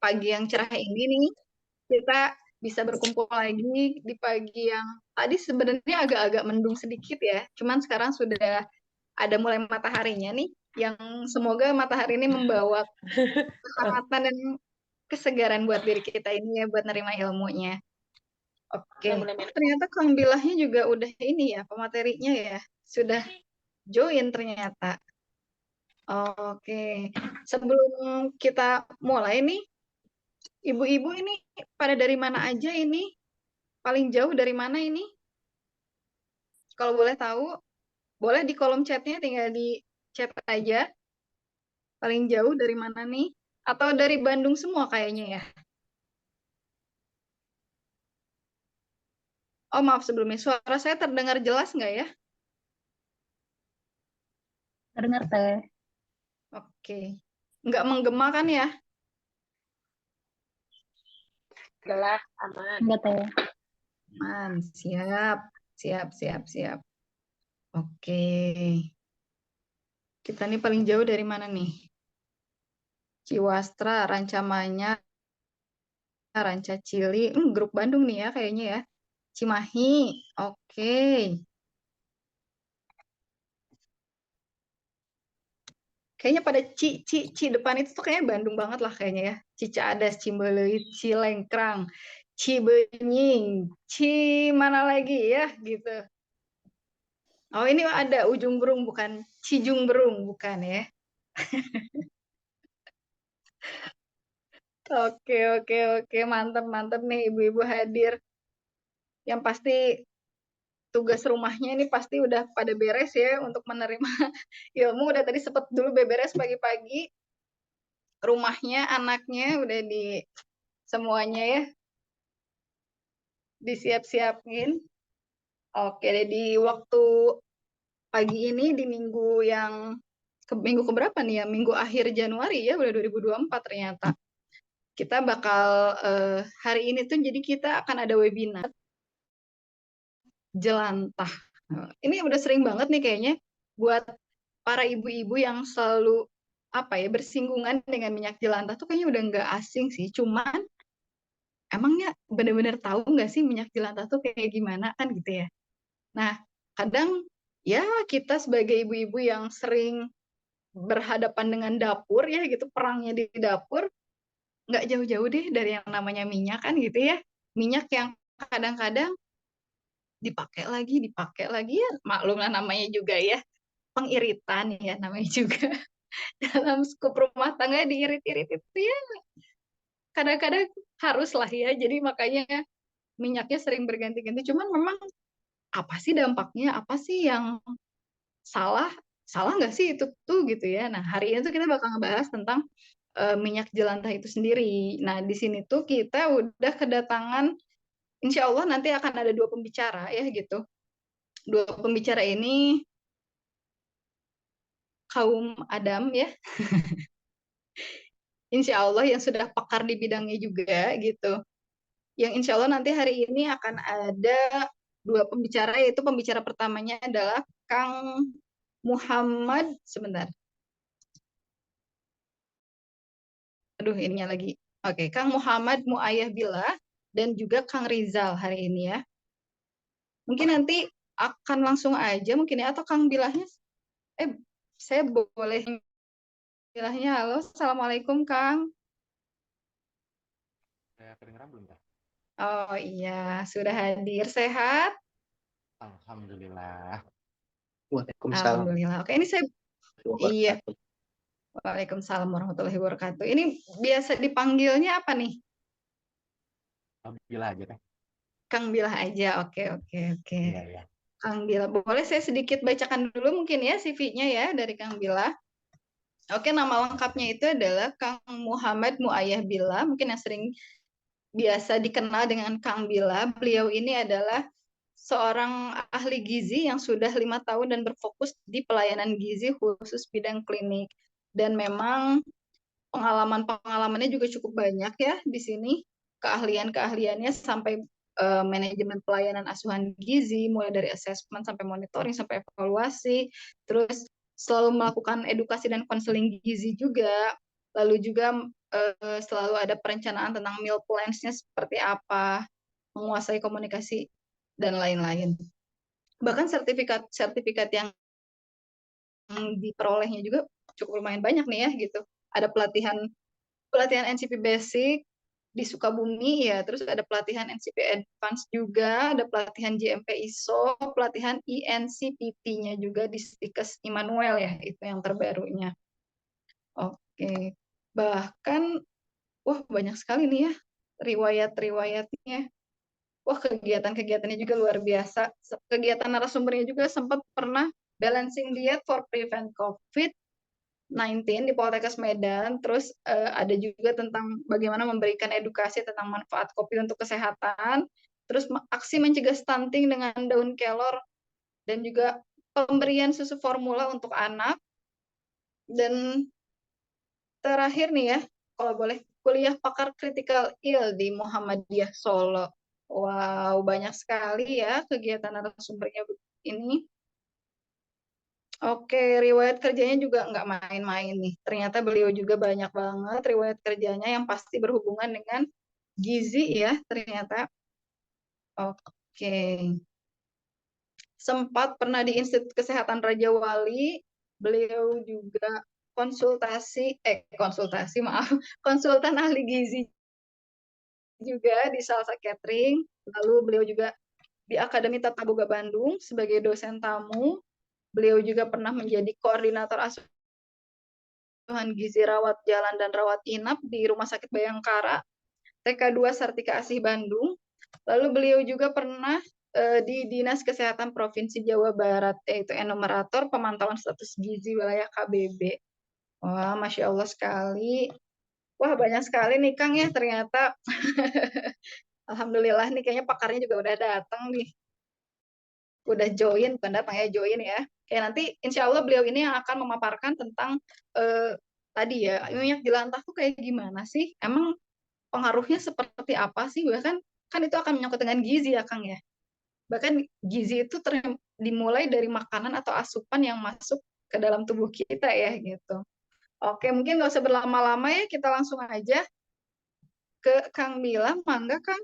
pagi yang cerah ini nih, kita bisa berkumpul lagi di pagi yang tadi sebenarnya agak-agak mendung sedikit ya, cuman sekarang sudah ada mulai mataharinya nih, yang semoga matahari ini membawa kehangatan dan kesegaran buat diri kita ini ya, buat nerima ilmunya. Oke, ternyata Kang Bilahnya juga udah ini ya, pematerinya ya, sudah join ternyata. Oke, sebelum kita mulai nih, ibu-ibu ini pada dari mana aja ini? Paling jauh dari mana ini? Kalau boleh tahu, boleh di kolom chatnya tinggal di chat aja. Paling jauh dari mana nih? Atau dari Bandung semua kayaknya ya? Oh maaf sebelumnya, suara saya terdengar jelas nggak ya? Terdengar teh. Oke, nggak menggema kan ya? Jelas, aman. Enggak teh. Man, siap, siap, siap, siap. Oke, kita nih paling jauh dari mana nih? Ciwastra, Rancamanya, Ranca Cili, grup Bandung nih ya kayaknya ya. Cimahi, oke. Kayaknya pada Ci depan itu tuh kayaknya Bandung banget lah kayaknya ya. Cicadas, Cimbeleuit, Cilengkrang, Cibenying, Ci mana lagi ya gitu. Oh ini ada Ujung Berung bukan Cijung Berung bukan ya. Oke oke oke mantap mantap nih ibu-ibu hadir. Yang pasti tugas rumahnya ini pasti udah pada beres ya untuk menerima ilmu. Udah tadi sempet dulu beberes pagi-pagi. Rumahnya, anaknya udah di semuanya ya disiap-siapin. Oke, di waktu pagi ini di minggu yang minggu keberapa nih ya? Minggu akhir Januari ya, udah 2024 ternyata. Kita bakal hari ini tuh jadi kita akan ada webinar jelantah. Ini udah sering banget nih kayaknya buat para ibu-ibu yang selalu apa ya bersinggungan dengan minyak jelantah tuh kayaknya udah nggak asing sih. Cuman emangnya benar-benar tahu nggak sih minyak jelantah tuh kayak gimana kan gitu ya. Nah, kadang ya kita sebagai ibu-ibu yang sering berhadapan dengan dapur ya gitu, perangnya di dapur, nggak jauh-jauh deh dari yang namanya minyak kan gitu ya. Minyak yang kadang-kadang dipakai lagi ya, maklumlah namanya juga ya, pengiritan ya namanya juga. Dalam skup rumah tangga diirit-irit itu ya kadang-kadang harus lah ya. Jadi makanya minyaknya sering berganti-ganti. Cuman memang apa sih dampaknya? Apa sih yang salah? Salah nggak sih itu tuh gitu ya? Nah hari ini tuh kita bakal ngebahas tentang minyak jelantah itu sendiri. Nah di sini tuh kita udah kedatangan, insya Allah nanti akan ada dua pembicara ya gitu. Dua pembicara ini kaum Adam ya, insya Allah yang sudah pakar di bidangnya juga gitu. Yang insya Allah nanti hari ini akan ada dua pembicara, yaitu pembicara pertamanya adalah Kang Muhammad, sebentar. Aduh, ininya lagi. Oke, Kang Muhammad Muayyah Billah dan juga Kang Rizal hari ini ya. Mungkin nanti akan langsung aja mungkin ya, atau Kang Bilahnya, saya boleh Bilahnya, halo, Assalamualaikum Kang. Saya kedengeran belum ya? Oh iya, sudah hadir, sehat? Alhamdulillah. Waalaikumsalam. Alhamdulillah. Oke, ini saya, iya. Waalaikumsalam warahmatullahi wabarakatuh. Ini biasa dipanggilnya apa nih? Alhamdulillah aja deh. Kang Bilah aja. Oke, oke, oke. Iya, iya. Kang Bilah, boleh saya sedikit bacakan dulu mungkin ya CV-nya ya dari Kang Bilah. Oke, nama lengkapnya itu adalah Kang Muhammad Muayyah Billah, mungkin yang sering biasa dikenal dengan Kang Bilah. Beliau ini adalah seorang ahli gizi yang sudah 5 tahun dan berfokus di pelayanan gizi khusus bidang klinik. Dan memang pengalamannya juga cukup banyak ya di sini. Keahliannya sampai manajemen pelayanan asuhan gizi, mulai dari asesmen sampai monitoring sampai evaluasi, terus selalu melakukan edukasi dan konseling gizi juga, lalu juga selalu ada perencanaan tentang meal plans-nya seperti apa, menguasai komunikasi dan lain-lain. Bahkan sertifikat yang diperolehnya juga cukup lumayan banyak nih ya gitu. Ada pelatihan NCP Basic di Sukabumi ya, terus ada pelatihan NCP Advance juga, ada pelatihan GMP ISO, pelatihan INCPT-nya juga di Stikes Immanuel ya, itu yang terbarunya. Oke. Bahkan wah banyak sekali nih ya riwayat-riwayatnya. Wah, kegiatan-kegiatannya juga luar biasa. Kegiatan narasumbernya juga sempat pernah balancing diet for prevent COVID-19 di Poltekkes Medan. Terus ada juga tentang bagaimana memberikan edukasi tentang manfaat kopi untuk kesehatan. Terus aksi mencegah stunting dengan daun kelor dan juga pemberian susu formula untuk anak. Dan terakhir nih ya, kalau boleh, kuliah pakar critical ill di Muhammadiyah Solo. Wow, banyak sekali ya kegiatan narasumbernya ini. Oke, riwayat kerjanya juga nggak main-main nih. Ternyata beliau juga banyak banget riwayat kerjanya yang pasti berhubungan dengan gizi ya, ternyata. Oke. Sempat pernah di Institut Kesehatan Raja Wali, beliau juga maaf, konsultan ahli gizi juga di Salsa Catering. Lalu beliau juga di Akademi Tata Boga Bandung sebagai dosen tamu. Beliau juga pernah menjadi koordinator asuhan gizi rawat jalan dan rawat inap di Rumah Sakit Bayangkara, TK2 Sartika Asih Bandung. Lalu beliau juga pernah di Dinas Kesehatan Provinsi Jawa Barat, yaitu enumerator pemantauan status gizi wilayah KBB. Wah, Masya Allah sekali. Wah, banyak sekali nih Kang ya ternyata. Alhamdulillah nih kayaknya pakarnya juga udah datang nih. Udah join, bukan datang ya, join ya. Kayak nanti insya Allah beliau ini yang akan memaparkan tentang tadi ya, minyak jelantah tuh kayak gimana sih? Emang pengaruhnya seperti apa sih? Bahkan kan itu akan menyangkut dengan gizi ya Kang ya. Bahkan gizi itu dimulai dari makanan atau asupan yang masuk ke dalam tubuh kita ya gitu. Oke, mungkin nggak usah berlama-lama ya, kita langsung aja ke Kang Bila. Mangga Kang,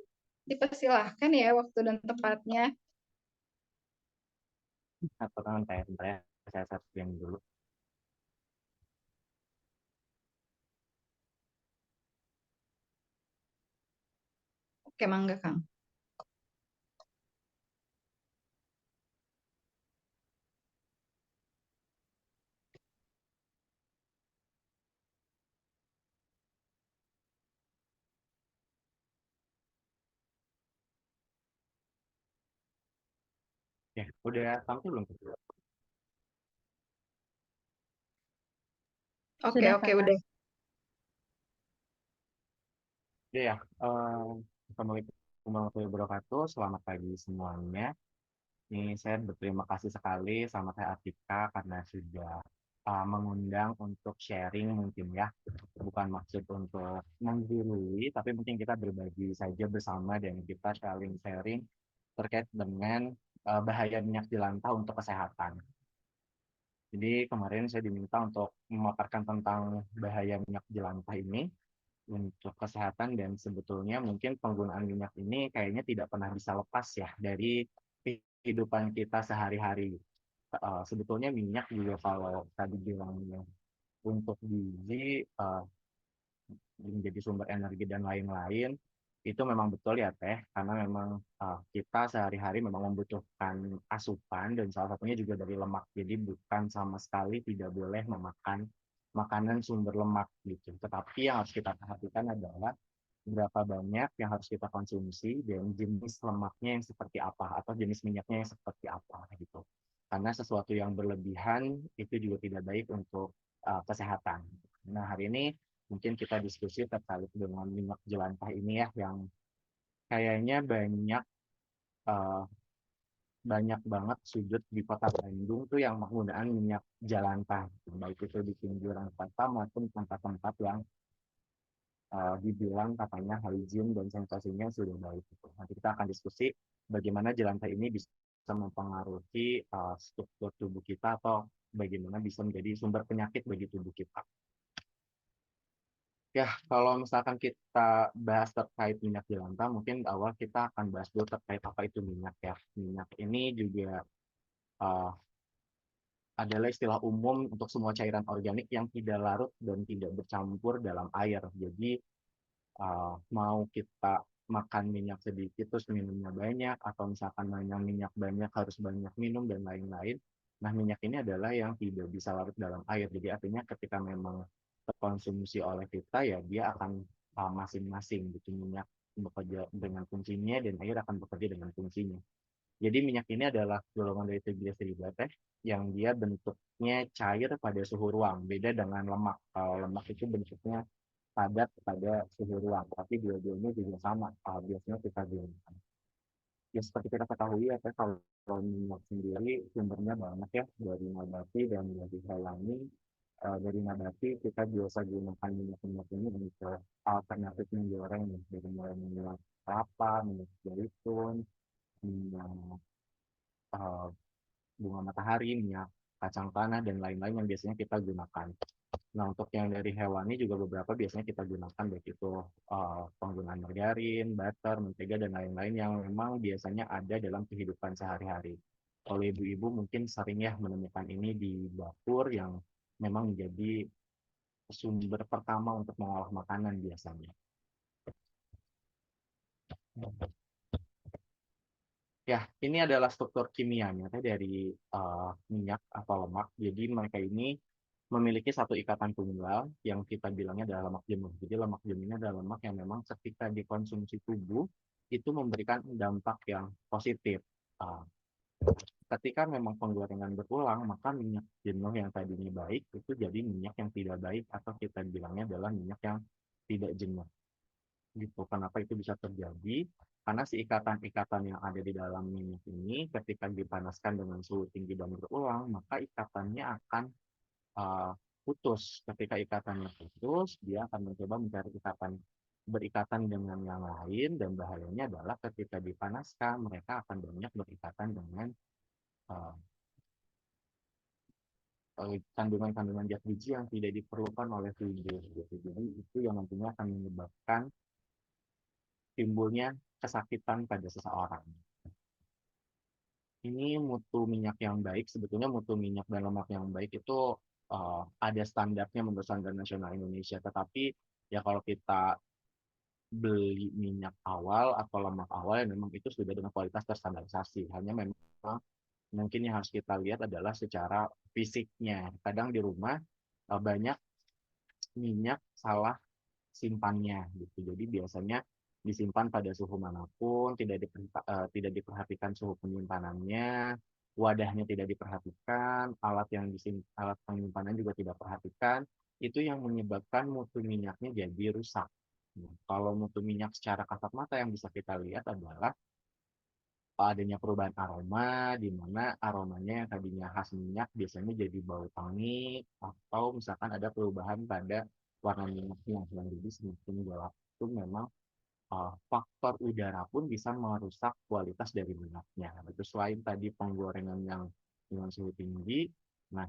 dipersilahkan ya waktu dan tempatnya. Atau tangan saya satu yang dulu. Oke, mangga Kang. Ya, udah tampil belum? Oke, Sudah, oke, Kakak. udah. Ya, Assalamualaikum warahmatullahi wabarakatuh. Selamat pagi semuanya. Ini saya berterima kasih sekali sama Teh Atika karena sudah mengundang untuk sharing mungkin ya. Bukan maksud untuk menggurui, tapi mungkin kita berbagi saja bersama dan kita sharing-sharing terkait dengan bahaya minyak jelantah untuk kesehatan. Jadi kemarin saya diminta untuk memaparkan tentang bahaya minyak jelantah ini untuk kesehatan dan sebetulnya mungkin penggunaan minyak ini kayaknya tidak pernah bisa lepas ya dari kehidupan kita sehari-hari. Sebetulnya minyak juga kalau tadi bilangnya untuk gizi menjadi sumber energi dan lain-lain itu memang betul ya Teh karena memang kita sehari-hari memang membutuhkan asupan dan salah satunya juga dari lemak jadi bukan sama sekali tidak boleh memakan makanan sumber lemak gitu tetapi yang harus kita perhatikan adalah berapa banyak yang harus kita konsumsi dan jenis lemaknya yang seperti apa atau jenis minyaknya yang seperti apa gitu karena sesuatu yang berlebihan itu juga tidak baik untuk kesehatan. Nah hari ini mungkin kita diskusi terkait dengan minyak jelantah ini ya yang kayaknya uh, banyak banget sudut di kota Bandung tuh yang penggunaan minyak jelantah baik itu di pinggiran kota maupun tempat-tempat yang dibilang katanya hygiene dan sanitasinya sudah baik. Nanti kita akan diskusi bagaimana jelantah ini bisa mempengaruhi struktur tubuh kita atau bagaimana bisa menjadi sumber penyakit bagi tubuh kita. Ya, kalau misalkan kita bahas terkait minyak jelantah, mungkin awal kita akan bahas dulu terkait apa itu minyak ya. Minyak ini juga uh, adalah istilah umum untuk semua cairan organik yang tidak larut dan tidak bercampur dalam air. Jadi mau kita makan minyak sedikit terus minumnya banyak, atau misalkan minyak banyak harus banyak minum dan lain-lain. Nah, minyak ini adalah yang tidak bisa larut dalam air. Jadi artinya ketika memang terkonsumsi oleh kita ya dia akan masing-masing gitu, minyak bekerja dengan fungsinya dan air akan bekerja dengan fungsinya. Jadi minyak ini adalah golongan dari triglycerida yang dia bentuknya cair pada suhu ruang, beda dengan lemak. Kalau lemak itu bentuknya padat pada suhu ruang, tapi dua-duanya juga sama, biasanya kita gunakan. Ya seperti kita ketahui ya, kalau minyak sendiri sumbernya banyak ya, dari nabati dan dari hewani. Dari nabati kita biasa gunakan minyak-minyak ini untuk alternatif menggoreng, dari mulai minyak kelapa, minyak zaitun, minyak uh, bunga matahari, minyak kacang tanah, dan lain-lain yang biasanya kita gunakan. Nah, untuk yang dari hewani juga beberapa biasanya kita gunakan, baik itu penggunaan margarin, butter, mentega, dan lain-lain yang memang biasanya ada dalam kehidupan sehari-hari. Oleh ibu-ibu mungkin sering ya menemukan ini di dapur yang memang menjadi sumber pertama untuk mengolah makanan biasanya. Ya, ini adalah struktur kimianya dari minyak atau lemak. Jadi mereka ini memiliki satu ikatan tunggal yang kita bilangnya adalah lemak jenuh. Jadi lemak jenuh ini adalah lemak yang memang ketika dikonsumsi tubuh itu memberikan dampak yang positif. Uh, Ketika memang penggorengan berulang, maka minyak jenuh yang tadinya baik itu jadi minyak yang tidak baik, atau kita bilangnya adalah minyak yang tidak jenuh. Gitu. Kenapa itu bisa terjadi? Karena si ikatan-ikatan yang ada di dalam minyak ini ketika dipanaskan dengan suhu tinggi dan berulang, maka ikatannya akan putus. Ketika ikatannya putus, dia akan mencoba mencari berikatan dengan yang lain, dan bahayanya adalah ketika dipanaskan, mereka akan banyak berikatan dengan kandungan-kandungan zat biji yang tidak diperlukan oleh tubuh. Gitu. Jadi itu yang nantinya akan menyebabkan timbulnya kesakitan pada seseorang. Ini mutu minyak yang baik, sebetulnya mutu minyak dan lemak yang baik itu ada standarnya menurut standar nasional Indonesia. Tetapi ya kalau kita beli minyak awal atau lemak awal yang memang itu sudah dengan kualitas terstandarisasi. Hanya memang mungkin yang harus kita lihat adalah secara fisiknya. Kadang di rumah banyak minyak salah simpannya gitu. Jadi biasanya disimpan pada suhu manapun, tidak diperhatikan suhu penyimpanannya, wadahnya tidak diperhatikan, alat penyimpanan juga tidak perhatikan, itu yang menyebabkan mutu minyaknya jadi rusak. Nah, kalau mutu minyak secara kasat mata yang bisa kita lihat adalah adanya perubahan aroma, di mana aromanya yang tadinya khas minyak biasanya jadi bau tangi, atau misalkan ada perubahan pada warna minyaknya yang jadi semakin gelap. Itu memang faktor udara pun bisa merusak kualitas dari minyaknya. Itu selain tadi penggorengan yang dengan suhu tinggi, nah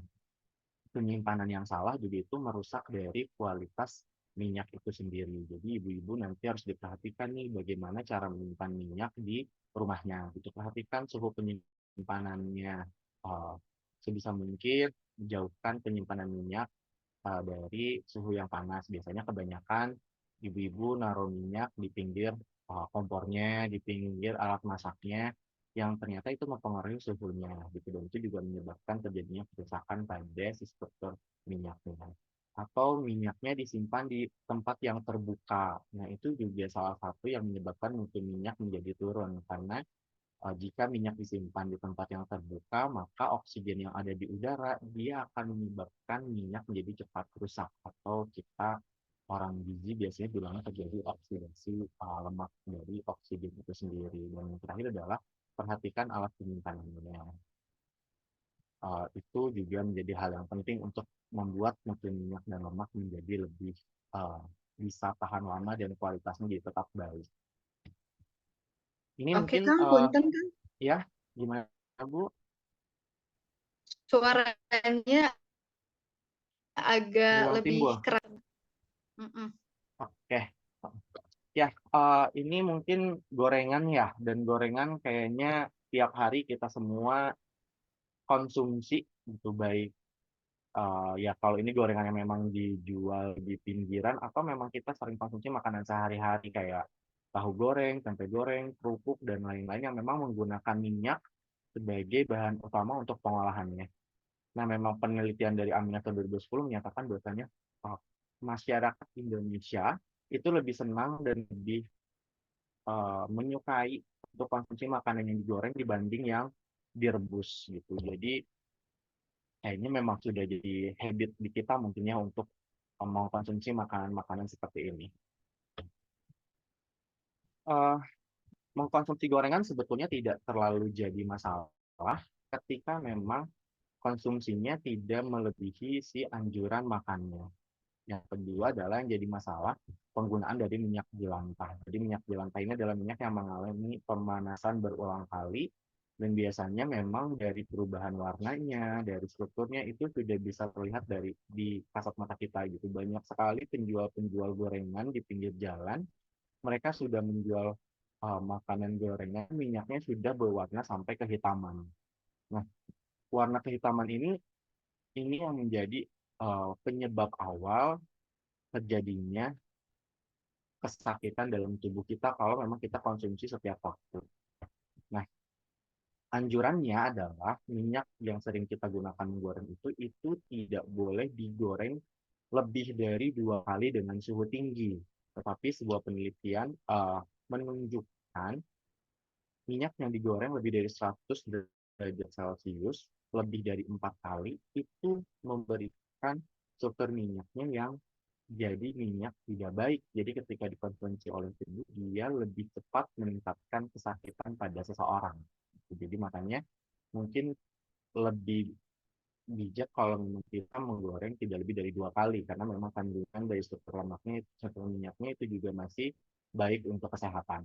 penyimpanan yang salah juga itu merusak dari kualitas minyak itu sendiri. Jadi ibu-ibu nanti harus diperhatikan nih bagaimana cara menyimpan minyak di rumahnya. Itu perhatikan suhu penyimpanannya. Uh, Sebisa mungkin jauhkan penyimpanan minyak dari suhu yang panas. Biasanya kebanyakan ibu-ibu naruh minyak di pinggir kompornya, di pinggir alat masaknya, yang ternyata itu mempengaruhi suhunya gitu, dan itu juga menyebabkan terjadinya kerusakan pada si struktur minyaknya. Atau minyaknya disimpan di tempat yang terbuka. Nah, itu juga salah satu yang menyebabkan mutu minyak menjadi turun, karena jika minyak disimpan di tempat yang terbuka, maka oksigen yang ada di udara dia akan menyebabkan minyak menjadi cepat rusak, atau kita orang gizi biasanya bilangnya terjadi oksidasi lemak dari oksigen itu sendiri. Dan yang terakhir adalah perhatikan alat penyimpanannya. Itu juga menjadi hal yang penting untuk membuat mutu minyak dan lemak menjadi lebih bisa tahan lama dan kualitasnya jadi tetap baik. Ini Oke, mungkin Kang, punten, Kang. ya, gimana Bu? Suaranya agak Hilang lebih timbul. keras. Mm-mm. Oke. Ya, ini mungkin gorengan ya, dan gorengan kayaknya tiap hari kita semua konsumsi gitu, baik ya kalau ini gorengan yang memang dijual di pinggiran atau memang kita sering konsumsi makanan sehari-hari kayak tahu goreng, tempe goreng, kerupuk, dan lain-lain yang memang menggunakan minyak sebagai bahan utama untuk pengolahannya. Nah, memang penelitian dari Aminato 2010 menyatakan bahwasanya uh, masyarakat Indonesia itu lebih senang dan lebih menyukai untuk konsumsi makanan yang digoreng dibanding yang direbus gitu. Jadi kayaknya memang sudah jadi habit di kita mungkin ya untuk mengkonsumsi makanan-makanan seperti ini. Eh, Mengkonsumsi gorengan sebetulnya tidak terlalu jadi masalah ketika memang konsumsinya tidak melebihi si anjuran makannya. Yang kedua adalah yang jadi masalah penggunaan dari minyak jelantah. Jadi minyak jelantah ini adalah minyak yang mengalami pemanasan berulang kali dan biasanya memang dari perubahan warnanya, dari strukturnya itu sudah bisa terlihat dari di kasat mata kita gitu. Banyak sekali penjual-penjual gorengan di pinggir jalan, mereka sudah menjual makanan gorengan, minyaknya sudah berwarna sampai kehitaman. Nah, warna kehitaman ini yang menjadi penyebab awal terjadinya kesakitan dalam tubuh kita kalau memang kita konsumsi setiap waktu. Nah, anjurannya adalah minyak yang sering kita gunakan menggoreng itu tidak boleh digoreng lebih dari 2 kali dengan suhu tinggi. Tetapi sebuah penelitian menunjukkan minyak yang digoreng lebih dari 100 derajat Celcius lebih dari 4 kali itu memberikan struktur minyaknya yang jadi minyak tidak baik. Jadi ketika dikonsumsi oleh tubuh, dia lebih cepat meningkatkan kesakitan pada seseorang. Jadi makanya mungkin lebih bijak kalau memang kita menggoreng tidak lebih dari 2 kali, karena memang kandungan dari struktur lemaknya, struktur minyaknya itu juga masih baik untuk kesehatan.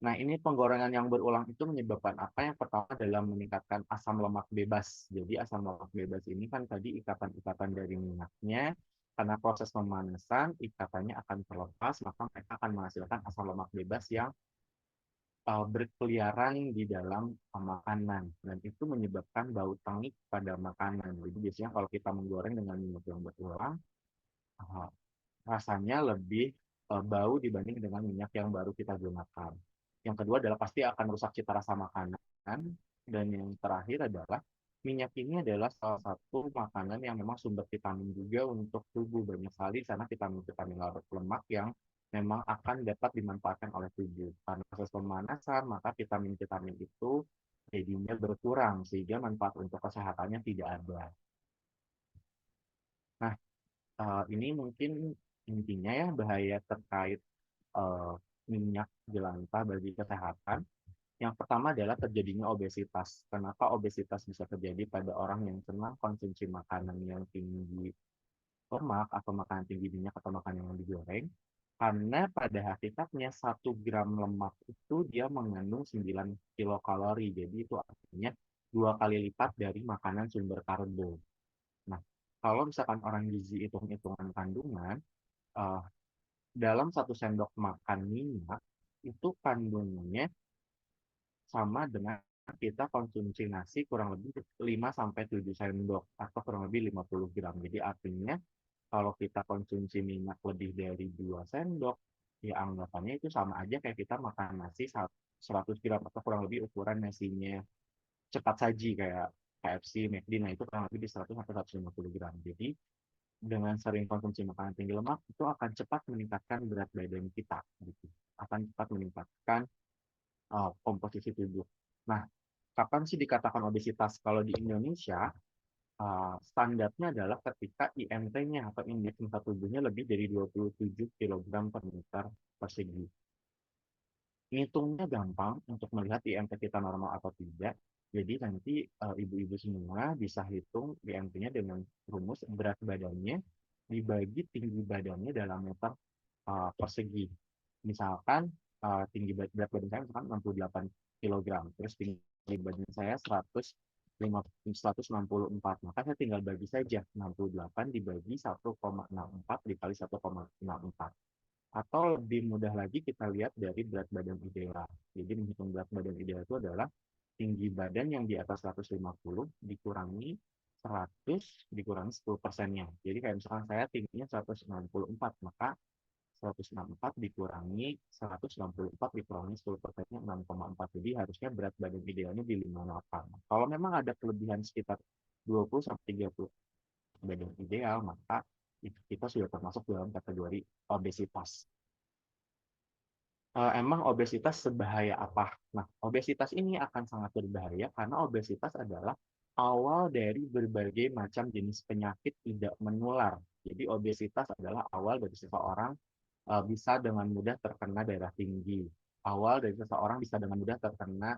Nah, ini penggorengan yang berulang itu menyebabkan apa? Yang pertama adalah meningkatkan asam lemak bebas. Jadi asam lemak bebas ini kan tadi ikatan-ikatan dari minyaknya, karena proses pemanasan, ikatannya akan terlepas, maka mereka akan menghasilkan asam lemak bebas yang berkeliaran di dalam makanan. Dan itu menyebabkan bau tengik pada makanan. Jadi biasanya kalau kita menggoreng dengan minyak yang berulang, uh, rasanya lebih bau dibanding dengan minyak yang baru kita gunakan. Yang kedua adalah pasti akan rusak cita rasa makanan. Dan yang terakhir adalah minyak ini adalah salah satu makanan yang memang sumber vitamin juga untuk tubuh. Banyak sekali sana vitamin-vitamin larut lemak yang memang akan dapat dimanfaatkan oleh tubuh. Karena proses pemanasan, maka vitamin-vitamin itu jadinya berkurang sehingga manfaat untuk kesehatannya tidak ada. Nah, ini mungkin intinya ya bahaya terkait eh, minyak jelantah bagi kesehatan. Yang pertama adalah terjadinya obesitas. Kenapa obesitas bisa terjadi pada orang yang senang konsumsi makanan yang tinggi lemak atau makanan tinggi minyak atau makanan yang digoreng? Karena pada hakikatnya 1 gram lemak itu dia mengandung 9 kilokalori. Jadi itu artinya 2 kali lipat dari makanan sumber karbo. Nah, kalau misalkan orang gizi hitung-hitungan kandungan, uh, dalam 1 sendok makan minyak itu kandungannya sama dengan kita konsumsi nasi kurang lebih 5 sampai 7 sendok atau kurang lebih 50 gram. Jadi artinya kalau kita konsumsi minyak lebih dari 2 sendok, ya anggapannya itu sama aja kayak kita makan nasi 100 gram atau kurang lebih ukuran nasinya cepat saji kayak KFC, McD, nah itu kurang lebih di 100 sampai 150 gram. Jadi dengan sering konsumsi makanan tinggi lemak itu akan cepat meningkatkan berat badan kita gitu. Akan cepat meningkatkan komposisi tubuh. Nah, kapan sih dikatakan obesitas? Kalau di Indonesia, standarnya adalah ketika IMT-nya atau indeks massa tubuhnya lebih dari 27 kg per meter persegi. Ngitungnya gampang untuk melihat IMT kita normal atau tidak. Jadi nanti ibu-ibu semua bisa hitung IMT-nya dengan rumus berat badannya dibagi tinggi badannya dalam meter persegi. Misalkan tinggi berat badan saya misalkan 68 kg, terus tinggi badan saya 100 164. Maka saya tinggal bagi saja 68 dibagi 1,64 dikali 1,64. Atau lebih mudah lagi kita lihat dari berat badan ideal. Jadi menghitung berat badan ideal itu adalah tinggi badan yang di atas 150 dikurangi 100 dikurangi 10%-nya. Jadi kayak misalkan saya tingginya 164, maka 164 dikurangi 164 dikurangi 10%-nya 6,4. Jadi harusnya berat badan idealnya di 58. Kalau memang ada kelebihan sekitar 20-30 badan ideal, maka itu kita sudah termasuk dalam kategori obesitas. Emang obesitas sebahaya apa? Nah, obesitas ini akan sangat berbahaya karena obesitas adalah awal dari berbagai macam jenis penyakit tidak menular. Jadi obesitas adalah awal dari seseorang bisa dengan mudah terkena darah tinggi. Awal dari seseorang bisa dengan mudah terkena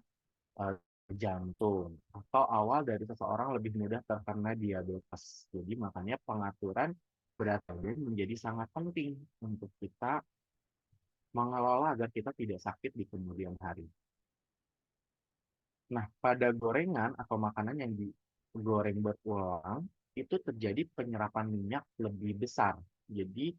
eh, jantung. Atau awal dari seseorang lebih mudah terkena diabetes. Jadi makanya pengaturan berat badan menjadi sangat penting untuk kita mengelola agar kita tidak sakit di kemudian hari. Nah, pada gorengan atau makanan yang digoreng berulang, itu terjadi penyerapan minyak lebih besar. Jadi,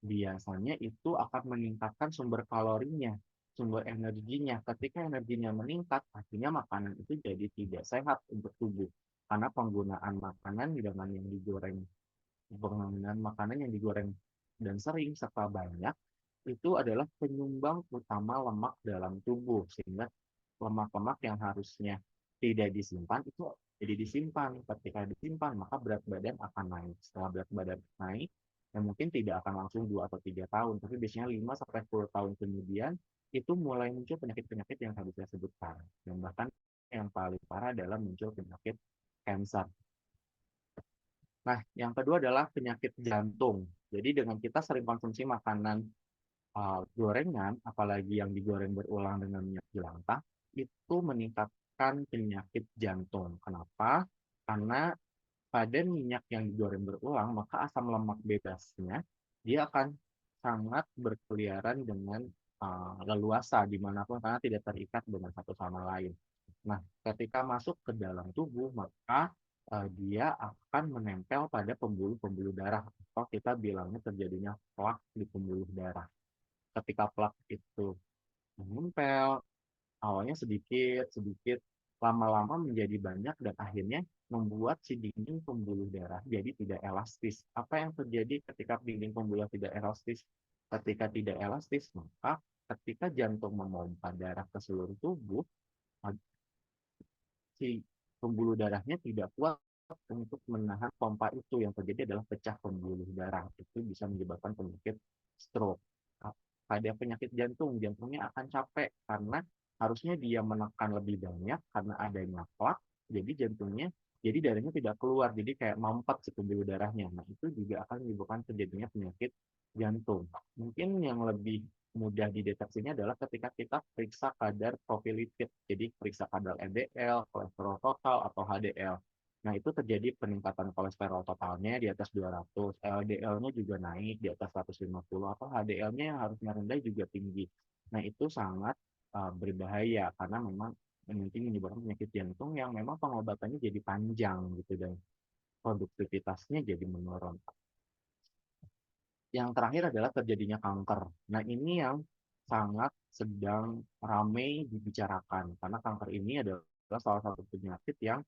biasanya itu akan meningkatkan sumber kalorinya, sumber energinya. Ketika energinya meningkat, artinya makanan itu jadi tidak sehat untuk tubuh. Karena penggunaan makanan dengan yang digoreng, penggunaan makanan yang digoreng dan sering serta banyak, itu adalah penyumbang utama lemak dalam tubuh, sehingga lemak-lemak yang harusnya tidak disimpan itu jadi disimpan. Ketika disimpan, maka berat badan akan naik. Setelah berat badan naik, ya mungkin tidak akan langsung 2 atau 3 tahun, tapi biasanya 5-10 tahun kemudian itu mulai muncul penyakit-penyakit yang tadi saya sebutkan. Dan bahkan yang paling parah adalah muncul penyakit kanker. Nah, yang kedua adalah penyakit jantung. Jadi dengan kita sering konsumsi makanan gorengan, apalagi yang digoreng berulang dengan minyak jelantah, itu meningkatkan penyakit jantung. Kenapa? Karena pada minyak yang digoreng berulang, maka asam lemak bebasnya dia akan sangat berkeliaran dengan leluasa dimanapun karena tidak terikat dengan satu sama lain. Nah, ketika masuk ke dalam tubuh, maka dia akan menempel pada pembuluh-pembuluh darah atau kita bilangnya terjadinya plak di pembuluh darah. Ketika plak itu menempel, awalnya sedikit, sedikit, lama-lama menjadi banyak dan akhirnya membuat si dinding pembuluh darah jadi tidak elastis. Apa yang terjadi ketika dinding pembuluh tidak elastis? Ketika tidak elastis, maka ketika jantung memompa darah ke seluruh tubuh, si pembuluh darahnya tidak kuat untuk menahan pompa itu. Yang terjadi adalah pecah pembuluh darah. Itu bisa menyebabkan penyakit stroke. Pada penyakit jantung, jantungnya akan capek karena harusnya dia menekan lebih banyak karena adanya plak, jadi jantungnya, jadi darahnya tidak keluar, jadi kayak mampet si pembuluh darahnya. Nah, itu juga akan menyebabkan terjadinya penyakit jantung. Mungkin yang lebih mudah dideteksinya adalah ketika kita periksa kadar profil lipid, jadi periksa kadar LDL, kolesterol total, atau HDL. Nah, itu terjadi peningkatan kolesterol totalnya di atas 200, LDL-nya juga naik di atas 150, atau HDL-nya yang harusnya rendah juga tinggi. Nah, itu sangat berbahaya karena memang nanti menyebabkan penyakit jantung yang memang pengobatannya jadi panjang gitu dan produktivitasnya jadi menurun. Yang terakhir adalah terjadinya kanker. Nah, ini yang sangat sedang ramai dibicarakan karena kanker ini adalah salah satu penyakit yang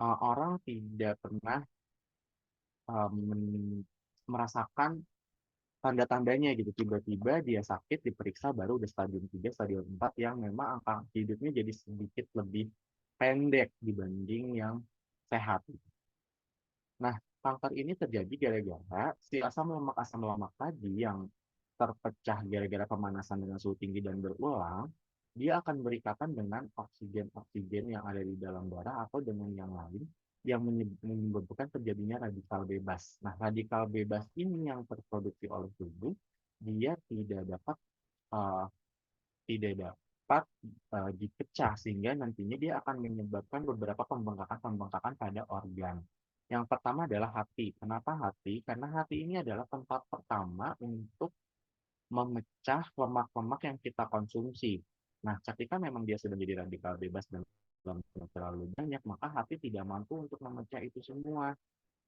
orang tidak pernah merasakan tanda-tandanya gitu. Tiba-tiba dia sakit, diperiksa baru udah stadium 3, stadium 4 yang memang angka hidupnya jadi sedikit lebih pendek dibanding yang sehat. Nah, kanker ini terjadi gara-gara si asam lemak tadi yang terpecah gara-gara pemanasan dengan suhu tinggi dan berulang, dia akan berikatan dengan oksigen-oksigen yang ada di dalam darah atau dengan yang lain yang menyebabkan terjadinya radikal bebas. Nah, radikal bebas ini yang terproduksi oleh tubuh, dia uh, tidak dapat dipecah sehingga nantinya dia akan menyebabkan beberapa pembengkakan pada organ. Yang pertama adalah hati. Kenapa hati? Karena hati ini adalah tempat pertama untuk memecah lemak-lemak yang kita konsumsi. Nah, ketika memang dia sudah menjadi radikal bebas dan terlalu banyak, maka hati tidak mampu untuk memecah itu semua.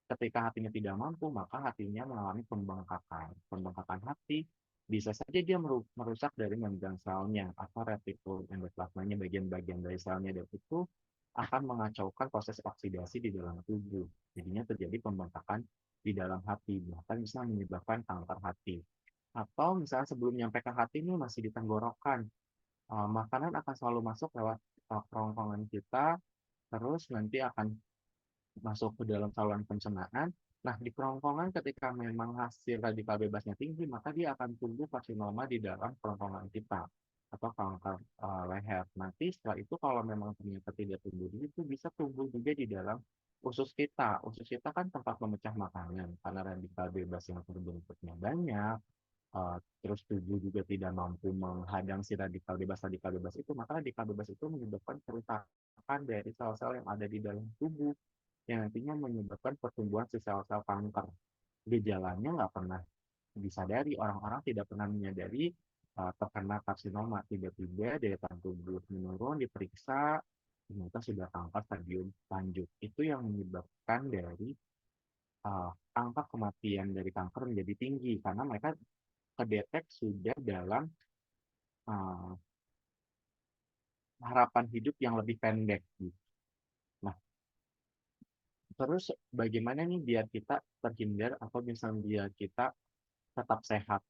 Ketika hatinya tidak mampu, maka hatinya mengalami pembengkakan. Pembengkakan hati bisa saja dia merusak dari membran selnya atau retikulum endoplasmanya, bagian-bagian dari selnya, dan itu akan mengacaukan proses oksidasi di dalam tubuh. Jadinya terjadi pembengkakan di dalam hati, bahkan bisa menyebabkan kanker hati. Atau misalnya sebelum nyampe ke hati ini masih di tenggorokan, makanan akan selalu masuk lewat kerongkongan kita, terus nanti akan masuk ke dalam saluran pencernaan. Nah, di kerongkongan ketika memang hasil radikal bebasnya tinggi, maka dia akan tumbuh karsinoma di dalam kerongkongan kita atau kanker leher. Nanti setelah itu kalau memang ternyata tidak tumbuh, itu bisa tumbuh juga di dalam usus kita. Usus kita kan tempat memecah makanan, karena radikal bebas yang terbentuknya banyak, terus tubuh juga tidak mampu menghadang si radikal bebas itu, maka radikal bebas itu menyebabkan kerusakan dari sel-sel yang ada di dalam tubuh, yang nantinya menyebabkan pertumbuhan si sel-sel kanker. Gejalanya nggak pernah disadari, orang-orang tidak pernah menyadari terkena karsinoma. Tiba-tiba daya tahan tubuh menurun, diperiksa, ternyata sudah kanker stadium lanjut. Itu yang menyebabkan dari angka kematian dari kanker menjadi tinggi, karena mereka kedetek sudah dalam uh, harapan hidup yang lebih pendek. Gitu. Nah, terus bagaimana nih biar kita terhindar atau misalnya biar kita tetap sehat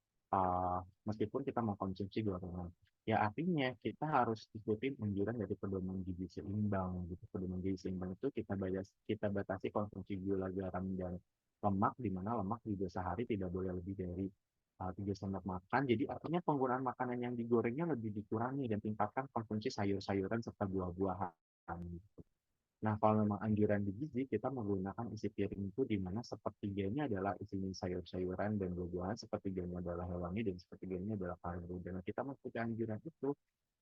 meskipun kita mengkonsumsi gorengan? Ya artinya kita harus ikutin anjuran dari pedoman gizi seimbang. Gitu. Pedoman gizi seimbang itu kita batasi konsumsi gula, garam, dan lemak, di mana lemak juga sehari tidak boleh lebih dari 3 sendok makan. Jadi artinya penggunaan makanan yang digorengnya lebih dikurangi dan tingkatkan konsumsi sayur-sayuran serta buah-buahan. Gitu. Nah, kalau memang anjuran di gizi, kita menggunakan isi piring itu di mana sepertiganya adalah isinya sayur-sayuran dan buah-buahan, sepertiganya adalah hewani, dan sepertiganya adalah karbohidrat. Nah, kita mengikuti anjuran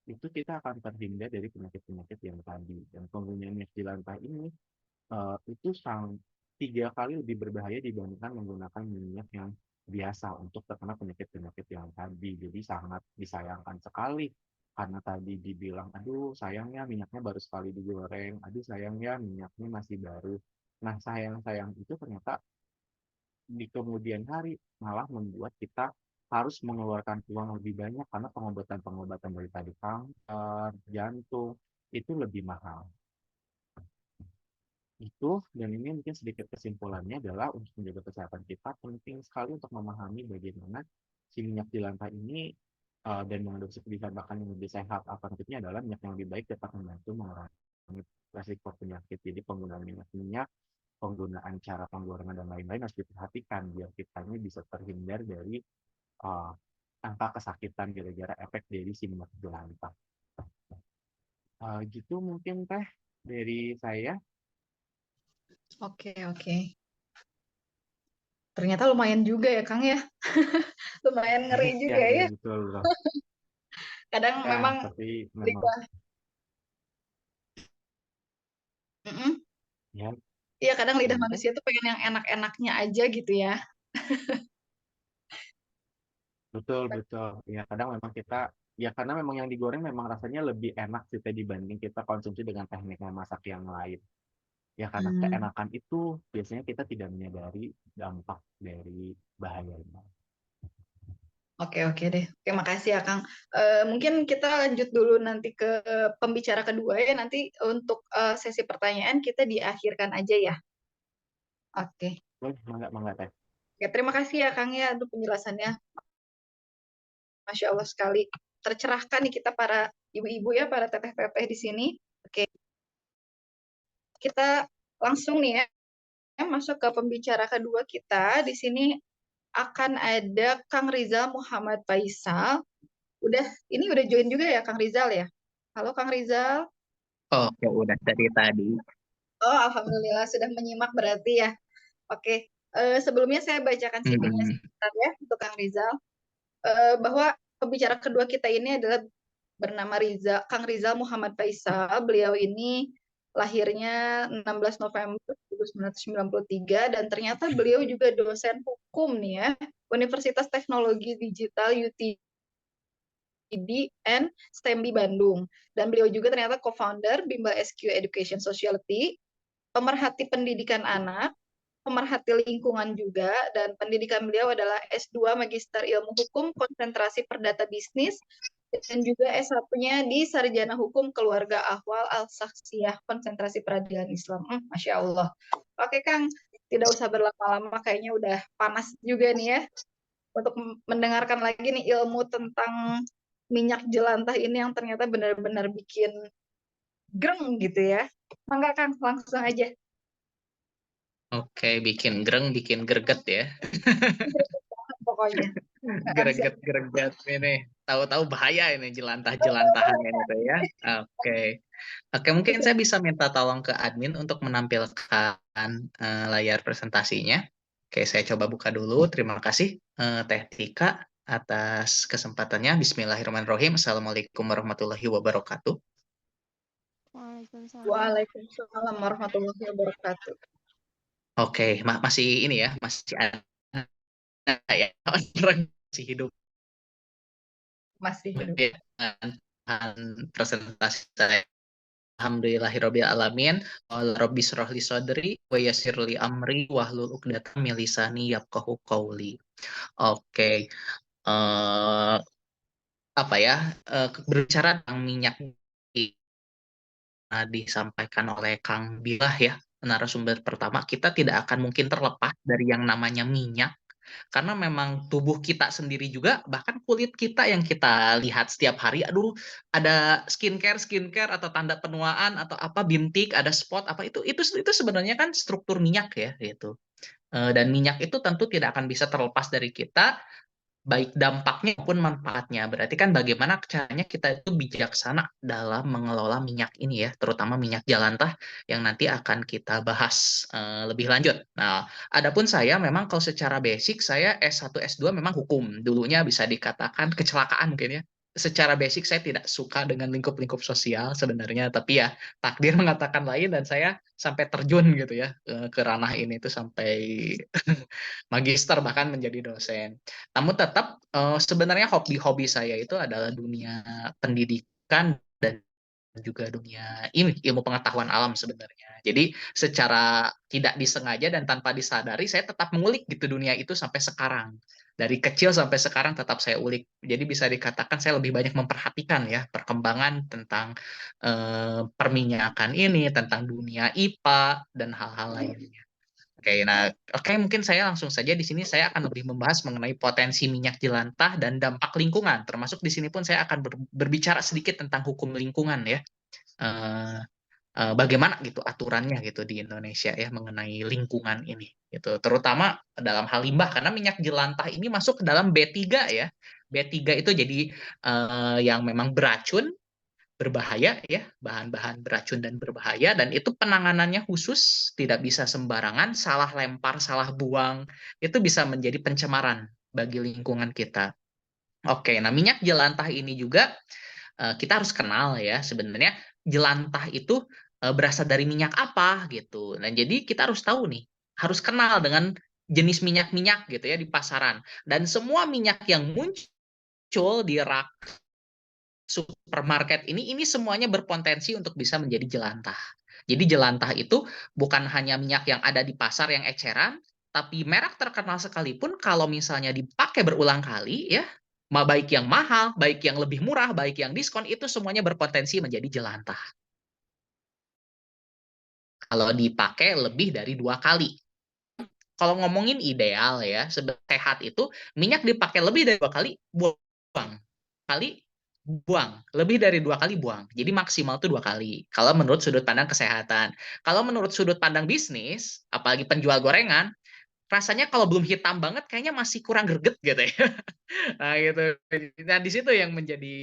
itu kita akan terhindar dari penyakit-penyakit yang tadi. Dan penggunaan minyak jelantah ini itu 3 kali lebih berbahaya dibandingkan menggunakan minyak yang biasa untuk terkena penyakit-penyakit yang tadi. Jadi sangat disayangkan sekali karena tadi dibilang, aduh sayangnya minyaknya baru sekali digoreng, aduh sayangnya minyaknya masih baru. Nah, sayang-sayang itu ternyata di kemudian hari malah membuat kita harus mengeluarkan uang lebih banyak karena pengobatan-pengobatan dari tadi kanker, jantung, itu lebih mahal. Itu, dan ini mungkin sedikit kesimpulannya adalah untuk menjaga kesehatan kita, penting sekali untuk memahami bagaimana si minyak jelantah ini dan mengadopsi pilihan makan yang lebih sehat. Alternatifnya adalah minyak yang lebih baik dapat membantu mengurangi resiko penyakit. Jadi penggunaan minyak-minyak, penggunaan cara penggorengan dan lain-lain harus diperhatikan biar kita ini bisa terhindar dari angka kesakitan gara-gara efek dari si minyak jelantah. Gitu mungkin Teh dari saya. Oke. Ternyata lumayan juga ya, Kang ya. Lumayan ngeri juga ya. Betul. Kadang memang tapi memang lidah. ya, Iya, kadang lidah manusia tuh pengen yang enak-enaknya aja gitu ya. betul. Ya kadang memang kita, ya karena memang yang digoreng memang rasanya lebih enak sih dibanding kita konsumsi dengan teknik memasak yang lain. Ya karena keenakan itu biasanya kita tidak menyadari dampak dari bahayanya. Oke deh. Oke, makasih ya Kang. Mungkin kita lanjut dulu nanti ke pembicara kedua ya. Nanti untuk sesi pertanyaan kita diakhirkan aja ya. Oke. Mangga Teh. Ya, terima kasih ya Kang ya untuk penjelasannya. Masya Allah sekali. Tercerahkan nih kita para ibu-ibu ya, para teteh-teteh di sini. Oke. Kita langsung nih ya masuk ke pembicara kedua kita. Di sini akan ada Kang Rizal Muhammad Faisal. Ini udah join juga ya Kang Rizal ya? Halo Kang Rizal. Oke, udah dari tadi. Oh, alhamdulillah sudah menyimak berarti ya. Oke. Sebelumnya saya bacakan CV-nya sebentar ya untuk Kang Rizal. Bahwa pembicara kedua kita ini adalah bernama Kang Rizal Muhammad Faisal. Beliau ini lahirnya 16 November 1993 dan ternyata beliau juga dosen hukum nih ya, Universitas Teknologi Digital UT and STEMBI Bandung. Dan beliau juga ternyata co-founder Bimbel SQ Education Society, pemerhati pendidikan anak, pemerhati lingkungan juga, dan pendidikan beliau adalah S2 Magister Ilmu Hukum Konsentrasi Perdata Bisnis, dan juga S1-nya di Sarjana Hukum Keluarga Ahwal Al-Saksiyah Konsentrasi Peradilan Islam. Masya Allah. Oke Kang, tidak usah berlama-lama, kayaknya udah panas juga nih ya, untuk mendengarkan lagi nih ilmu tentang minyak jelantah ini yang ternyata benar-benar bikin greng gitu ya. Mangga Kang, langsung aja. Oke, bikin greng, bikin greget ya. Pokoknya. Greget-greget ini. Tahu-tahu bahaya ini jelantah-jelantahan ini tuh ya. Oke. Oke, mungkin saya bisa minta tolong ke admin untuk menampilkan layar presentasinya. Oke, saya coba buka dulu. Terima kasih Teh Tika atas kesempatannya. Bismillahirrahmanirrahim. Assalamualaikum warahmatullahi wabarakatuh. Waalaikumsalam warahmatullahi wabarakatuh. Oke, masih ini ya, masih ada ya, orang masih hidup. Masih hidup. Presentasi saya. Alhamdulillahirabbil alamin. Rabbi shrah li sadri wa yassir li amri wahlul 'uqdatam min lisani yafqahu qawli. Oke. Apa ya? Berbicara tentang minyak disampaikan oleh Kang Bilah ya, narasumber pertama, kita tidak akan mungkin terlepas dari yang namanya minyak. Karena memang tubuh kita sendiri juga, bahkan kulit kita yang kita lihat setiap hari, aduh, ada skincare atau tanda penuaan atau apa bintik, ada spot apa itu sebenarnya kan struktur minyak ya gitu. Dan minyak itu tentu tidak akan bisa terlepas dari kita, baik dampaknya maupun manfaatnya. Berarti kan bagaimana caranya kita itu bijaksana dalam mengelola minyak ini ya, terutama minyak jelantah yang nanti akan kita bahas lebih lanjut. Nah, adapun saya memang kalau secara basic saya S1 S2 memang hukum. Dulunya bisa dikatakan kecelakaan mungkin ya. Secara basic saya tidak suka dengan lingkup-lingkup sosial sebenarnya, tapi ya takdir mengatakan lain dan saya sampai terjun gitu ya ke ranah ini itu sampai magister bahkan menjadi dosen. Namun tetap sebenarnya hobi-hobi saya itu adalah dunia pendidikan dan juga dunia ini ilmu pengetahuan alam sebenarnya. Jadi secara tidak disengaja dan tanpa disadari saya tetap mengulik gitu dunia itu sampai sekarang. Dari kecil sampai sekarang tetap saya ulik. Jadi bisa dikatakan saya lebih banyak memperhatikan ya perkembangan tentang perminyakan ini, tentang dunia IPA dan hal-hal lainnya. Oke, mungkin saya langsung saja di sini saya akan lebih membahas mengenai potensi minyak jelantah dan dampak lingkungan. Termasuk di sini pun saya akan berbicara sedikit tentang hukum lingkungan ya. Bagaimana gitu aturannya gitu di Indonesia ya mengenai lingkungan ini gitu. Terutama dalam hal limbah karena minyak jelantah ini masuk ke dalam B3 ya. B3 itu jadi yang memang beracun, berbahaya ya, bahan-bahan beracun dan berbahaya, dan itu penanganannya khusus, tidak bisa sembarangan, salah lempar, salah buang, itu bisa menjadi pencemaran bagi lingkungan kita. Oke, nah minyak jelantah ini juga kita harus kenal ya, sebenarnya jelantah itu berasal dari minyak apa gitu. Nah, jadi kita harus tahu nih, harus kenal dengan jenis minyak-minyak gitu ya di pasaran. Dan semua minyak yang muncul di rak supermarket ini semuanya berpotensi untuk bisa menjadi jelantah. Jadi jelantah itu bukan hanya minyak yang ada di pasar yang eceran, tapi merek terkenal sekalipun kalau misalnya dipakai berulang kali ya, baik yang mahal, baik yang lebih murah, baik yang diskon, itu semuanya berpotensi menjadi jelantah. Kalau dipakai lebih dari 2 kali. Kalau ngomongin ideal ya, sehat itu minyak dipakai lebih dari 2 kali, buang. Buang. Lebih dari 2 kali buang. Jadi maksimal itu 2 kali. Kalau menurut sudut pandang kesehatan. Kalau menurut sudut pandang bisnis, apalagi penjual gorengan, rasanya kalau belum hitam banget kayaknya masih kurang greget gitu ya. Nah gitu. Nah di situ yang menjadi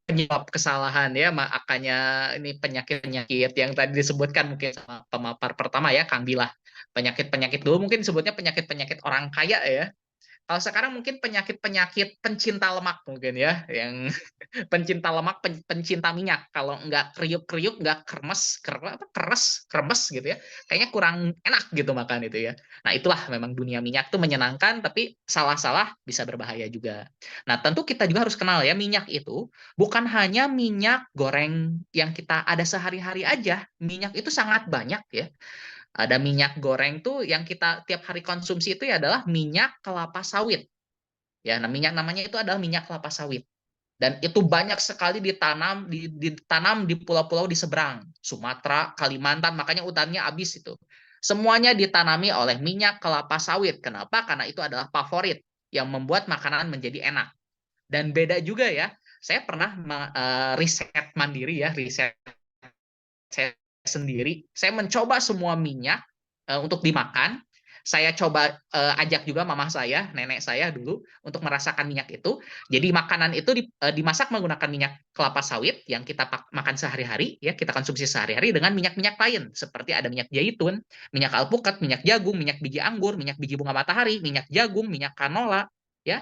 penyebab kesalahan ya, makanya ini penyakit-penyakit yang tadi disebutkan mungkin sama pemapar pertama ya, Kang Bilah. Penyakit-penyakit dulu mungkin disebutnya penyakit-penyakit orang kaya ya. Kalau sekarang mungkin penyakit-penyakit pencinta lemak mungkin ya, yang pencinta lemak, pencinta minyak. Kalau nggak kriuk-kriuk, nggak keres, kremes gitu ya. Kayaknya kurang enak gitu makan itu ya. Nah, itulah memang dunia minyak tuh menyenangkan, tapi salah-salah bisa berbahaya juga. Nah, tentu kita juga harus kenal ya, minyak itu bukan hanya minyak goreng yang kita ada sehari-hari aja. Minyak itu sangat banyak ya. Ada minyak goreng tuh yang kita tiap hari konsumsi itu ya adalah minyak kelapa sawit. Ya, nah minyak namanya itu adalah minyak kelapa sawit. Dan itu banyak sekali ditanam di pulau-pulau di seberang, Sumatera, Kalimantan, makanya hutannya habis itu. Semuanya ditanami oleh minyak kelapa sawit. Kenapa? Karena itu adalah favorit yang membuat makanan menjadi enak. Dan beda juga ya. Saya pernah riset mandiri ya, riset saya sendiri. Saya mencoba semua minyak untuk dimakan. Saya coba ajak juga mama saya, nenek saya dulu untuk merasakan minyak itu. Jadi makanan itu dimasak menggunakan minyak kelapa sawit yang kita makan sehari-hari, ya kita konsumsi sehari-hari dengan minyak-minyak lain seperti ada minyak zaitun, minyak alpukat, minyak jagung, minyak biji anggur, minyak biji bunga matahari, minyak jagung, minyak canola, ya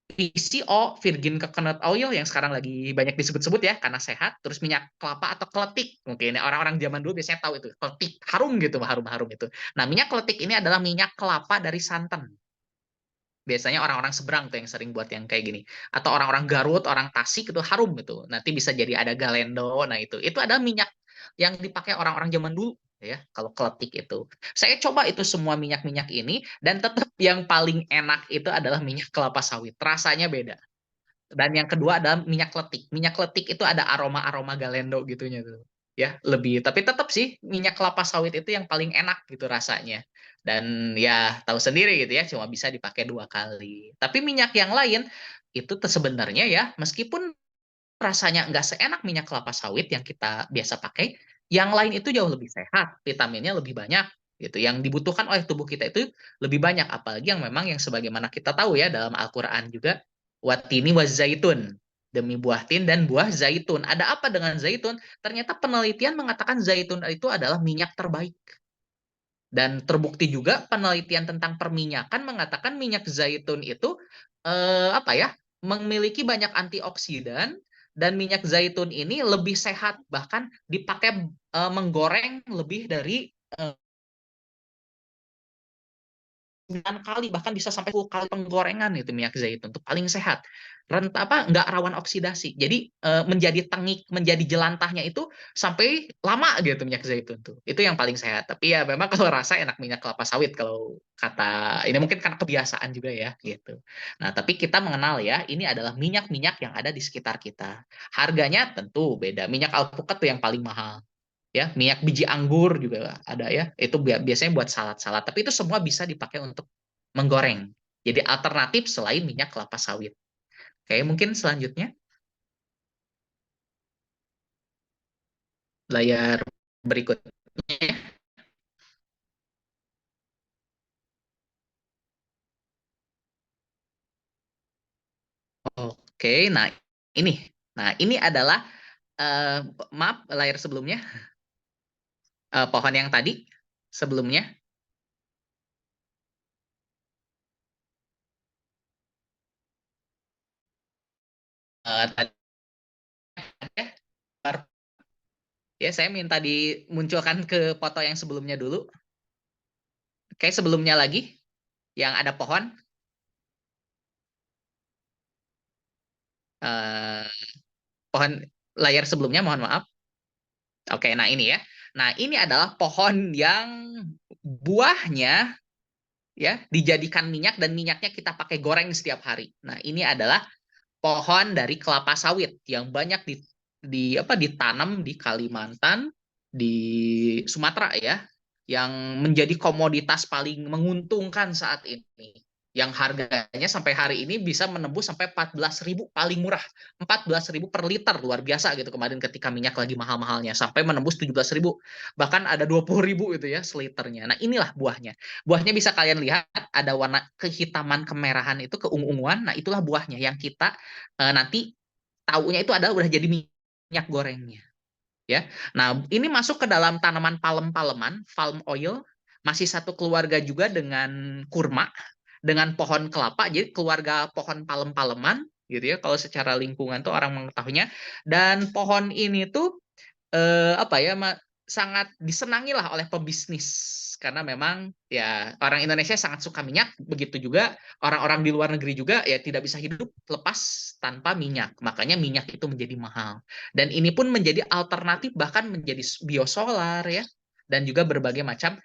VCO, virgin coconut oil yang sekarang lagi banyak disebut-sebut ya karena sehat, terus minyak kelapa atau kletik. Mungkin orang-orang zaman dulu biasanya tahu itu, kletik, harum gitu, harum-harum itu. Nah, minyak kletik ini adalah minyak kelapa dari santan. Biasanya orang-orang seberang tuh yang sering buat yang kayak gini. Atau orang-orang Garut, orang Tasik itu harum itu. Nanti bisa jadi ada galendo, nah itu adalah minyak yang dipakai orang-orang zaman dulu ya, kalau kletik itu. Saya coba itu semua minyak-minyak ini dan tetap yang paling enak itu adalah minyak kelapa sawit. Rasanya beda. Dan yang kedua adalah minyak kletik. Minyak kletik itu ada aroma-aroma galendo gitunya tuh. Ya, lebih tapi tetap sih minyak kelapa sawit itu yang paling enak gitu rasanya. Dan ya tahu sendiri gitu ya, cuma bisa dipakai 2 kali. Tapi minyak yang lain itu sebenarnya ya, meskipun rasanya nggak seenak minyak kelapa sawit yang kita biasa pakai, yang lain itu jauh lebih sehat, vitaminnya lebih banyak gitu. Yang dibutuhkan oleh tubuh kita itu lebih banyak, apalagi yang memang yang sebagaimana kita tahu ya dalam Al-Qur'an juga watini wa zaitun, demi buah tin dan buah zaitun. Ada apa dengan zaitun? Ternyata penelitian mengatakan zaitun itu adalah minyak terbaik. Dan terbukti juga penelitian tentang perminyakan mengatakan minyak zaitun itu apa ya, memiliki banyak antioksidan dan minyak zaitun ini lebih sehat bahkan dipakai menggoreng lebih dari 9 kali bahkan bisa sampai 10 kali penggorengan itu minyak zaitun itu paling sehat. Nggak rawan oksidasi. Jadi menjadi tengik, menjadi jelantahnya itu sampai lama gitu minyak zaitun tuh. Itu yang paling sehat. Tapi ya memang kalau rasa enak minyak kelapa sawit kalau kata ini mungkin karena kebiasaan juga ya gitu. Nah, tapi kita mengenal ya, ini adalah minyak-minyak yang ada di sekitar kita. Harganya tentu beda. Minyak alpukat tuh yang paling mahal ya, minyak biji anggur juga ada ya, itu biasanya buat salad-salad, tapi itu semua bisa dipakai untuk menggoreng, jadi alternatif selain minyak kelapa sawit. Oke, mungkin selanjutnya layar berikutnya. Oke, ini ini adalah eh, maaf, layar sebelumnya, pohon yang tadi sebelumnya. Tadi ya, saya minta dimunculkan ke foto yang sebelumnya dulu. Oke, sebelumnya lagi yang ada pohon. eh, Pohon layar sebelumnya, mohon maaf. Oke, nah ini ya. Nah, ini adalah pohon yang buahnya ya dijadikan minyak dan minyaknya kita pakai goreng setiap hari. Nah, ini adalah pohon dari kelapa sawit yang banyak ditanam di Kalimantan, di Sumatera ya, yang menjadi komoditas paling menguntungkan saat ini. Yang harganya sampai hari ini bisa menembus sampai 14.000 paling murah. 14.000 per liter, luar biasa gitu kemarin ketika minyak lagi mahal-mahalnya sampai menembus 17.000. Bahkan ada 20.000 itu ya seliternya. Nah, inilah buahnya. Buahnya bisa kalian lihat ada warna kehitaman kemerahan itu keunguan. Nah, itulah buahnya yang kita nanti taunya itu adalah udah jadi minyak gorengnya ya. Nah, ini masuk ke dalam tanaman palem-paleman, palm oil, masih satu keluarga juga dengan kurma. dengan pohon kelapa, jadi keluarga pohon palem-paleman gitu ya, kalau secara lingkungan tuh orang mengetahuinya. Dan pohon ini tuh apa ya, sangat disenangi lah oleh pebisnis karena memang ya orang Indonesia sangat suka minyak, begitu juga orang-orang di luar negeri juga ya tidak bisa hidup lepas tanpa minyak. Makanya minyak itu menjadi mahal. Dan ini pun menjadi alternatif bahkan menjadi biosolar ya, dan juga berbagai macam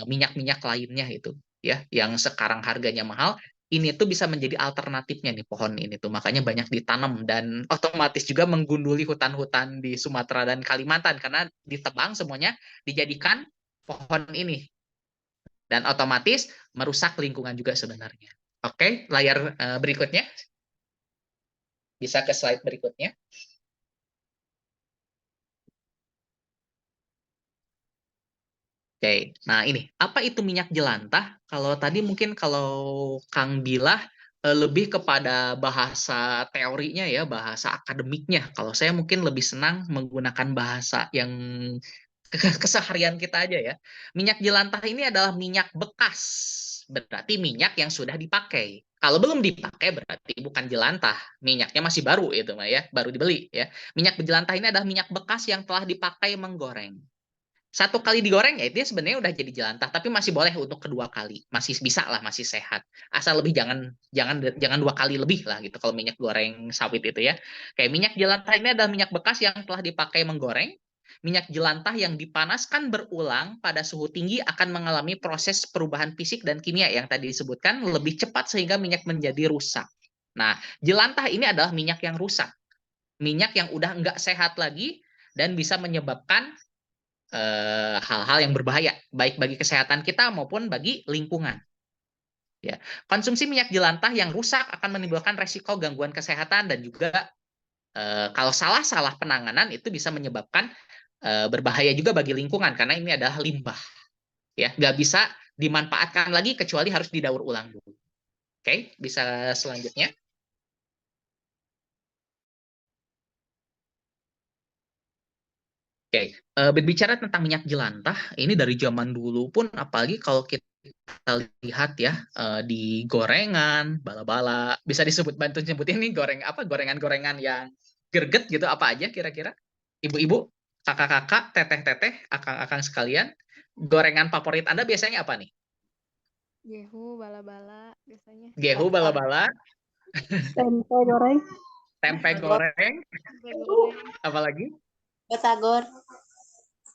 minyak-minyak lainnya itu ya yang sekarang harganya mahal. Ini tuh bisa menjadi alternatifnya nih pohon ini tuh, makanya banyak ditanam dan otomatis juga menggunduli hutan-hutan di Sumatera dan Kalimantan karena ditebang semuanya dijadikan pohon ini dan otomatis merusak lingkungan juga sebenarnya. Oke, layar berikutnya bisa ke slide berikutnya. Oke, nah ini apa itu minyak jelantah? Kalau tadi mungkin kalau Kang Bilah lebih kepada bahasa teorinya ya, bahasa akademiknya. Kalau saya mungkin lebih senang menggunakan bahasa yang keseharian kita aja ya. Minyak jelantah ini adalah minyak bekas, berarti minyak yang sudah dipakai. Kalau belum dipakai berarti bukan jelantah, minyaknya masih baru itu mah ya, baru dibeli ya. Minyak jelantah ini adalah minyak bekas yang telah dipakai menggoreng. Satu kali digoreng ya dia sebenarnya udah jadi jelantah, tapi masih boleh untuk kedua kali, masih bisa lah, masih sehat. Asal lebih jangan jangan jangan 2 kali lebih lah gitu kalau minyak goreng sawit itu ya. Kayak minyak jelantah ini adalah minyak bekas yang telah dipakai menggoreng. Minyak jelantah yang dipanaskan berulang pada suhu tinggi akan mengalami proses perubahan fisik dan kimia yang tadi disebutkan lebih cepat sehingga minyak menjadi rusak. Nah, jelantah ini adalah minyak yang rusak, minyak yang udah nggak sehat lagi dan bisa menyebabkan hal-hal yang berbahaya, baik bagi kesehatan kita maupun bagi lingkungan. Ya, konsumsi minyak jelantah yang rusak akan menimbulkan resiko gangguan kesehatan dan juga kalau salah penanganan itu bisa menyebabkan berbahaya juga bagi lingkungan karena ini adalah limbah. Ya, nggak bisa dimanfaatkan lagi kecuali harus didaur ulang dulu. Oke, bisa selanjutnya. Oke, berbicara tentang minyak jelantah, ini dari zaman dulu pun, apalagi kalau kita lihat ya di gorengan, bala-bala, bisa disebut bantu nyebutin nih goreng apa gorengan-gorengan yang greget gitu apa aja kira-kira? Ibu-ibu, kakak-kakak, teteh-teteh, akang-akang sekalian, gorengan favorit Anda biasanya apa nih? Gehu, bala-bala biasanya. Gehu, bala-bala, Tempe goreng. tempe Batagor. goreng, Tempe goreng. apalagi? Batagor.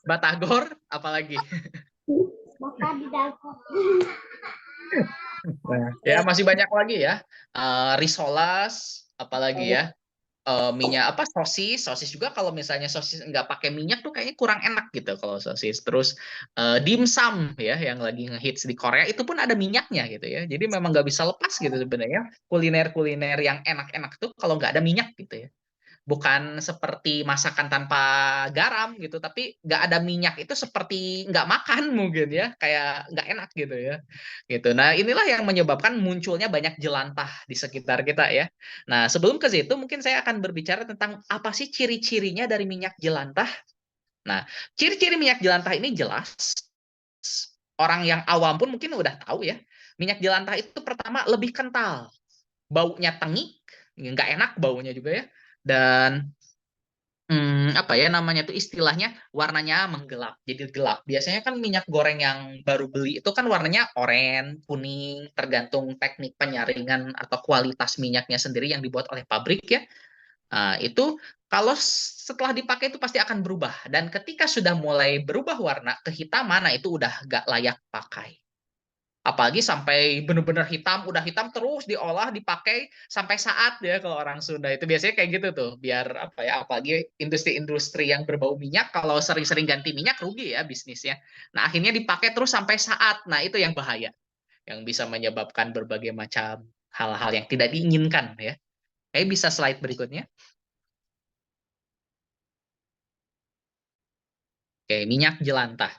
Batagor, apalagi? Makan di dapur. Nah, ya masih banyak lagi ya. Risolas, apalagi ya? Minyak apa sosis juga kalau misalnya sosis nggak pakai minyak tuh kayaknya kurang enak gitu kalau sosis. Terus dimsum ya yang lagi ngehits di Korea itu pun ada minyaknya gitu ya. Jadi memang nggak bisa lepas gitu sebenarnya kuliner-kuliner yang enak-enak tuh kalau nggak ada minyak gitu ya. Bukan seperti masakan tanpa garam gitu, tapi nggak ada minyak itu seperti nggak makan mungkin ya, kayak nggak enak gitu ya. Gitu. Nah, inilah yang menyebabkan munculnya banyak jelantah di sekitar kita ya. Nah, sebelum ke situ mungkin saya akan berbicara tentang apa sih ciri-cirinya dari minyak jelantah. Nah, ciri-ciri minyak jelantah ini jelas orang yang awam pun mungkin udah tahu ya. Minyak jelantah itu pertama lebih kental, baunya tengik, nggak enak baunya juga ya. Dan apa ya namanya tuh istilahnya warnanya menggelap, jadi gelap. Biasanya kan minyak goreng yang baru beli itu kan warnanya oranye, kuning, tergantung teknik penyaringan atau kualitas minyaknya sendiri yang dibuat oleh pabrik ya. Nah, itu kalau setelah dipakai itu pasti akan berubah. Dan ketika sudah mulai berubah warna kehitaman, nah itu udah gak layak pakai. Apalagi sampai benar-benar hitam, udah hitam terus diolah, dipakai sampai saat ya kalau orang Sunda itu biasanya kayak gitu tuh. Biar apa ya, apalagi industri-industri yang berbau minyak kalau sering-sering ganti minyak rugi ya bisnisnya. Nah, akhirnya dipakai terus sampai saat. Nah, itu yang bahaya. Yang bisa menyebabkan berbagai macam hal-hal yang tidak diinginkan ya. Bisa slide berikutnya. Oke, minyak jelantah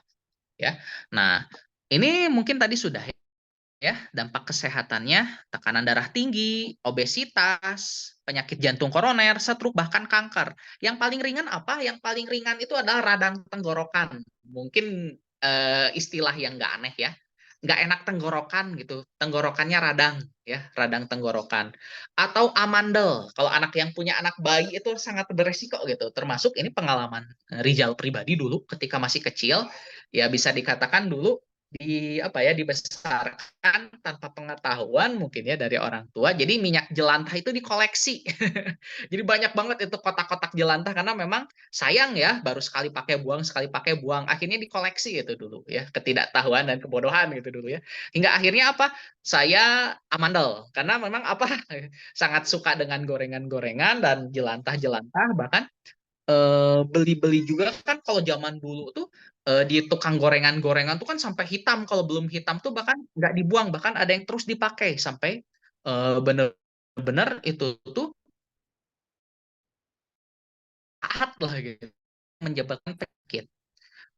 ya. Nah, ini mungkin tadi sudah ya, dampak kesehatannya, tekanan darah tinggi, obesitas, penyakit jantung koroner, stroke, bahkan kanker. Yang paling ringan apa? Yang paling ringan itu adalah radang tenggorokan. Mungkin istilah yang nggak aneh ya. nggak enak tenggorokan gitu, tenggorokannya radang ya, radang tenggorokan. Atau amandel, kalau anak yang punya anak bayi itu sangat beresiko gitu. Termasuk ini pengalaman Rizal pribadi dulu ketika masih kecil, ya bisa dikatakan dulu dibesarkan tanpa pengetahuan mungkin ya dari orang tua. Jadi minyak jelantah itu dikoleksi. Jadi banyak banget itu kotak-kotak jelantah karena memang sayang ya, baru sekali pakai buang. Akhirnya dikoleksi itu dulu ya, ketidaktahuan dan kebodohan gitu dulu ya. Hingga akhirnya apa? Saya amandel karena memang apa sangat suka dengan gorengan-gorengan dan jelantah-jelantah, bahkan beli-beli juga kan kalau zaman dulu tuh di tukang gorengan-gorengan tuh kan sampai hitam, kalau belum hitam tuh bahkan nggak dibuang, bahkan ada yang terus dipakai sampai benar-benar itu tuh jahat lah gitu, menyebabkan penyakit.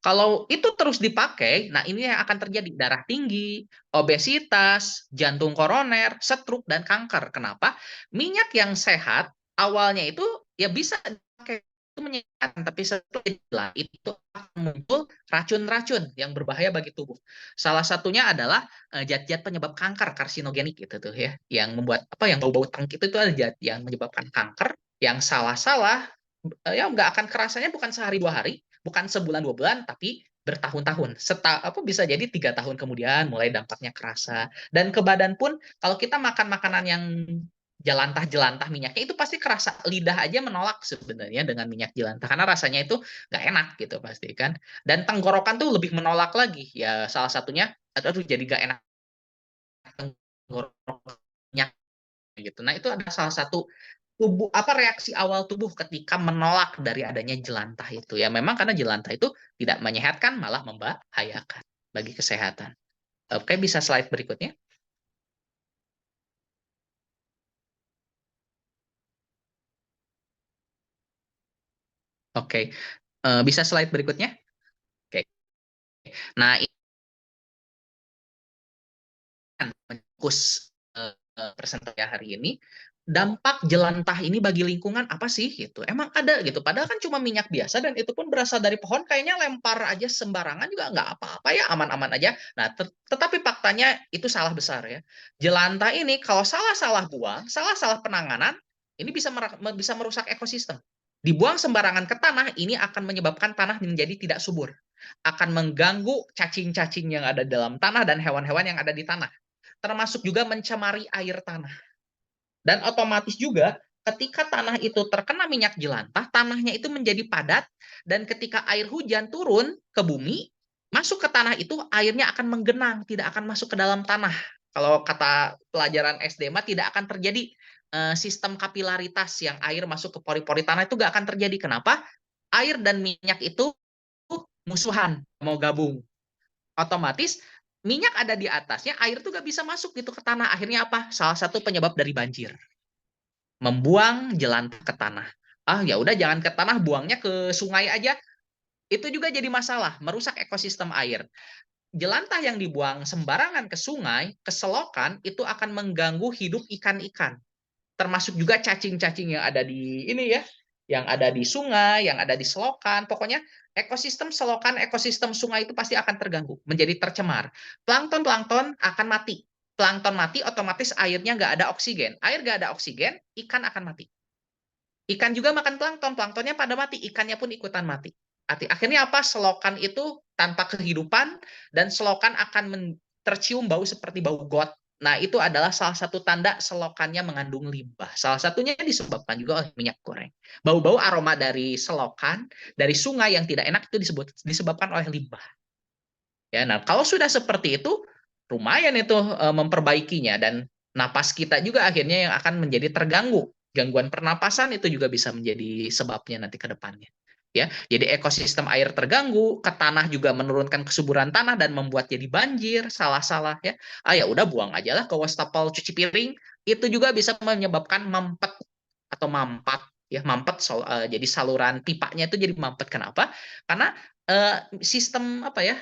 Kalau itu terus dipakai, nah ini yang akan terjadi darah tinggi, obesitas, jantung koroner, stroke, dan kanker. Kenapa? Minyak yang sehat awalnya itu ya bisa dipakai itu menyehatkan, tapi setelah itu akan muncul racun-racun yang berbahaya bagi tubuh. Salah satunya adalah zat-zat penyebab kanker, karsinogenik gitu tuh ya, yang membuat apa yang bau-bau tangki itu ada zat yang menyebabkan kanker, yang salah-salah ya nggak akan kerasanya bukan sehari 2 hari, bukan sebulan 2 bulan, tapi bertahun-tahun. Bisa jadi 3 tahun kemudian mulai dampaknya kerasa. Dan ke badan pun kalau kita makan makanan yang jelantah-jelantah minyaknya itu pasti kerasa, lidah aja menolak sebenarnya dengan minyak jelantah karena rasanya itu nggak enak gitu pasti kan. Dan tenggorokan tuh lebih menolak lagi ya, salah satunya aduh jadi nggak enak tenggorokannya gitu. Nah itu ada salah satu reaksi awal tubuh ketika menolak dari adanya jelantah itu ya, memang karena jelantah itu tidak menyehatkan, malah membahayakan bagi kesehatan. Oke, bisa slide berikutnya. Oke, bisa slide berikutnya. Oke, nah ini kan fokus presentasi hari ini, dampak jelantah ini bagi lingkungan apa sih gitu. Emang ada gitu, padahal kan cuma minyak biasa dan itu pun berasal dari pohon, kayaknya lempar aja sembarangan juga nggak apa-apa ya, aman-aman aja. Nah, tetapi faktanya itu salah besar ya. Jelantah ini kalau salah-salah buang, salah-salah penanganan, ini bisa merusak ekosistem. Dibuang sembarangan ke tanah, ini akan menyebabkan tanah menjadi tidak subur. Akan mengganggu cacing-cacing yang ada dalam tanah dan hewan-hewan yang ada di tanah. Termasuk juga mencemari air tanah. Dan otomatis juga ketika tanah itu terkena minyak jelantah, tanahnya itu menjadi padat, dan ketika air hujan turun ke bumi, masuk ke tanah itu airnya akan menggenang, tidak akan masuk ke dalam tanah. Kalau kata pelajaran SD mah tidak akan terjadi sistem kapilaritas yang air masuk ke pori-pori tanah, itu nggak akan terjadi. Kenapa? Air dan minyak itu musuhan, mau gabung. Otomatis minyak ada di atasnya, air tuh gak bisa masuk gitu ke tanah. Akhirnya apa? Salah satu penyebab dari banjir. Membuang jelantah ke tanah. Ah, ya udah jangan ke tanah, buangnya ke sungai aja. Itu juga jadi masalah, merusak ekosistem air. Jelantah yang dibuang sembarangan ke sungai, ke selokan, itu akan mengganggu hidup ikan-ikan. Termasuk juga cacing-cacing yang ada di ini ya, yang ada di sungai, yang ada di selokan. Pokoknya ekosistem selokan, ekosistem sungai itu pasti akan terganggu, menjadi tercemar. Plankton-plankton akan mati. Plankton mati, otomatis airnya nggak ada oksigen. Air nggak ada oksigen, ikan akan mati. Ikan juga makan plankton, planktonnya pada mati, ikannya pun ikutan mati. Akhirnya apa? Selokan itu tanpa kehidupan, dan selokan akan tercium bau seperti bau got. Nah, itu adalah salah satu tanda selokannya mengandung limbah. Salah satunya disebabkan juga oleh minyak goreng. Bau-bau aroma dari selokan, dari sungai yang tidak enak itu disebabkan oleh limbah. Ya, nah kalau sudah seperti itu, lumayan itu memperbaikinya, dan napas kita juga akhirnya yang akan menjadi terganggu. Gangguan pernapasan itu juga bisa menjadi sebabnya nanti ke depannya. Ya, jadi ekosistem air terganggu, ke tanah juga menurunkan kesuburan tanah dan membuat jadi banjir, salah-salah ya. Ah ya udah buang aja lah ke wastafel cuci piring, itu juga bisa menyebabkan mampet atau mampat ya, mampet jadi saluran pipanya itu jadi mampet. Kenapa? Karena sistem apa ya,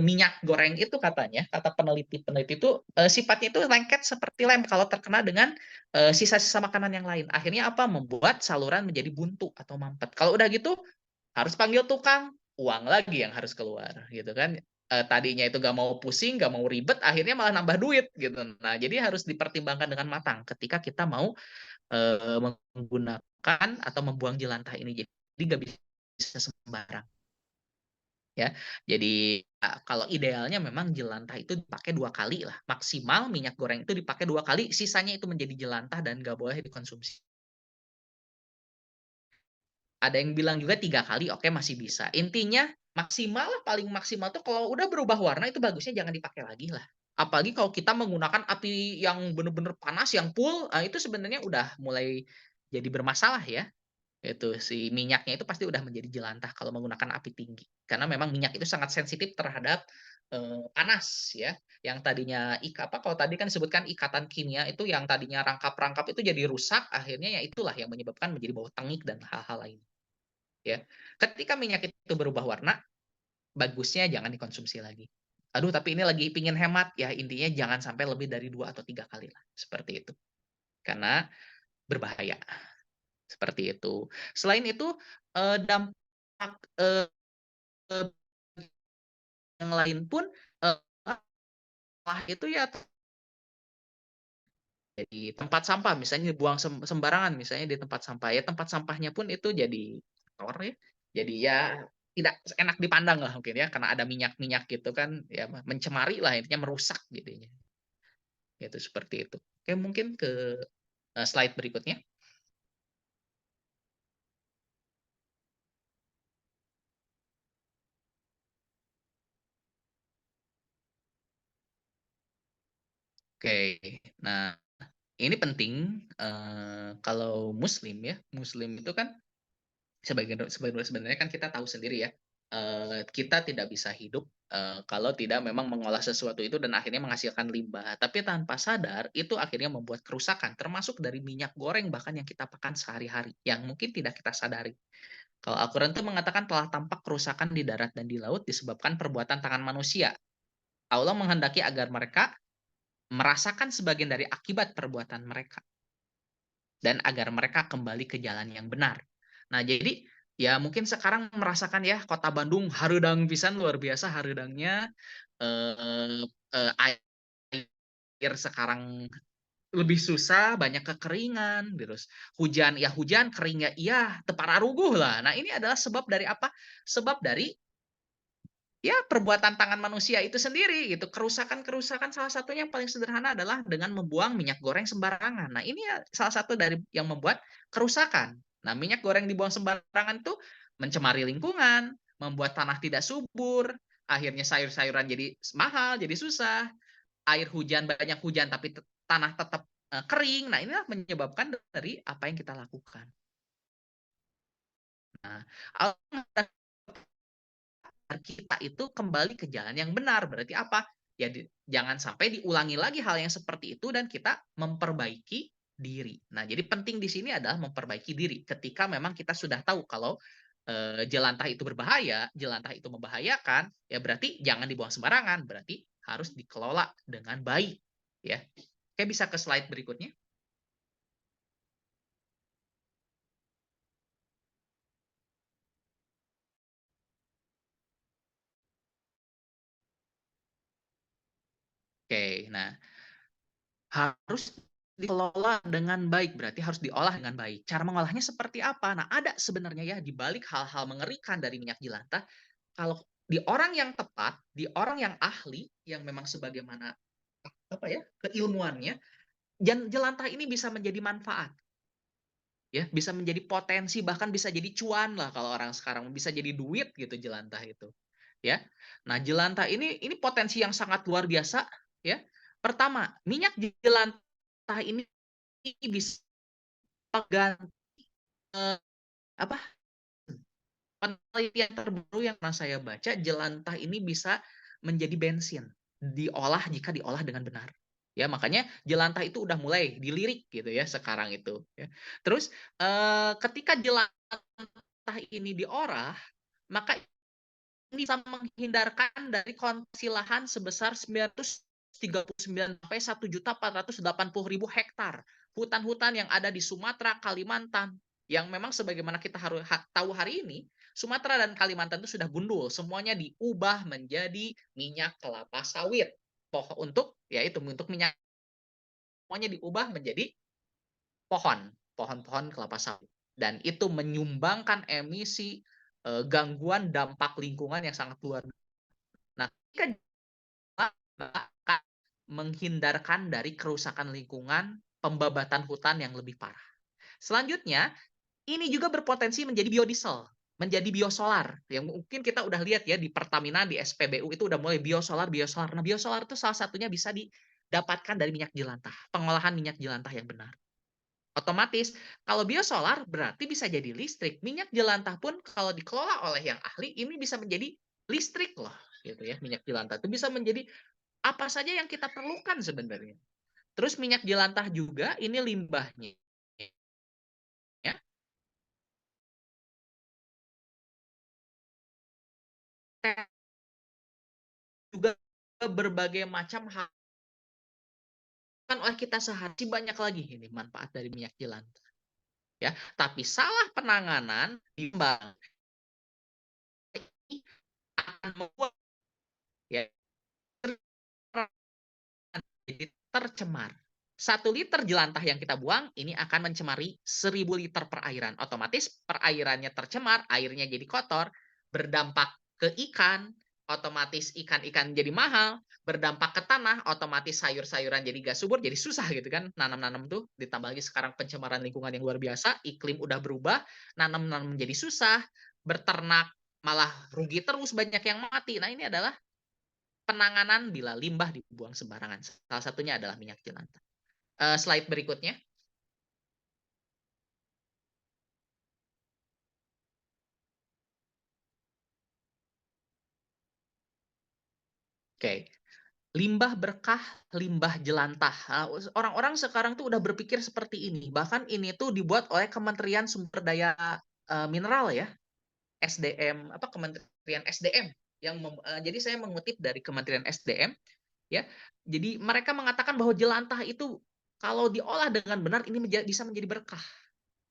minyak goreng itu katanya, kata peneliti-peneliti itu sifatnya itu lengket seperti lem kalau terkena dengan sisa-sisa makanan yang lain. Akhirnya apa? Membuat saluran menjadi buntu atau mampet. Kalau udah gitu harus panggil tukang, uang lagi yang harus keluar gitu kan. tadinya itu gak mau pusing, gak mau ribet, akhirnya malah nambah duit gitu. Nah, jadi harus dipertimbangkan dengan matang ketika kita mau menggunakan atau membuang jelantah ini. Jadi gak bisa sembarang ya. Jadi kalau idealnya memang jelantah itu dipakai 2 kali lah. Maksimal minyak goreng itu dipakai 2 kali, sisanya itu menjadi jelantah dan gak boleh dikonsumsi. Ada yang bilang juga 3 kali, oke masih bisa. Intinya maksimal lah, paling maksimal tuh kalau udah berubah warna itu bagusnya jangan dipakai lagi lah. Apalagi kalau kita menggunakan api yang benar-benar panas, yang full, itu sebenarnya udah mulai jadi bermasalah ya. Itu si minyaknya itu pasti udah menjadi jelantah kalau menggunakan api tinggi. Karena memang minyak itu sangat sensitif terhadap panas ya. Yang tadinya apa kalau tadi kan disebutkan ikatan kimia itu yang tadinya rangkap-rangkap itu jadi rusak, akhirnya ya itulah yang menyebabkan menjadi bau tengik dan hal-hal lain. Ya. Ketika minyak itu berubah warna, bagusnya jangan dikonsumsi lagi. Aduh, tapi ini lagi pingin hemat ya, intinya jangan sampai lebih dari 2 atau 3 kali lah, seperti itu. Karena berbahaya. Seperti itu. Selain itu, dampak yang lain pun itu ya jadi tempat sampah, misalnya buang sembarangan, misalnya di tempat sampah ya, tempat sampahnya pun itu jadi kotor ya. Jadi ya tidak enak dipandang lah mungkin ya, karena ada minyak-minyak gitu kan, ya mencemari lah, intinya merusak jadinya. Itu seperti itu. Oke, mungkin ke slide berikutnya. Oke, nah ini penting kalau Muslim ya, Muslim itu kan sebenarnya kan kita tahu sendiri ya, kita tidak bisa hidup kalau tidak memang mengolah sesuatu itu dan akhirnya menghasilkan limbah. Tapi tanpa sadar itu akhirnya membuat kerusakan, termasuk dari minyak goreng bahkan yang kita makan sehari-hari, yang mungkin tidak kita sadari. Kalau Al-Quran itu mengatakan telah tampak kerusakan di darat dan di laut disebabkan perbuatan tangan manusia. Allah menghendaki agar mereka merasakan sebagian dari akibat perbuatan mereka dan agar mereka kembali ke jalan yang benar. Nah, jadi ya mungkin sekarang merasakan ya Kota Bandung harudang pisan, luar biasa harudangnya, air sekarang lebih susah, banyak kekeringan, terus hujan ya hujan, kering ya iya, tepararuguh lah. Nah, ini adalah sebab dari apa? Sebab dari ya perbuatan tangan manusia itu sendiri gitu. Kerusakan-kerusakan salah satunya yang paling sederhana adalah dengan membuang minyak goreng sembarangan. Nah, ini ya salah satu dari yang membuat kerusakan. Nah, minyak goreng dibuang sembarangan itu mencemari lingkungan, membuat tanah tidak subur, akhirnya sayur-sayuran jadi mahal, jadi susah. Air hujan, banyak hujan tapi tanah tetap kering. Nah, inilah menyebabkan dari apa yang kita lakukan. Nah, kita itu kembali ke jalan yang benar. Berarti apa? Ya jangan sampai diulangi lagi hal yang seperti itu dan kita memperbaiki diri. Nah, jadi penting di sini adalah memperbaiki diri. Ketika memang kita sudah tahu kalau jelantah itu berbahaya, jelantah itu membahayakan, ya berarti jangan dibuang sembarangan, berarti harus dikelola dengan baik, ya. Oke, bisa ke slide berikutnya. Oke, nah harus dikelola dengan baik, berarti harus diolah dengan baik. Cara mengolahnya seperti apa? Nah, ada sebenarnya ya di balik hal-hal mengerikan dari minyak jelantah, kalau di orang yang tepat, di orang yang ahli, yang memang sebagaimana apa ya keilmuannya, jelantah ini bisa menjadi manfaat, ya bisa menjadi potensi, bahkan bisa jadi cuan lah kalau orang sekarang bisa jadi duit gitu jelantah itu, ya. Nah jelantah ini potensi yang sangat luar biasa, ya. Pertama, minyak jelantah ini bisa ganti apa penelitian terbaru yang pernah saya baca, jelantah ini bisa menjadi bensin diolah jika diolah dengan benar. Ya, makanya jelantah itu udah mulai dilirik gitu ya sekarang itu ya. Terus ketika jelantah ini diolah, maka ini bisa menghindarkan dari konversi lahan sebesar 939 sampai 1.480.000 hektar hutan-hutan yang ada di Sumatera, Kalimantan, yang memang sebagaimana kita harus tahu hari ini, Sumatera dan Kalimantan itu sudah gundul, semuanya diubah menjadi minyak kelapa sawit. Untuk minyak, semuanya diubah menjadi pohon-pohon kelapa sawit. Dan itu menyumbangkan emisi gangguan dampak lingkungan yang sangat luar biasa. Nah, ketika akan menghindarkan dari kerusakan lingkungan, pembabatan hutan yang lebih parah. Selanjutnya, ini juga berpotensi menjadi biodiesel, menjadi biosolar. Yang mungkin kita udah lihat ya di Pertamina, di SPBU itu udah mulai biosolar. Nah, biosolar itu salah satunya bisa didapatkan dari minyak jelantah, pengolahan minyak jelantah yang benar. Otomatis, kalau biosolar berarti bisa jadi listrik. Minyak jelantah pun kalau dikelola oleh yang ahli, ini bisa menjadi listrik loh, gitu ya. Minyak jelantah itu bisa menjadi apa saja yang kita perlukan sebenarnya. Terus minyak jelantah juga ini limbahnya ya, juga berbagai macam hal kan oleh kita sehari banyak lagi ini manfaat dari minyak jelantah ya. Tapi salah penanganan limbah akan membuat ya jadi tercemar. 1 liter jelantah yang kita buang ini akan mencemari 1000 liter perairan. Otomatis perairannya tercemar, airnya jadi kotor, berdampak ke ikan, otomatis ikan-ikan jadi mahal, berdampak ke tanah, otomatis sayur-sayuran jadi gak subur, jadi susah gitu kan nanam-nanam tuh. Ditambah lagi sekarang pencemaran lingkungan yang luar biasa, iklim udah berubah, nanam-nanam jadi susah, berternak malah rugi terus, banyak yang mati. Nah, ini adalah penanganan bila limbah dibuang sembarangan. Salah satunya adalah minyak jelantah. Slide berikutnya. Oke. Limbah berkah, limbah jelantah. Orang-orang sekarang tuh udah berpikir seperti ini. Bahkan ini tuh dibuat oleh Kementerian Sumber Daya Mineral ya. SDM, Kementerian SDM jadi saya mengutip dari Kementerian SDM ya. Jadi mereka mengatakan bahwa jelantah itu kalau diolah dengan benar ini bisa menjadi berkah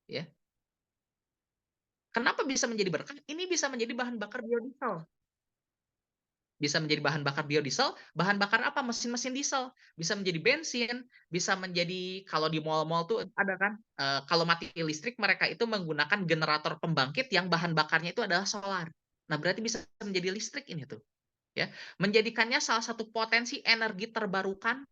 ya. Kenapa bisa menjadi berkah? Ini bisa menjadi bahan bakar biodiesel. Bisa menjadi bahan bakar biodiesel, bahan bakar apa? Mesin-mesin diesel. Bisa menjadi bensin, bisa menjadi kalau di mal-mal tuh ada kan, kalau mati listrik mereka itu menggunakan generator pembangkit yang bahan bakarnya itu adalah solar. Nah, berarti bisa menjadi listrik ini tuh, ya. Menjadikannya salah satu potensi energi terbarukan.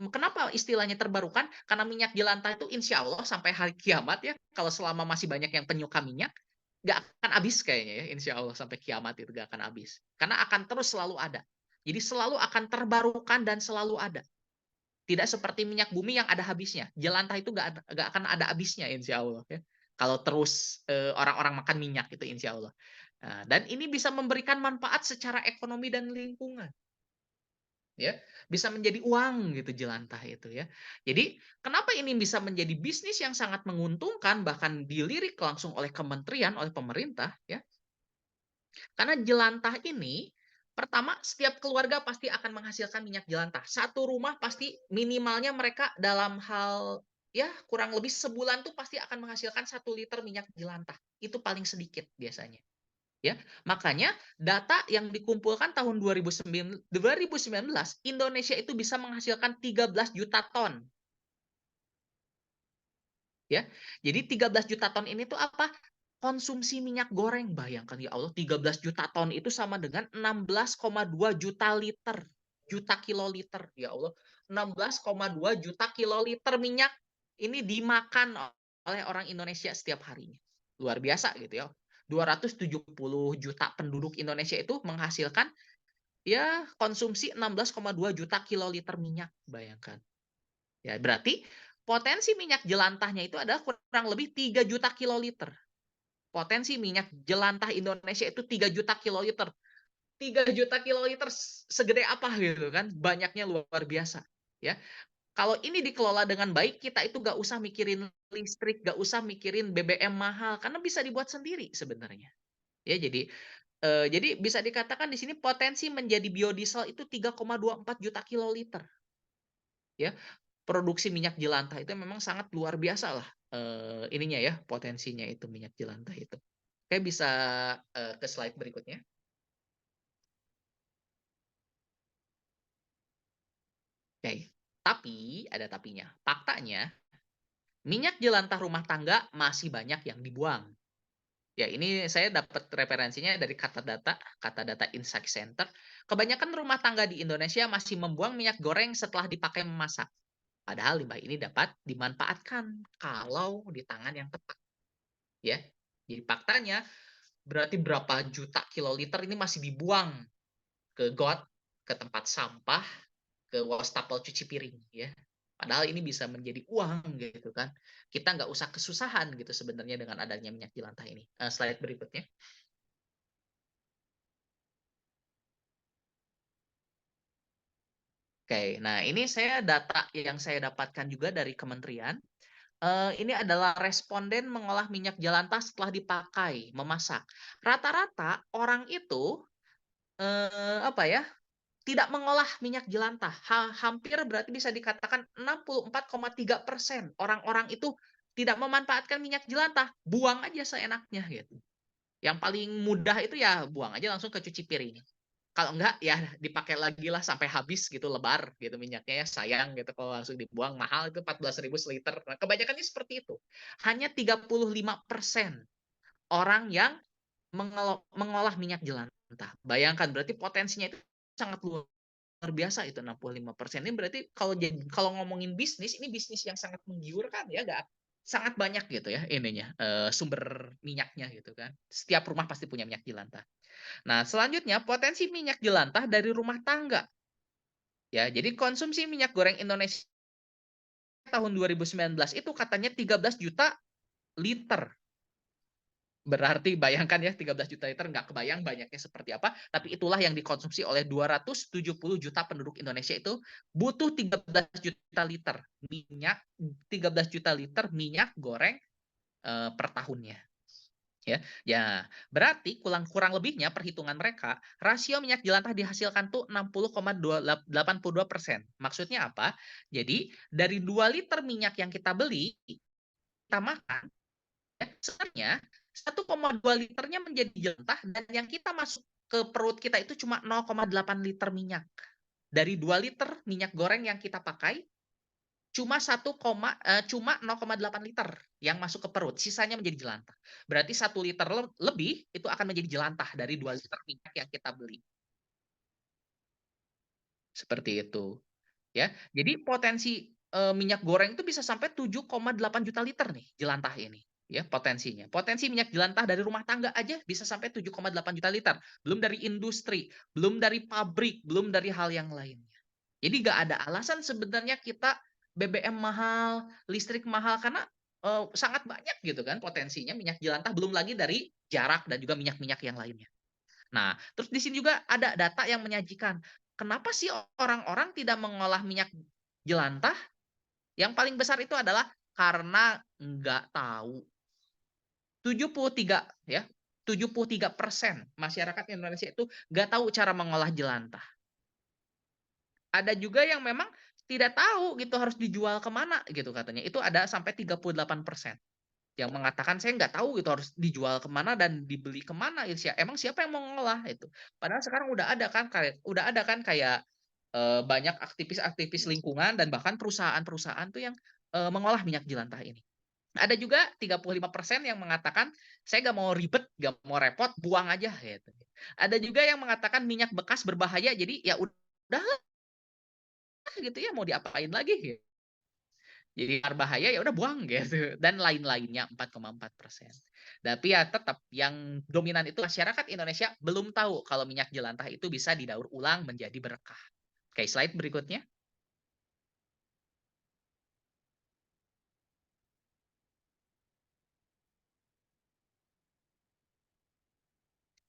Kenapa istilahnya terbarukan? Karena minyak jelantah itu insya Allah sampai hari kiamat ya, kalau selama masih banyak yang penyuka minyak, nggak akan habis kayaknya ya, insya Allah sampai kiamat itu nggak akan habis. Karena akan terus selalu ada. Jadi selalu akan terbarukan dan selalu ada. Tidak seperti minyak bumi yang ada habisnya. Jelantah itu nggak akan ada habisnya insya Allah ya. Kalau terus orang-orang makan minyak itu insya Allah. Nah, dan ini bisa memberikan manfaat secara ekonomi dan lingkungan. Ya, bisa menjadi uang gitu jelantah itu ya. Jadi kenapa ini bisa menjadi bisnis yang sangat menguntungkan bahkan dilirik langsung oleh kementerian, oleh pemerintah ya. Karena jelantah ini pertama setiap keluarga pasti akan menghasilkan minyak jelantah. Satu rumah pasti minimalnya mereka dalam hal ya kurang lebih sebulan tuh pasti akan menghasilkan 1 liter minyak jelantah. Itu paling sedikit biasanya. Ya, makanya data yang dikumpulkan tahun 2019 Indonesia itu bisa menghasilkan 13 juta ton. Ya. Jadi 13 juta ton ini tuh apa? Konsumsi minyak goreng. Bayangkan ya Allah, 13 juta ton itu sama dengan 16,2 juta liter. Juta kiloliter. Ya Allah, 16,2 juta kiloliter minyak ini dimakan oleh orang Indonesia setiap harinya. Luar biasa gitu ya. 270 juta penduduk Indonesia itu menghasilkan ya konsumsi 16,2 juta kiloliter minyak, bayangkan. Ya, berarti potensi minyak jelantahnya itu adalah kurang lebih 3 juta kiloliter. Potensi minyak jelantah Indonesia itu 3 juta kiloliter. 3 juta kiloliter segede apa gitu kan? Banyaknya luar biasa, ya. Kalau ini dikelola dengan baik, kita itu nggak usah mikirin listrik, nggak usah mikirin BBM mahal, karena bisa dibuat sendiri sebenarnya. Ya, jadi bisa dikatakan di sini potensi menjadi biodiesel itu 3,24 juta kiloliter. Ya, produksi minyak jelantah itu memang sangat luar biasa lah. ininya ya, potensinya itu minyak jelantah itu. Oke, bisa ke slide berikutnya. Oke, tapi ada tapinya. Faktanya, minyak jelantah rumah tangga masih banyak yang dibuang. Ya, ini saya dapat referensinya dari kata data Insight Center. Kebanyakan rumah tangga di Indonesia masih membuang minyak goreng setelah dipakai memasak. Padahal limbah ini dapat dimanfaatkan kalau di tangan yang tepat. Ya, jadi faktanya berarti berapa juta kiloliter ini masih dibuang ke got, ke tempat sampah, ke wastafel cuci piring, ya. Padahal ini bisa menjadi uang gitu kan. Kita nggak usah kesusahan gitu sebenarnya dengan adanya minyak jelantah ini. Slide berikutnya. Oke, nah ini data yang saya dapatkan juga dari kementerian. Ini adalah responden mengolah minyak jelantah setelah dipakai memasak. Rata-rata orang itu apa ya? Tidak mengolah minyak jelantah. Hampir berarti bisa dikatakan 64,3% orang-orang itu tidak memanfaatkan minyak jelantah, buang aja seenaknya gitu. Yang paling mudah itu ya buang aja langsung ke cuci piring. Kalau enggak ya dipakai lagi lah sampai habis gitu, lebar gitu minyaknya ya, sayang gitu kalau langsung dibuang, mahal itu 14.000 seliter. Nah, kebanyakannya seperti itu. Hanya 35% orang yang mengolah minyak jelantah. Bayangkan berarti potensinya itu sangat luar biasa itu 65%. Ini berarti kalau ngomongin bisnis, ini bisnis yang sangat menggiurkan ya, sangat banyak gitu ya ininya sumber minyaknya gitu kan. Setiap rumah pasti punya minyak jelantah. Nah, selanjutnya potensi minyak jelantah dari rumah tangga. Ya, jadi konsumsi minyak goreng Indonesia tahun 2019 itu katanya 13 juta liter. Berarti bayangkan ya 13 juta liter, nggak kebayang banyaknya seperti apa, tapi itulah yang dikonsumsi oleh 270 juta penduduk Indonesia itu butuh 13 juta liter minyak, 13 juta liter minyak goreng per tahunnya. Ya, berarti kurang lebihnya perhitungan mereka, rasio minyak jelantah dihasilkan tuh 60,82%. Maksudnya apa? Jadi dari 2 liter minyak yang kita beli, kita makan, ya, sebenarnya 1,2 liternya menjadi jelantah dan yang kita masuk ke perut kita itu cuma 0,8 liter minyak. Dari 2 liter minyak goreng yang kita pakai, cuma 0,8 liter yang masuk ke perut, sisanya menjadi jelantah. Berarti 1 liter lebih itu akan menjadi jelantah dari 2 liter minyak yang kita beli. Seperti itu. Ya. Jadi potensi minyak goreng itu bisa sampai 7,8 juta liter nih jelantah ini. Ya, potensinya. Potensi minyak jelantah dari rumah tangga aja bisa sampai 7,8 juta liter. Belum dari industri, belum dari pabrik, belum dari hal yang lainnya. Jadi nggak ada alasan sebenarnya kita BBM mahal, listrik mahal karena sangat banyak gitu kan potensinya minyak jelantah, belum lagi dari jarak dan juga minyak-minyak yang lainnya. Nah, terus di sini juga ada data yang menyajikan kenapa sih orang-orang tidak mengolah minyak jelantah? Yang paling besar itu adalah karena nggak tahu. 73 ya, 73% masyarakat Indonesia itu nggak tahu cara mengolah jelantah. Ada juga yang memang tidak tahu gitu harus dijual kemana gitu katanya. Itu ada sampai 38% yang mengatakan saya nggak tahu gitu harus dijual kemana dan dibeli kemana. Emang siapa yang mau ngolah itu? Padahal sekarang udah ada kan kayak banyak aktivis-aktivis lingkungan dan bahkan perusahaan-perusahaan tuh yang mengolah minyak jelantah ini. Ada juga 35% yang mengatakan saya nggak mau ribet, nggak mau repot, buang aja gitu. Ada juga yang mengatakan minyak bekas berbahaya, jadi ya udah gitu ya mau diapain lagi gitu. Jadi berbahaya ya udah buang gitu dan lain-lainnya 4,4%. Tapi ya tetap yang dominan itu masyarakat Indonesia belum tahu kalau minyak jelantah itu bisa didaur ulang menjadi berkah. Oke, slide berikutnya.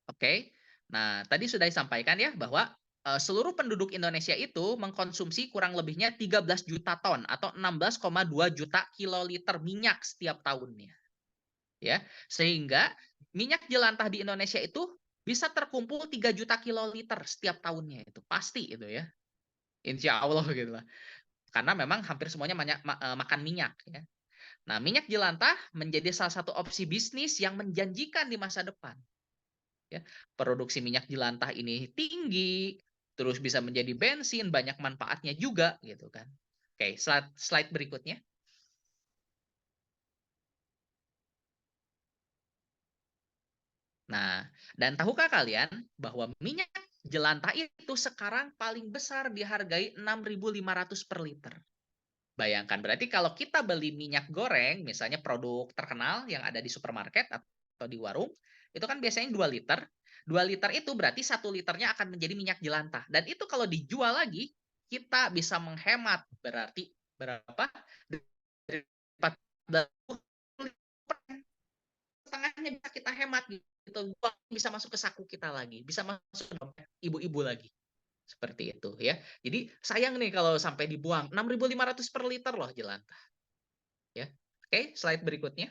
Oke. Nah, tadi sudah disampaikan ya bahwa seluruh penduduk Indonesia itu mengkonsumsi kurang lebihnya 13 juta ton atau 16,2 juta kiloliter minyak setiap tahunnya. Ya, sehingga minyak jelantah di Indonesia itu bisa terkumpul 3 juta kiloliter setiap tahunnya itu. Pasti itu ya. Insya Allah gitu lah. Karena memang hampir semuanya makan minyak ya. Nah, minyak jelantah menjadi salah satu opsi bisnis yang menjanjikan di masa depan. Ya, produksi minyak jelantah ini tinggi, terus bisa menjadi bensin, banyak manfaatnya juga gitu kan. Oke, slide berikutnya. Nah, dan tahukah kalian bahwa minyak jelantah itu sekarang paling besar dihargai 6.500 per liter. Bayangkan, berarti kalau kita beli minyak goreng, misalnya produk terkenal yang ada di supermarket atau di warung, itu kan biasanya 2 liter. 2 liter itu berarti 1 liternya akan menjadi minyak jelantah. Dan itu kalau dijual lagi, kita bisa menghemat. Berarti berapa? Dari 40%, setengahnya bisa kita hemat gitu. Uang bisa masuk ke saku kita lagi, bisa masuk ke dompet ibu-ibu lagi. Seperti itu ya. Jadi sayang nih kalau sampai dibuang. 6.500 per liter loh jelantah. Ya. Oke, slide berikutnya.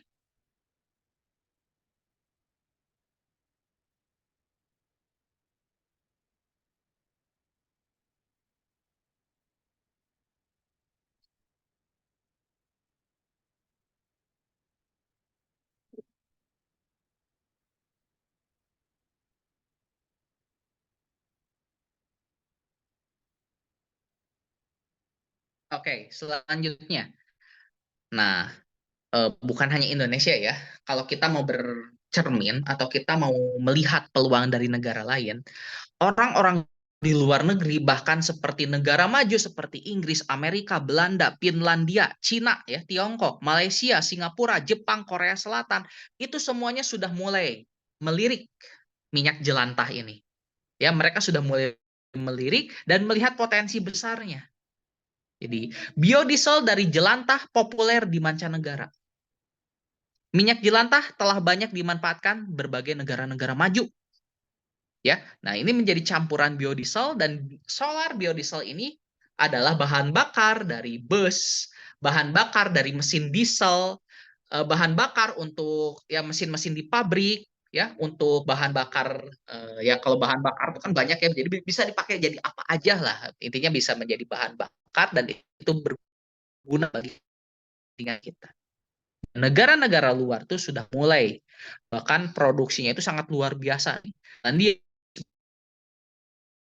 Oke, selanjutnya. Nah, bukan hanya Indonesia ya. Kalau kita mau bercermin atau kita mau melihat peluang dari negara lain, orang-orang di luar negeri bahkan seperti negara maju seperti Inggris, Amerika, Belanda, Finlandia, Cina ya, Tiongkok, Malaysia, Singapura, Jepang, Korea Selatan, itu semuanya sudah mulai melirik minyak jelantah ini. Ya, mereka sudah mulai melirik dan melihat potensi besarnya. Jadi, biodiesel dari jelantah populer di mancanegara. Minyak jelantah telah banyak dimanfaatkan berbagai negara-negara maju. Ya, nah ini menjadi campuran biodiesel dan solar biodiesel ini adalah bahan bakar dari bus, bahan bakar dari mesin diesel, bahan bakar untuk ya mesin-mesin di pabrik, ya untuk bahan bakar ya kalau bahan bakar itu kan banyak ya, jadi bisa dipakai jadi apa aja lah. Intinya bisa menjadi bahan bakar dan itu berguna bagi kepentingan kita. Negara-negara luar tuh sudah mulai, bahkan produksinya itu sangat luar biasa. Dan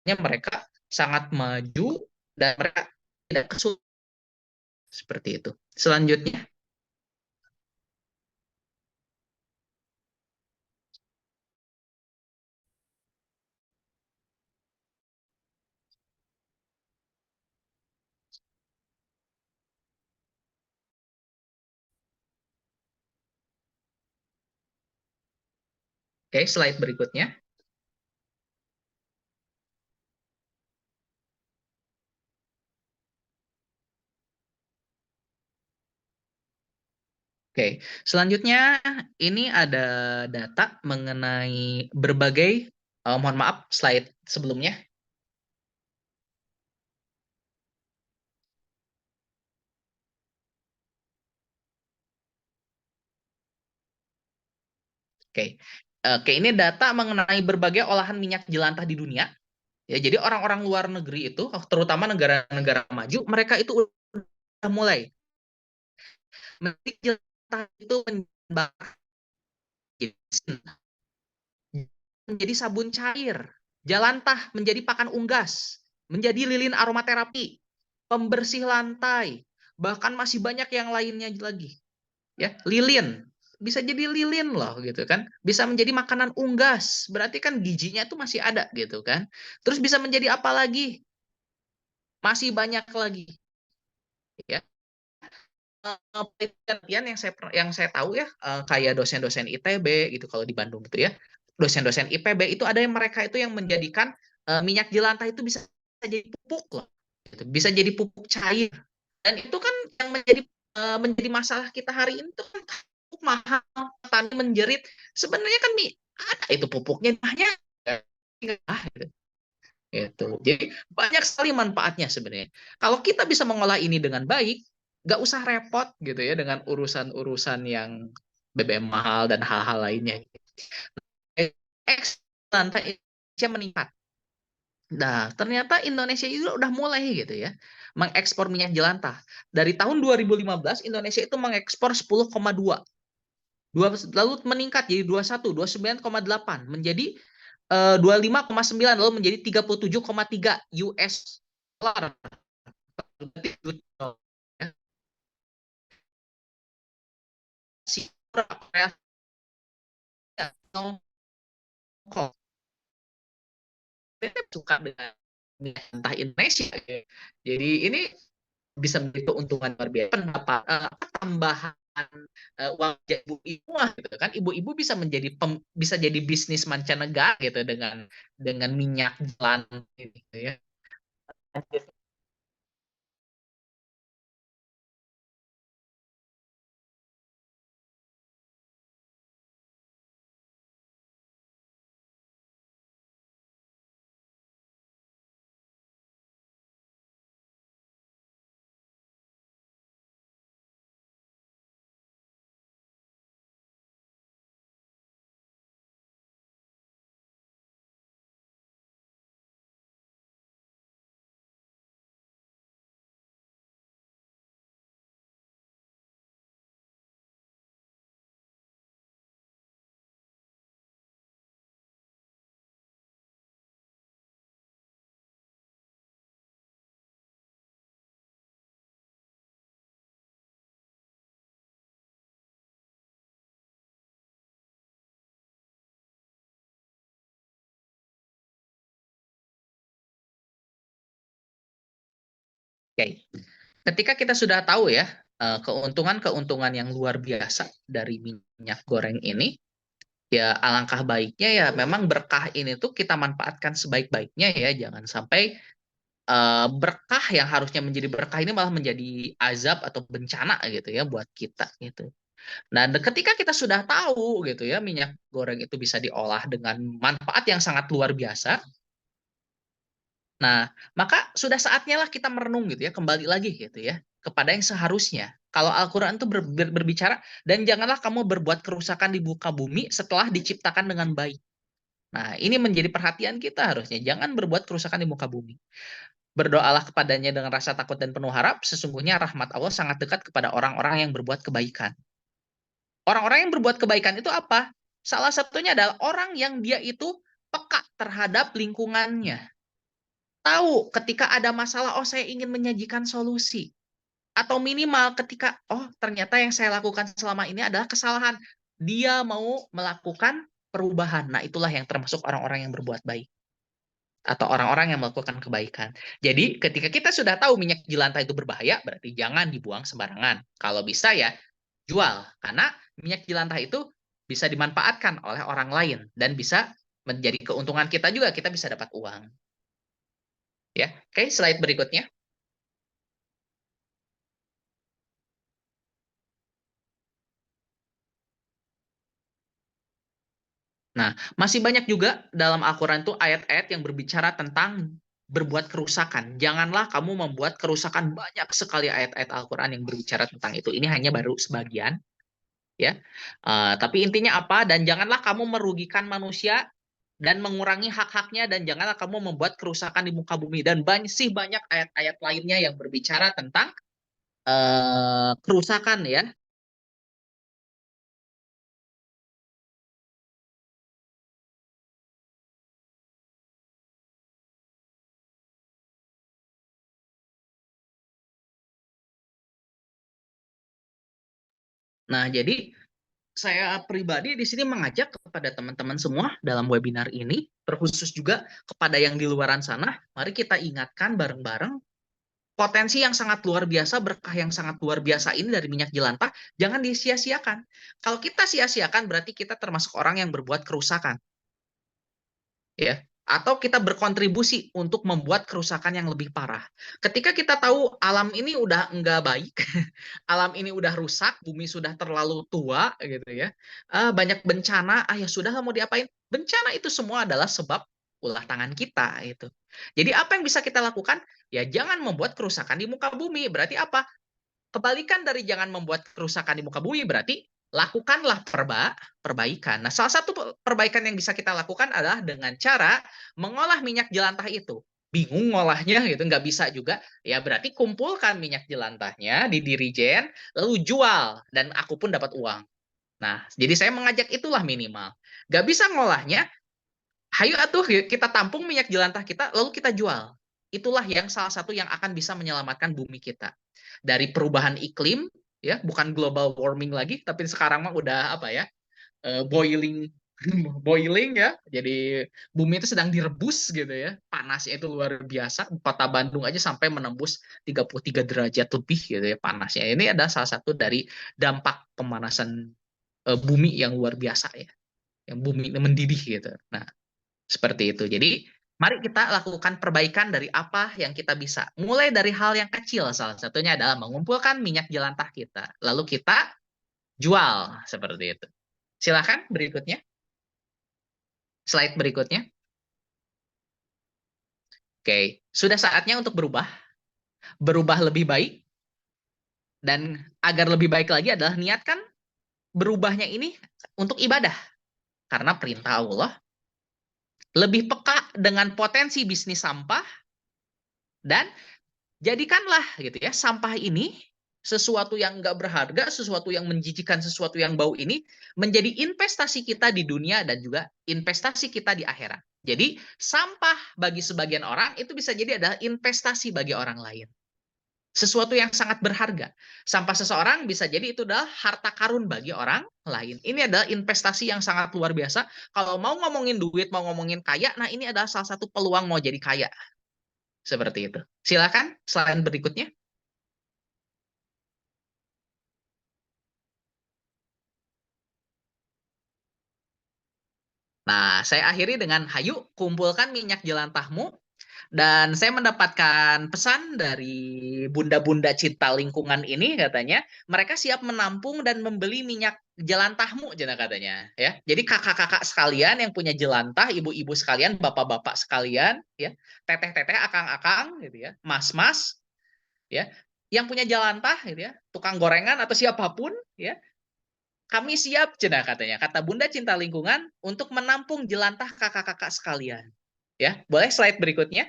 mereka sangat maju dan mereka tidak kesulitan seperti itu. Selanjutnya, oke, slide berikutnya. Oke, selanjutnya ini ada data mengenai berbagai, mohon maaf, slide sebelumnya. Oke, oke, ini data mengenai berbagai olahan minyak jelantah di dunia. Ya, jadi orang-orang luar negeri itu, terutama negara-negara maju, mereka itu udah mulai minyak jelantah itu menjadi sabun cair, jelantah menjadi pakan unggas, menjadi lilin aromaterapi, pembersih lantai, bahkan masih banyak yang lainnya lagi. Ya, lilin bisa jadi lilin loh gitu kan, bisa menjadi makanan unggas, berarti kan gizinya itu masih ada gitu kan. Terus bisa menjadi apa lagi? Masih banyak lagi ya. Penelitian yang saya tahu ya, kayak dosen-dosen ITB gitu kalau di Bandung gitu ya, dosen-dosen IPB itu ada yang mereka itu yang menjadikan minyak jelantah itu bisa jadi pupuk loh, gitu. Bisa jadi pupuk cair, dan itu kan yang menjadi masalah kita hari ini tuh kan pupuk mahal, petani menjerit. Sebenarnya kan ada itu pupuknya, hanya gitu. Gitu. Jadi banyak sekali manfaatnya sebenarnya. Kalau kita bisa mengolah ini dengan baik, nggak usah repot gitu ya dengan urusan-urusan yang BBM mahal dan hal-hal lainnya. Indonesia meningkat. Nah, ternyata Indonesia itu udah mulai gitu ya, mengekspor minyak jelantah. Dari tahun 2015 Indonesia itu mengekspor 10,2. Lalu meningkat jadi 21, 29,8 menjadi 25,9 lalu menjadi 37,3 US dollar. Suka dengan entah Indonesia. Jadi ini bisa menjadi keuntungan luar biasa. Pendapat tambahan uang ibu-ibu gitu kan. Ibu-ibu bisa bisa jadi bisnis mancanegara gitu dengan minyak jelantah gitu ya. Oke. Ketika kita sudah tahu ya keuntungan-keuntungan yang luar biasa dari minyak goreng ini, ya alangkah baiknya ya memang berkah ini tuh kita manfaatkan sebaik-baiknya ya, jangan sampai berkah yang harusnya menjadi berkah ini malah menjadi azab atau bencana gitu ya buat kita gitu. Nah, ketika kita sudah tahu gitu ya minyak goreng itu bisa diolah dengan manfaat yang sangat luar biasa. Nah, maka sudah saatnya lah kita merenung gitu ya, kembali lagi gitu ya, kepada yang seharusnya. Kalau Al-Quran itu berbicara, dan janganlah kamu berbuat kerusakan di muka bumi setelah diciptakan dengan baik. Nah, ini menjadi perhatian kita harusnya. Jangan berbuat kerusakan di muka bumi. Berdoalah kepadanya dengan rasa takut dan penuh harap, sesungguhnya rahmat Allah sangat dekat kepada orang-orang yang berbuat kebaikan. Orang-orang yang berbuat kebaikan itu apa? Salah satunya adalah orang yang dia itu peka terhadap lingkungannya. Tahu ketika ada masalah, oh saya ingin menyajikan solusi. Atau minimal ketika, oh ternyata yang saya lakukan selama ini adalah kesalahan. Dia mau melakukan perubahan. Nah itulah yang termasuk orang-orang yang berbuat baik. Atau orang-orang yang melakukan kebaikan. Jadi ketika kita sudah tahu minyak jelantah itu berbahaya, berarti jangan dibuang sembarangan. Kalau bisa ya jual. Karena minyak jelantah itu bisa dimanfaatkan oleh orang lain. Dan bisa menjadi keuntungan kita juga, kita bisa dapat uang. Ya, oke, slide berikutnya. Nah, masih banyak juga dalam Al-Quran itu ayat-ayat yang berbicara tentang berbuat kerusakan. Janganlah kamu membuat kerusakan, banyak sekali ayat-ayat Al-Quran yang berbicara tentang itu. Ini hanya baru sebagian, ya. Tapi intinya apa? Dan janganlah kamu merugikan manusia dan mengurangi hak-haknya, dan janganlah kamu membuat kerusakan di muka bumi. Dan masih banyak ayat-ayat lainnya yang berbicara tentang kerusakan, ya. Nah, jadi saya pribadi di sini mengajak kepada teman-teman semua dalam webinar ini, terkhusus juga kepada yang di luaran sana, mari kita ingatkan bareng-bareng potensi yang sangat luar biasa, berkah yang sangat luar biasa ini dari minyak jelantah, jangan disia-siakan. Kalau kita sia-siakan, berarti kita termasuk orang yang berbuat kerusakan. Ya, atau kita berkontribusi untuk membuat kerusakan yang lebih parah. Ketika kita tahu alam ini udah enggak baik, alam ini udah rusak, bumi sudah terlalu tua gitu ya. Banyak bencana, ya sudah mau diapain? Bencana itu semua adalah sebab ulah tangan kita itu. Jadi apa yang bisa kita lakukan? Ya jangan membuat kerusakan di muka bumi. Berarti apa? Kebalikan dari jangan membuat kerusakan di muka bumi berarti lakukanlah perbaikan. Nah, salah satu perbaikan yang bisa kita lakukan adalah dengan cara mengolah minyak jelantah itu. bingung ngolahnya gitu, nggak bisa juga, ya berarti kumpulkan minyak jelantahnya di Dirijen, lalu jual, dan aku pun dapat uang. Nah, jadi saya mengajak itulah minimal. Nggak bisa ngolahnya, hayu atuh kita tampung minyak jelantah kita, lalu kita jual. Itulah yang salah satu yang akan bisa menyelamatkan bumi kita. Dari perubahan iklim, ya bukan global warming lagi, tapi sekarang mah udah apa ya, boiling boiling ya. Jadi bumi itu sedang direbus gitu ya. Panasnya itu luar biasa. Kota Bandung aja sampai menembus 33 derajat lebih gitu ya panasnya. Ini adalah salah satu dari dampak pemanasan bumi yang luar biasa ya. Yang bumi ini mendidih gitu. Nah, seperti itu. Jadi mari kita lakukan perbaikan dari apa yang kita bisa. Mulai dari hal yang kecil, salah satunya adalah mengumpulkan minyak jelantah kita. Lalu kita jual seperti itu. Silakan berikutnya. Slide berikutnya. Oke, sudah saatnya untuk berubah. Berubah lebih baik. Dan agar lebih baik lagi adalah niatkan berubahnya ini untuk ibadah. Karena perintah Allah lebih peka dengan potensi bisnis sampah dan jadikanlah gitu ya sampah ini sesuatu yang nggak berharga, sesuatu yang menjijikan, sesuatu yang bau ini menjadi investasi kita di dunia dan juga investasi kita di akhirat. Jadi sampah bagi sebagian orang itu bisa jadi adalah investasi bagi orang lain. Sesuatu yang sangat berharga. Sampah seseorang bisa jadi itu adalah harta karun bagi orang lain. Ini adalah investasi yang sangat luar biasa. Kalau mau ngomongin duit, mau ngomongin kaya, nah ini adalah salah satu peluang mau jadi kaya. Seperti itu. Silakan, slide berikutnya. Nah, saya akhiri dengan hayu kumpulkan minyak jelantahmu. Dan saya mendapatkan pesan dari bunda-bunda cinta lingkungan ini katanya, mereka siap menampung dan membeli minyak jelantahmu, jana katanya. Ya, jadi kakak-kakak sekalian yang punya jelantah, ibu-ibu sekalian, bapak-bapak sekalian, ya, teteh-teteh, akang-akang, gitu ya, mas-mas, ya, yang punya jelantah, gitu ya, tukang gorengan atau siapapun, ya, kami siap, cina katanya. Kata Bunda Cinta Lingkungan untuk menampung jelantah kakak-kakak sekalian. Ya, boleh slide berikutnya.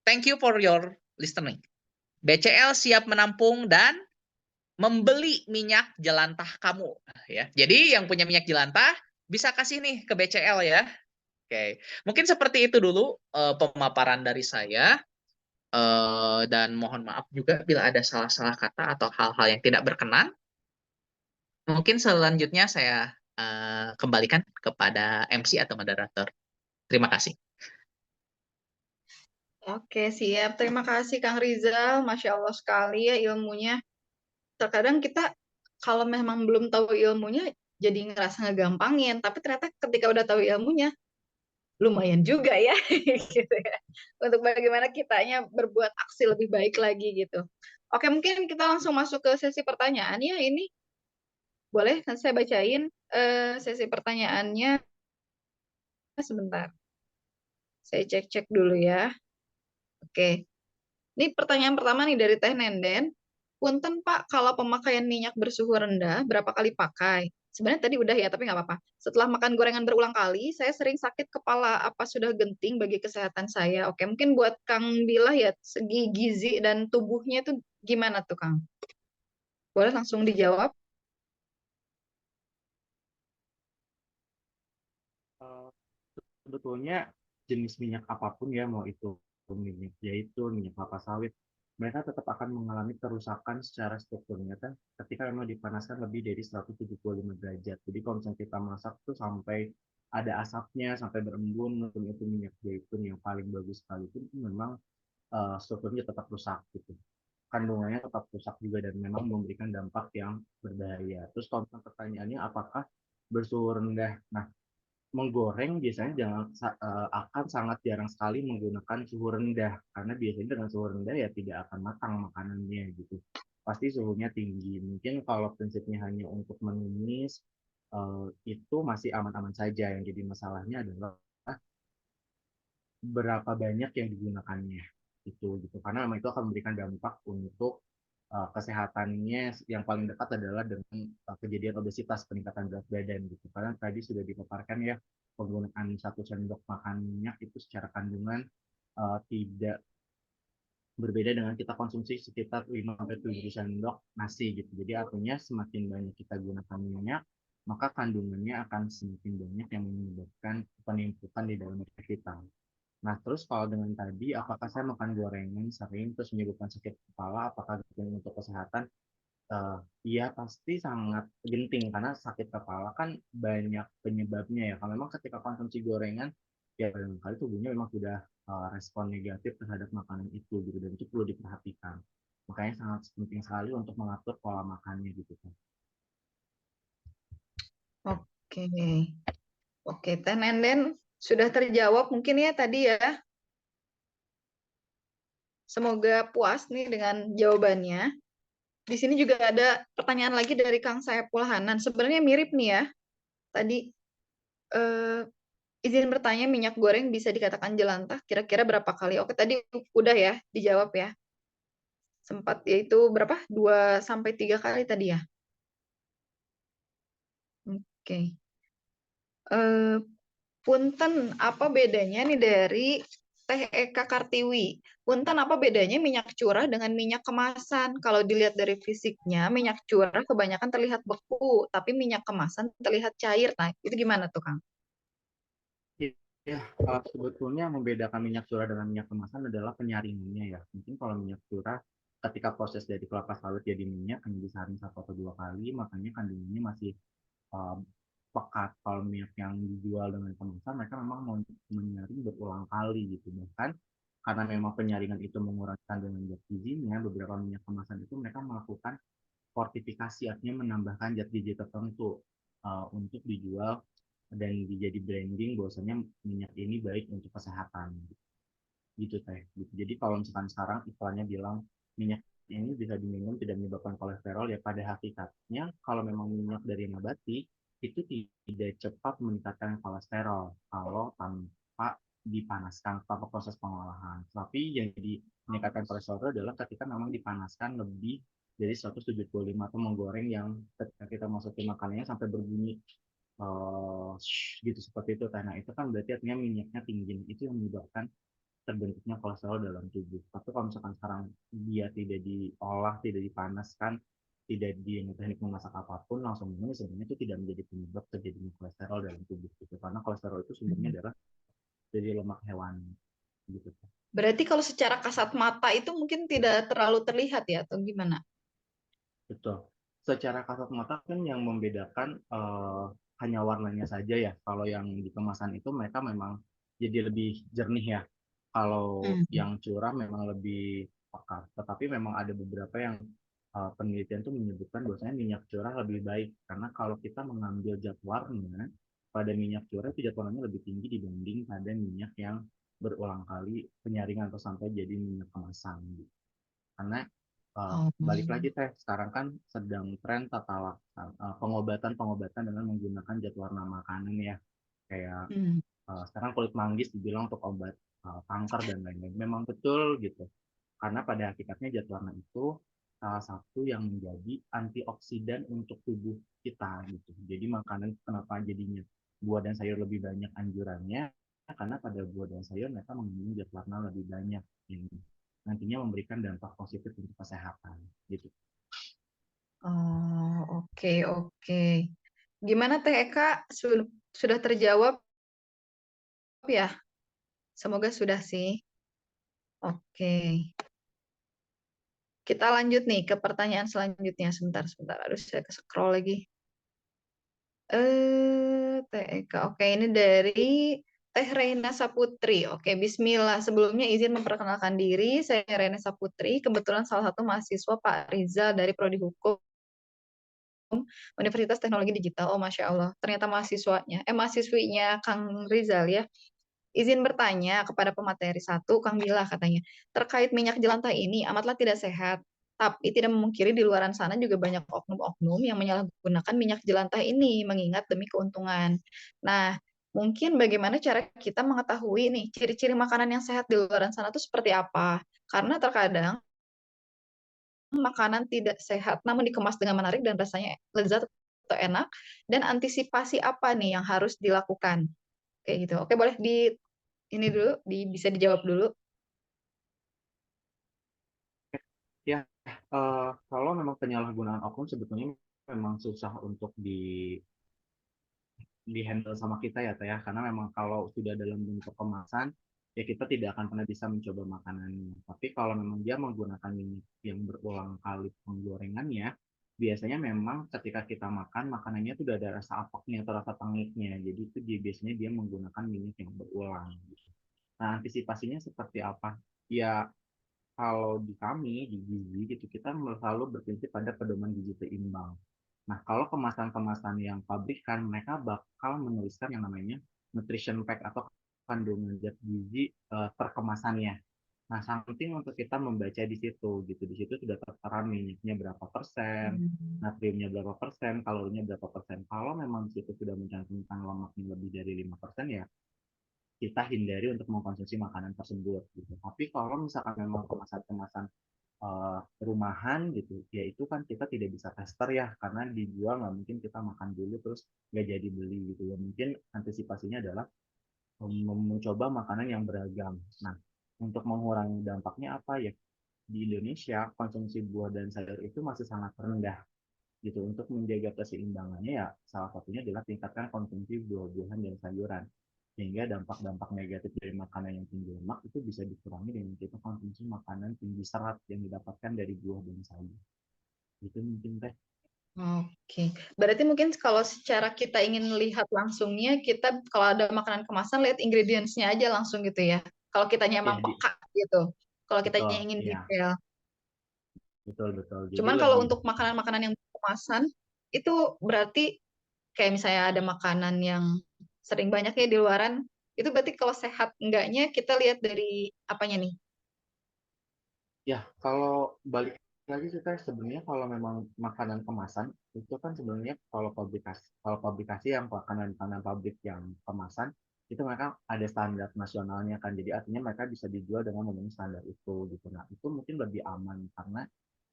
Thank you for your listening. BCL siap menampung dan membeli minyak jelantah kamu. Ya, jadi yang punya minyak jelantah bisa kasih nih ke BCL ya. Oke, mungkin seperti itu dulu pemaparan dari saya. Dan mohon maaf juga bila ada salah-salah kata atau hal-hal yang tidak berkenan. Mungkin selanjutnya saya kembalikan kepada MC atau moderator. Terima kasih. Oke, siap. Terima kasih Kang Rizal. Masya Allah sekali ya ilmunya. Terkadang kita kalau memang belum tahu ilmunya, jadi ngerasa ngegampangin. Tapi ternyata ketika udah tahu ilmunya, lumayan juga ya. gitu ya. Untuk bagaimana kitanya berbuat aksi lebih baik lagi gitu. Oke, mungkin kita langsung masuk ke sesi pertanyaan ya. Ini boleh nanti saya bacain sesi pertanyaannya sebentar. Saya cek-cek dulu ya. Oke. Ini pertanyaan pertama nih dari Teh Nenden. Punten Pak, kalau pemakaian minyak bersuhu rendah, berapa kali pakai? Sebenarnya tadi udah ya, tapi nggak apa-apa. Setelah makan gorengan berulang kali, saya sering sakit kepala. Apa sudah genting bagi kesehatan saya? Oke, mungkin buat Kang Bilah ya, segi gizi dan tubuhnya itu gimana tuh Kang? Boleh langsung dijawab? Eh, Sebetulnya jenis minyak apapun ya, mau itu minyak zaitun, minyak kelapa sawit, mereka tetap akan mengalami kerusakan secara strukturnya kan ketika memang dipanaskan lebih dari 175 derajat. Jadi kalau misalnya kita masak tuh sampai ada asapnya, sampai berembun, mungkin itu minyak zaitun yang paling bagus sekalipun itu memang strukturnya tetap rusak gitu. Kandungannya tetap rusak juga dan memang memberikan dampak yang berbahaya. Terus kalau pertanyaannya apakah bersuhu rendah? Nah, menggoreng biasanya akan sangat jarang sekali menggunakan suhu rendah karena biasanya dengan suhu rendah ya tidak akan matang makanannya gitu. Pasti suhunya tinggi. Mungkin kalau prinsipnya hanya untuk menumis itu masih aman-aman saja. Yang jadi masalahnya adalah berapa banyak yang digunakannya itu gitu. Karena memang itu akan memberikan dampak untuk kesehatannya yang paling dekat adalah dengan kejadian obesitas, peningkatan berat badan gitu. Karena tadi sudah dipaparkan ya, penggunaan 1 sendok makan minyak itu secara kandungan tidak berbeda dengan kita konsumsi sekitar 5-7 sendok nasi gitu. Jadi artinya semakin banyak kita gunakan minyak, maka kandungannya akan semakin banyak yang menyebabkan penumpukan di dalam tubuh kita. Nah, terus kalau dengan tadi, apakah saya makan gorengan sering terus menyebabkan sakit kepala, apakah itu untuk kesehatan? Iya pasti sangat genting karena sakit kepala kan banyak penyebabnya ya. Kalau memang ketika konsumsi gorengan, ya barangkali tubuhnya memang sudah respon negatif terhadap makanan itu gitu dan itu perlu diperhatikan. Makanya sangat penting sekali untuk mengatur pola makannya gitu kan. Oke. Oke, Teh Nenden sudah terjawab mungkin ya tadi ya. Semoga puas nih dengan jawabannya. Di sini juga ada pertanyaan lagi dari Kang Saepul Hanan. Sebenarnya mirip nih ya. Tadi eh, izin bertanya, minyak goreng bisa dikatakan jelantah kira-kira berapa kali? Oke, tadi udah ya dijawab ya. Sempat yaitu berapa? 2 sampai 3 kali tadi ya. Oke. Eh, Punten, apa bedanya nih dari Teh Eka Kartiwi? Punten, apa bedanya minyak curah dengan minyak kemasan? Kalau dilihat dari fisiknya, minyak curah kebanyakan terlihat beku, tapi minyak kemasan terlihat cair. Nah, itu gimana tuh, Kang? Ya, sebetulnya membedakan minyak curah dengan minyak kemasan adalah penyaringannya ya. Mungkin kalau minyak curah ketika proses dari kelapa sawit jadi minyak hanya disaring 1 atau 2 kali, makanya kandungannya masih uh, pekat. Kalau minyak yang dijual dengan kemasan, mereka memang mau menyaring berulang kali gitu. Bahkan karena memang penyaringan itu mengurangi kandungan zat gizinya, beberapa minyak kemasan itu mereka melakukan fortifikasi, artinya menambahkan zat gizi tertentu untuk dijual dan dijadi branding bahwasanya minyak ini baik untuk kesehatan gitu teh gitu. Jadi kalau misalkan sekarang iklannya bilang minyak ini bisa diminum tidak menyebabkan kolesterol, ya pada hakikatnya kalau memang minyak dari nabati itu tidak cepat meningkatkan kolesterol kalau tanpa dipanaskan tanpa proses pengolahan. Tapi yang jadi meningkatkan kolesterol adalah ketika memang dipanaskan lebih dari 175 atau menggoreng yang ketika kita masukin makanannya sampai berbunyi gitu seperti itu. Karena itu kan berarti artinya minyaknya tinggi. Itu yang menyebabkan terbentuknya kolesterol dalam tubuh. Tapi kalau misalkan sekarang dia tidak diolah, tidak dipanaskan, tidak di teknik memasak apapun, langsung minum, sebenarnya itu tidak menjadi penyebab terjadinya kolesterol dalam tubuh. Gitu. Karena kolesterol itu sumbernya adalah dari lemak hewani. Gitu. Berarti kalau secara kasat mata itu mungkin tidak terlalu terlihat ya, atau gimana? Betul. Secara kasat mata kan yang membedakan hanya warnanya saja ya. Kalau yang di kemasan itu mereka memang jadi lebih jernih ya. Kalau Hmm. yang curah memang lebih pekat. Tetapi memang ada beberapa yang penelitian itu menyebutkan bahwasanya minyak curah lebih baik. Karena kalau kita mengambil zat warna, pada minyak curah itu zat warnanya lebih tinggi dibanding pada minyak yang berulang kali penyaringan atau sampai jadi minyak kemasan. Gitu. Karena Oh. balik lagi teh, sekarang kan sedang tren tata pengobatan-pengobatan dengan menggunakan zat warna makanan ya. Kayak Hmm. sekarang kulit manggis dibilang untuk obat kanker dan lain-lain. Memang betul gitu. Karena pada hakikatnya zat warna itu salah satu yang menjadi antioksidan untuk tubuh kita gitu. Jadi makanan kenapa jadinya buah dan sayur lebih banyak anjurannya, karena pada buah dan sayur mereka mengandung zat warna lebih banyak ini nantinya memberikan dampak positif untuk kesehatan gitu. Oh, oke, oke. Gimana Teh Eka? Sudah terjawab ya? Semoga sudah sih. Oke. Kita lanjut nih ke pertanyaan selanjutnya. Sebentar, sebentar. Aduh, saya ke scroll lagi. Teh Eka. Oke, ini dari Teh Reina Saputri. Oke, Bismillah. Sebelumnya izin memperkenalkan diri. Saya Reina Saputri. Kebetulan salah satu mahasiswa Pak Rizal dari Prodi Hukum Universitas Teknologi Digital. Oh, Masya Allah. Ternyata mahasiswinya Kang Rizal ya. Izin bertanya kepada pemateri satu, Kang Bila katanya, terkait minyak jelantah ini amatlah tidak sehat. Tapi tidak memungkiri di luaran sana juga banyak oknum-oknum yang menyalahgunakan minyak jelantah ini mengingat demi keuntungan. Nah, mungkin bagaimana cara kita mengetahui nih ciri-ciri makanan yang sehat di luaran sana itu seperti apa? Karena terkadang makanan tidak sehat namun dikemas dengan menarik dan rasanya lezat atau enak, dan antisipasi apa nih yang harus dilakukan? Kayak gitu. Oke, boleh ini dulu, bisa dijawab dulu. Ya, kalau memang penyalahgunaan oknum sebetulnya memang susah untuk di handle sama kita ya Teh ya, karena memang kalau sudah dalam bentuk kemasan ya kita tidak akan pernah bisa mencoba makanannya. Tapi kalau memang dia menggunakan minyak yang berulang kali penggorengannya, biasanya memang ketika kita makan makanannya itu udah ada rasa apeknya atau rasa pangitnya. Jadi itu biasanya dia menggunakan minyak yang berulang gitu. Nah, antisipasinya seperti apa? Ya, kalau di kami, di Gizi gitu, kita selalu berprinsip pada pedoman gizi seimbang. Nah, kalau kemasan-kemasan yang pabrikan, mereka bakal menuliskan yang namanya nutrition fact atau kandungan zat gizi per kemasannya. Nah, sangat penting untuk kita membaca di situ gitu. Di situ sudah tertera minyaknya berapa persen, natriumnya berapa persen, kalorinya berapa persen. Kalau memang di situ sudah mencantumkan lemaknya lebih dari 5%, ya kita hindari untuk mengkonsumsi makanan tersebut gitu. Tapi kalau misalkan memang kemasan-kemasan rumahan gitu, ya itu kan kita tidak bisa tester ya, karena dijual nggak mungkin kita makan dulu terus nggak jadi beli gitu ya. Mungkin antisipasinya adalah mencoba makanan yang beragam. Nah, untuk mengurangi dampaknya apa ya? Di Indonesia konsumsi buah dan sayur itu masih sangat rendah gitu. Untuk menjaga keseimbangannya ya salah satunya adalah tingkatkan konsumsi buah-buahan dan sayuran, sehingga dampak-dampak negatif dari makanan yang tinggi lemak itu bisa dikurangi dengan kita konsumsi makanan tinggi serat yang didapatkan dari buah dan sayur. Itu mungkin Teh. Oke, berarti mungkin kalau secara kita ingin lihat langsungnya, kita kalau ada makanan kemasan lihat ingredients-nya aja langsung gitu ya. Kalau kitanya Ya, emang peka gitu. Kalau betul, kitanya ingin ya, detail. betul betul. Jadi Cuman kalau lebih untuk makanan-makanan yang kemasan itu berarti kayak misalnya ada makanan yang sering banyaknya di luaran, itu berarti kalau sehat enggaknya kita lihat dari apanya nih? ya kalau balik lagi sih Teh, sebenarnya kalau memang makanan kemasan itu kan sebenarnya kalau pabrikasi yang makanan pabrik yang kemasan itu mereka ada standar nasionalnya kan, jadi artinya mereka bisa dijual dengan memenuhi standar itu gitu. Nah, itu mungkin lebih aman karena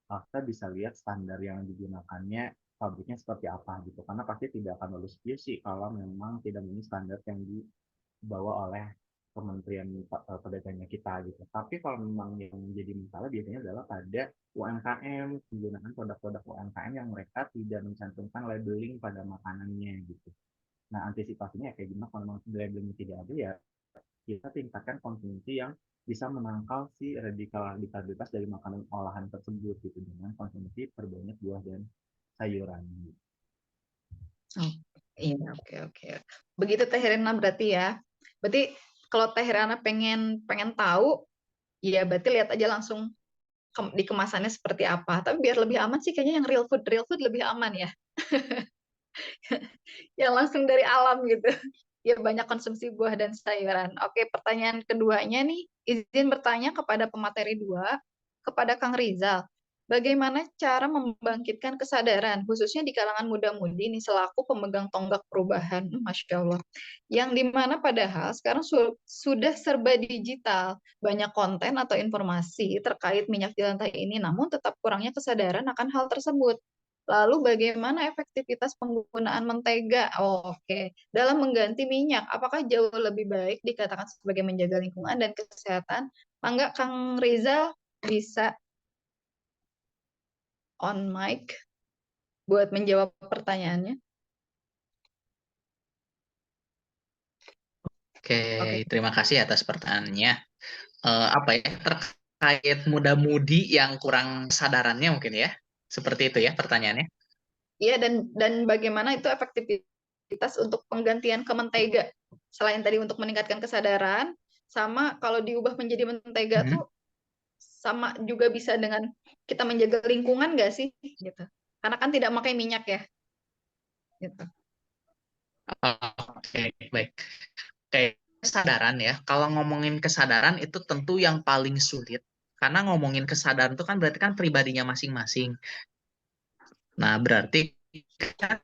kita bisa lihat standar yang digunakannya pabriknya seperti apa gitu, karena pasti tidak akan lulus QC kalau memang tidak memenuhi standar yang dibawa oleh Kementerian Perdagangnya kita gitu. Tapi kalau memang yang menjadi masalah biasanya adalah pada UMKM, penggunaan produk-produk UMKM yang mereka tidak mencantumkan labeling pada makanannya gitu. Nah, antisipasinya kayak gimana kalau memang labelingnya tidak ada, ya kita tingkatkan konsumsi yang bisa menangkal si radikal-radikalitas dari makanan olahan tersebut gitu, dengan konsumsi perbanyak buah dan sayuran. Oh, iya, oke. Begitu Teh Herena berarti ya. Berarti kalau Teh Herena pengen tahu, ya berarti lihat aja langsung di kemasannya seperti apa. Tapi biar lebih aman sih kayaknya yang real food lebih aman ya. Yang langsung dari alam gitu. Ya banyak konsumsi buah dan sayuran. Oke, pertanyaan keduanya nih, izin bertanya kepada pemateri 2, kepada Kang Rizal. Bagaimana cara membangkitkan kesadaran, khususnya di kalangan muda-mudi ini selaku pemegang tonggak perubahan, Masya Allah. Yang dimana padahal sekarang sudah serba digital, banyak konten atau informasi terkait minyak di lantai ini, namun tetap kurangnya kesadaran akan hal tersebut. Lalu bagaimana efektivitas penggunaan mentega? Oh, oke. Dalam mengganti minyak, apakah jauh lebih baik dikatakan sebagai menjaga lingkungan dan kesehatan? Mangga Kang Rizal bisa on mic buat menjawab pertanyaannya. Oke, Oke. terima kasih atas pertanyaannya. Apa ya, terkait muda-mudi yang kurang sadarannya mungkin ya? Seperti itu ya pertanyaannya? Iya, dan bagaimana itu efektivitas untuk penggantian ke mentega? Selain tadi untuk meningkatkan kesadaran, sama kalau diubah menjadi mentega Mhm. tuh sama juga bisa dengan kita menjaga lingkungan nggak sih? Gitu. Karena kan tidak pakai minyak ya. Gitu. Oke, baik. Kayak kesadaran ya, kalau ngomongin kesadaran itu tentu yang paling sulit. Karena ngomongin kesadaran itu kan berarti kan pribadinya masing-masing. Nah, berarti kan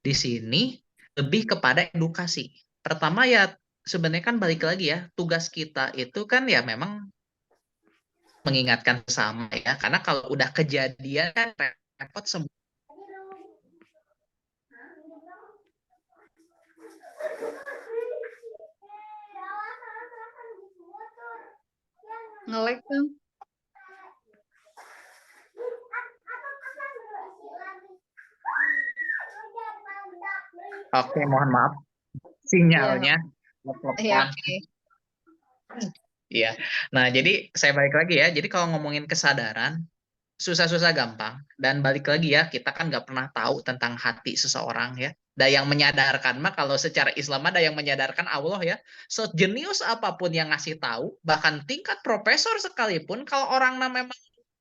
di sini lebih kepada edukasi. Pertama ya sebenarnya kan balik lagi ya, tugas kita itu kan ya memang mengingatkan sesama ya. Karena kalau udah kejadian kan repot semua. Nge-lag kan? Oke, mohon maaf Iya, sinyalnya iya, telepon. oke. Iya. Nah, jadi saya balik lagi ya. Jadi kalau ngomongin kesadaran, susah-susah gampang. Dan balik lagi ya, kita kan nggak pernah tahu tentang hati seseorang ya. Dan yang menyadarkan mah kalau secara Islam ada yang menyadarkan Allah ya. Sejenius apapun yang ngasih tahu, bahkan tingkat profesor sekalipun, kalau orang memang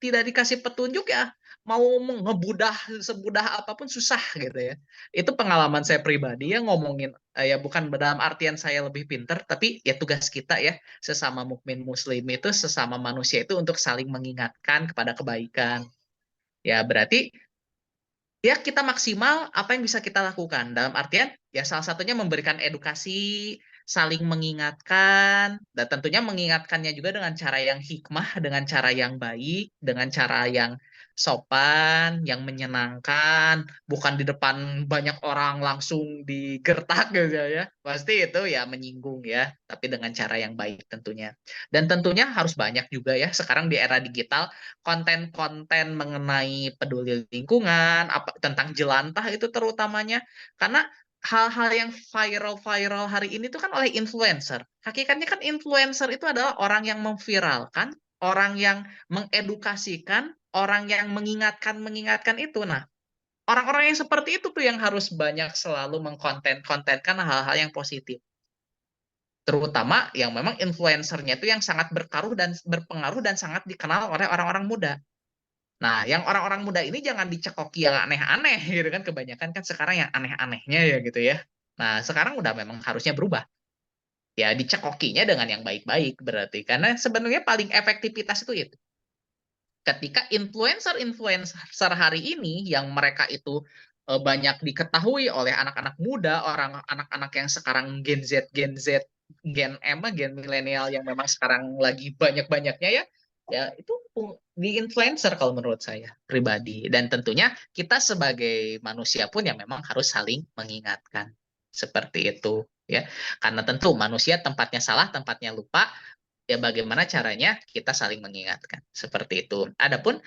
tidak dikasih petunjuk ya, mau ngebudah sebudah apapun susah gitu ya. Itu pengalaman saya pribadi ya ngomongin ya bukan dalam artian saya lebih pinter, tapi ya tugas kita ya sesama mukmin muslim itu sesama manusia itu untuk saling mengingatkan kepada kebaikan. Ya berarti ya kita maksimal apa yang bisa kita lakukan. Dalam artian ya salah satunya memberikan edukasi, saling mengingatkan, dan tentunya mengingatkannya juga dengan cara yang hikmah, dengan cara yang baik, dengan cara yang sopan, yang menyenangkan, bukan di depan banyak orang langsung digertak gitu ya. Pasti itu ya menyinggung ya, tapi dengan cara yang baik tentunya. Dan tentunya harus banyak juga ya sekarang di era digital konten-konten mengenai peduli lingkungan, apa tentang jelantah itu terutamanya karena hal-hal yang viral-viral hari ini tuh kan oleh influencer. Hakikatnya kan influencer itu adalah orang yang memviralkan, orang yang mengedukasikan, orang yang mengingatkan itu. Nah, orang-orang yang seperti itu tuh yang harus banyak selalu mengkonten-kontenkan hal-hal yang positif. Terutama yang memang influencernya itu yang sangat berpengaruh dan sangat dikenal oleh orang-orang muda. Nah, yang orang-orang muda ini jangan dicekoki yang aneh-aneh gitu kan. Kebanyakan kan sekarang yang aneh-anehnya ya gitu ya. Nah, sekarang udah memang harusnya berubah. Ya dicekokinya dengan yang baik-baik berarti. Karena sebenarnya paling efektivitas itu. Ketika influencer-influencer hari ini yang mereka itu banyak diketahui oleh anak-anak muda, anak-anak yang sekarang Gen Z, Gen M, Gen milenial yang memang sekarang lagi banyak-banyaknya ya, ya itu di influencer kalau menurut saya pribadi. Dan tentunya kita sebagai manusia pun ya memang harus saling mengingatkan seperti itu ya. Karena tentu manusia tempatnya salah, tempatnya lupa, ya bagaimana caranya kita saling mengingatkan seperti itu. Adapun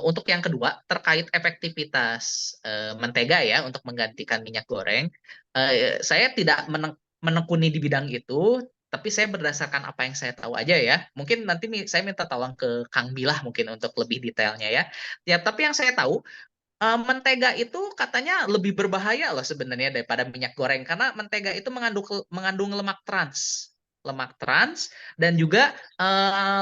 untuk yang kedua terkait efektivitas mentega ya untuk menggantikan minyak goreng, saya tidak menekuni di bidang itu, tapi saya berdasarkan apa yang saya tahu aja ya. Mungkin nanti saya minta tolong ke Kang Bilah mungkin untuk lebih detailnya ya. Ya, tapi yang saya tahu mentega itu katanya lebih berbahaya loh sebenarnya daripada minyak goreng karena mentega itu mengandung lemak trans dan juga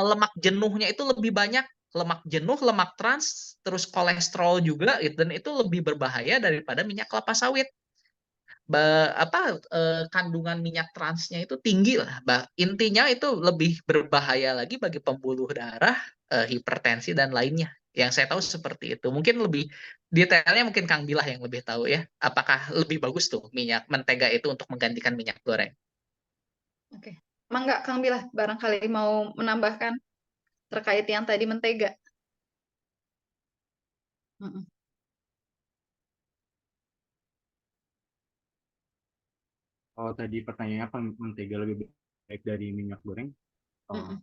lemak jenuhnya itu lebih banyak lemak jenuh, lemak trans, terus kolesterol juga gitu, dan itu lebih berbahaya daripada minyak kelapa sawit. Kandungan minyak transnya itu tinggi lah. Intinya itu lebih berbahaya lagi bagi pembuluh darah, hipertensi dan lainnya. Yang saya tahu seperti itu. Mungkin lebih detailnya mungkin Kang Bilah yang lebih tahu ya. Apakah lebih bagus tuh minyak mentega itu untuk menggantikan minyak goreng? Oke. Mangga Kang Bilah barangkali mau menambahkan terkait yang tadi mentega. Mm-mm. Kalau tadi pertanyaannya apa mentega lebih baik dari minyak goreng? Eh, Mm-mm.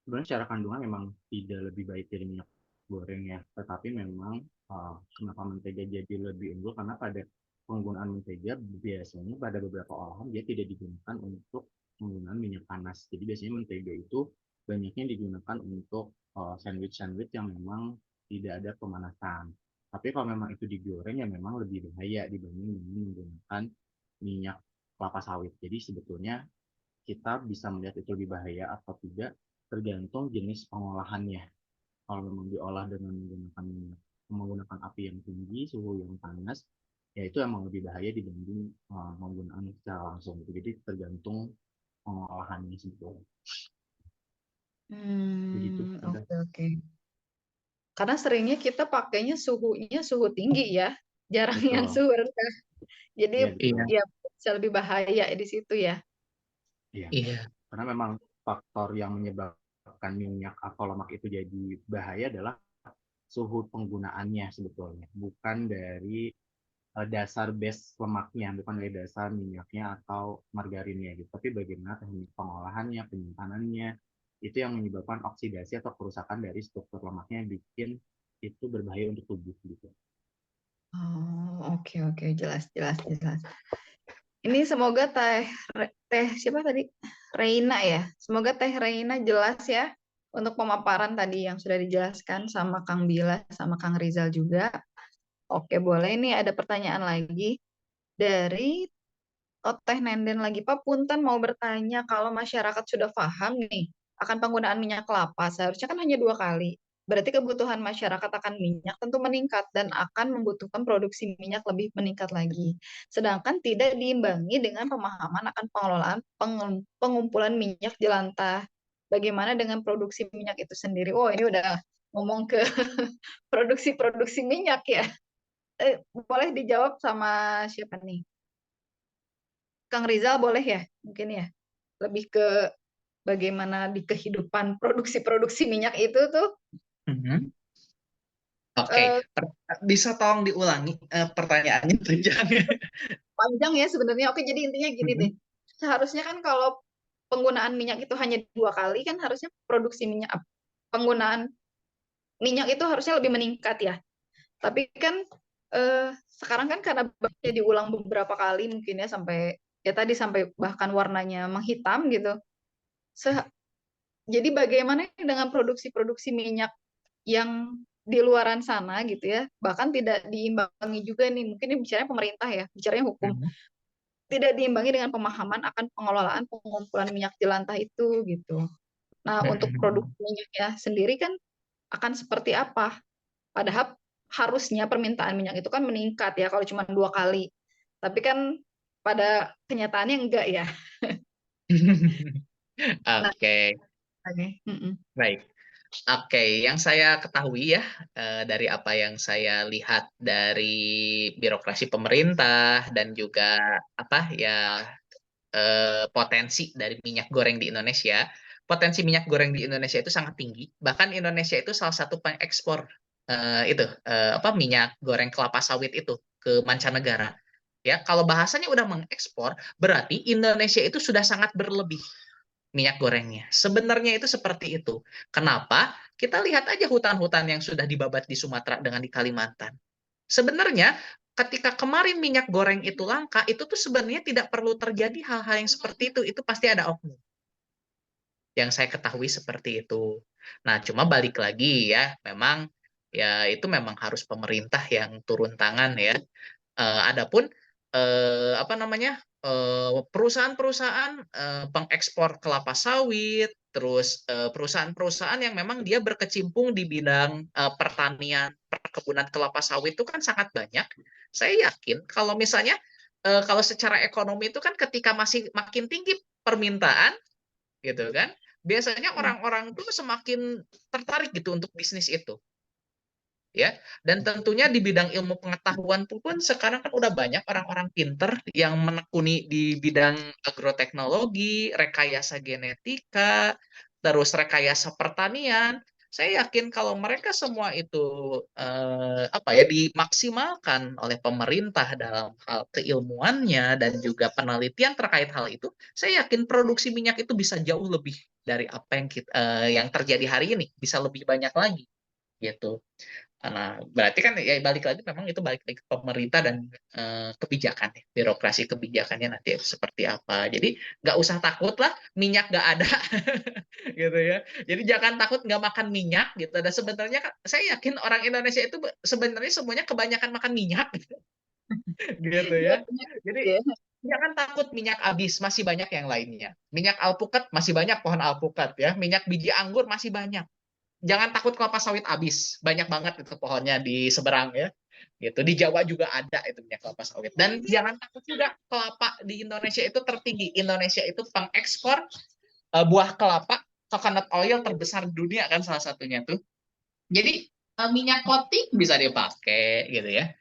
Sebenarnya secara kandungan memang tidak lebih baik dari minyak goreng ya, tetapi memang kenapa mentega jadi lebih unggul karena pada penggunaan mentega biasanya pada beberapa olahan dia tidak digunakan untuk penggunaan minyak panas. Jadi biasanya mentega itu banyaknya digunakan untuk sandwich-sandwich yang memang tidak ada pemanasan. Tapi kalau memang itu digoreng ya memang lebih bahaya dibanding dengan menggunakan minyak kelapa sawit. Jadi sebetulnya kita bisa melihat itu lebih bahaya atau tidak tergantung jenis pengolahannya. Kalau memang diolah dengan menggunakan api yang tinggi, suhu yang panas, ya itu emang lebih bahaya dibanding menggunakan secara langsung. Jadi tergantung pengolahannya sebetulnya. Begitu. Oke, oke. Karena seringnya kita pakainya suhunya suhu tinggi ya, jarang yang Betul. suhu rendah. Jadi Iya, betul. Iya, ya bisa lebih bahaya di situ ya. Iya. iya. Karena memang faktor yang menyebabkan menyebabkan minyak atau lemak itu jadi bahaya adalah suhu penggunaannya sebetulnya, bukan dari dasar base lemaknya, bukan dari dasar minyaknya atau margarinnya gitu. Tapi bagaimana teknik pengolahannya, penyimpanannya, itu yang menyebabkan oksidasi atau kerusakan dari struktur lemaknya yang bikin itu berbahaya untuk tubuh gitu. Oh, oke, jelas. Ini semoga teh siapa tadi? Reina ya. Semoga Teh Reina jelas ya untuk pemaparan tadi yang sudah dijelaskan sama Kang Bila sama Kang Rizal juga. Oke, boleh. Ini ada pertanyaan lagi dari Teh Nenden lagi. Pak Punten mau bertanya, kalau masyarakat sudah paham nih akan penggunaan minyak kelapa, seharusnya kan hanya 2 kali. Berarti kebutuhan masyarakat akan minyak tentu meningkat dan akan membutuhkan produksi minyak lebih meningkat lagi. Sedangkan tidak diimbangi dengan pemahaman akan pengelolaan pengumpulan minyak jelantah. Bagaimana dengan produksi minyak itu sendiri? Oh, ini udah ngomong ke produksi minyak ya. Boleh dijawab sama siapa nih? Kang Rizal boleh ya? Mungkin ya. Lebih ke bagaimana di kehidupan produksi-produksi minyak itu tuh Mhm. eh, Oke, bisa tolong diulangi pertanyaannya tunjangannya. panjang ya sebenarnya. Oke, jadi intinya gini deh. Mhm. Seharusnya kan kalau penggunaan minyak itu hanya 2 kali, kan harusnya produksi minyak, penggunaan minyak itu harusnya lebih meningkat ya. Tapi kan sekarang kan karena bahannya diulang beberapa kali mungkin ya sampai ya tadi sampai bahkan warnanya menghitam gitu. Se- jadi bagaimana dengan produksi-produksi minyak yang di luaran sana gitu ya, bahkan tidak diimbangi juga nih, mungkin ini bicaranya pemerintah ya, bicaranya hukum, Mhm. tidak diimbangi dengan pemahaman akan pengelolaan pengumpulan minyak jelantah itu gitu. Nah, untuk produk Mhm. minyaknya sendiri kan akan seperti apa? Padahal harusnya permintaan minyak itu kan meningkat ya kalau cuma 2 kali. Tapi kan pada kenyataannya enggak ya. Nah, Oke, oke. Mm-mm. baik. Oke, yang saya ketahui ya dari apa yang saya lihat dari birokrasi pemerintah dan juga apa ya potensi dari minyak goreng di Indonesia, potensi minyak goreng di Indonesia itu sangat tinggi. Bahkan Indonesia itu salah satu pengekspor apa minyak goreng kelapa sawit itu ke mancanegara. Ya, kalau bahasanya udah mengekspor, berarti Indonesia itu sudah sangat berlebih minyak gorengnya. Sebenarnya itu seperti itu. Kenapa? Kita lihat aja hutan-hutan yang sudah dibabat di Sumatera dengan di Kalimantan. Sebenarnya ketika kemarin minyak goreng itu langka, itu tuh sebenarnya tidak perlu terjadi hal-hal yang seperti itu. Itu pasti ada oknum. Yang saya ketahui seperti itu. Nah, cuma balik lagi ya, memang ya itu memang harus pemerintah yang turun tangan ya. Adapun apa namanya perusahaan-perusahaan pengekspor kelapa sawit, terus perusahaan-perusahaan yang memang dia berkecimpung di bidang pertanian, perkebunan kelapa sawit itu kan sangat banyak. Saya yakin kalau misalnya kalau secara ekonomi itu kan ketika masih makin tinggi permintaan gitu kan, biasanya orang-orang tuh semakin tertarik gitu untuk bisnis itu ya. Dan tentunya di bidang ilmu pengetahuan pun sekarang kan udah banyak orang-orang pinter yang menekuni di bidang agroteknologi, rekayasa genetika, terus rekayasa pertanian. Saya yakin kalau mereka semua itu apa ya dimaksimalkan oleh pemerintah dalam hal keilmuannya dan juga penelitian terkait hal itu, saya yakin produksi minyak itu bisa jauh lebih dari apa yang yang terjadi hari ini, bisa lebih banyak lagi gitu. Karena berarti kan ya balik lagi memang itu balik lagi ke pemerintah dan kebijakan ya, birokrasi kebijakannya nanti seperti apa. Jadi nggak usah takut lah minyak nggak ada gitu ya. Jadi jangan takut nggak makan minyak gitu. Dan sebenarnya kan saya yakin orang Indonesia itu sebenarnya semuanya kebanyakan makan minyak gitu Iya, ya. banyak Jadi ya. jangan takut minyak habis, masih banyak yang lainnya. Minyak alpukat masih banyak pohon alpukat ya. Minyak biji anggur masih banyak. Jangan takut kelapa sawit habis. Banyak banget itu pohonnya di seberang ya. Gitu. Di Jawa juga ada itu minyak kelapa sawit. Dan jangan takut juga kelapa di Indonesia itu tertinggi. Indonesia itu pengekspor buah kelapa, coconut oil terbesar di dunia kan salah satunya tuh. Jadi minyak koting bisa dipakai gitu ya.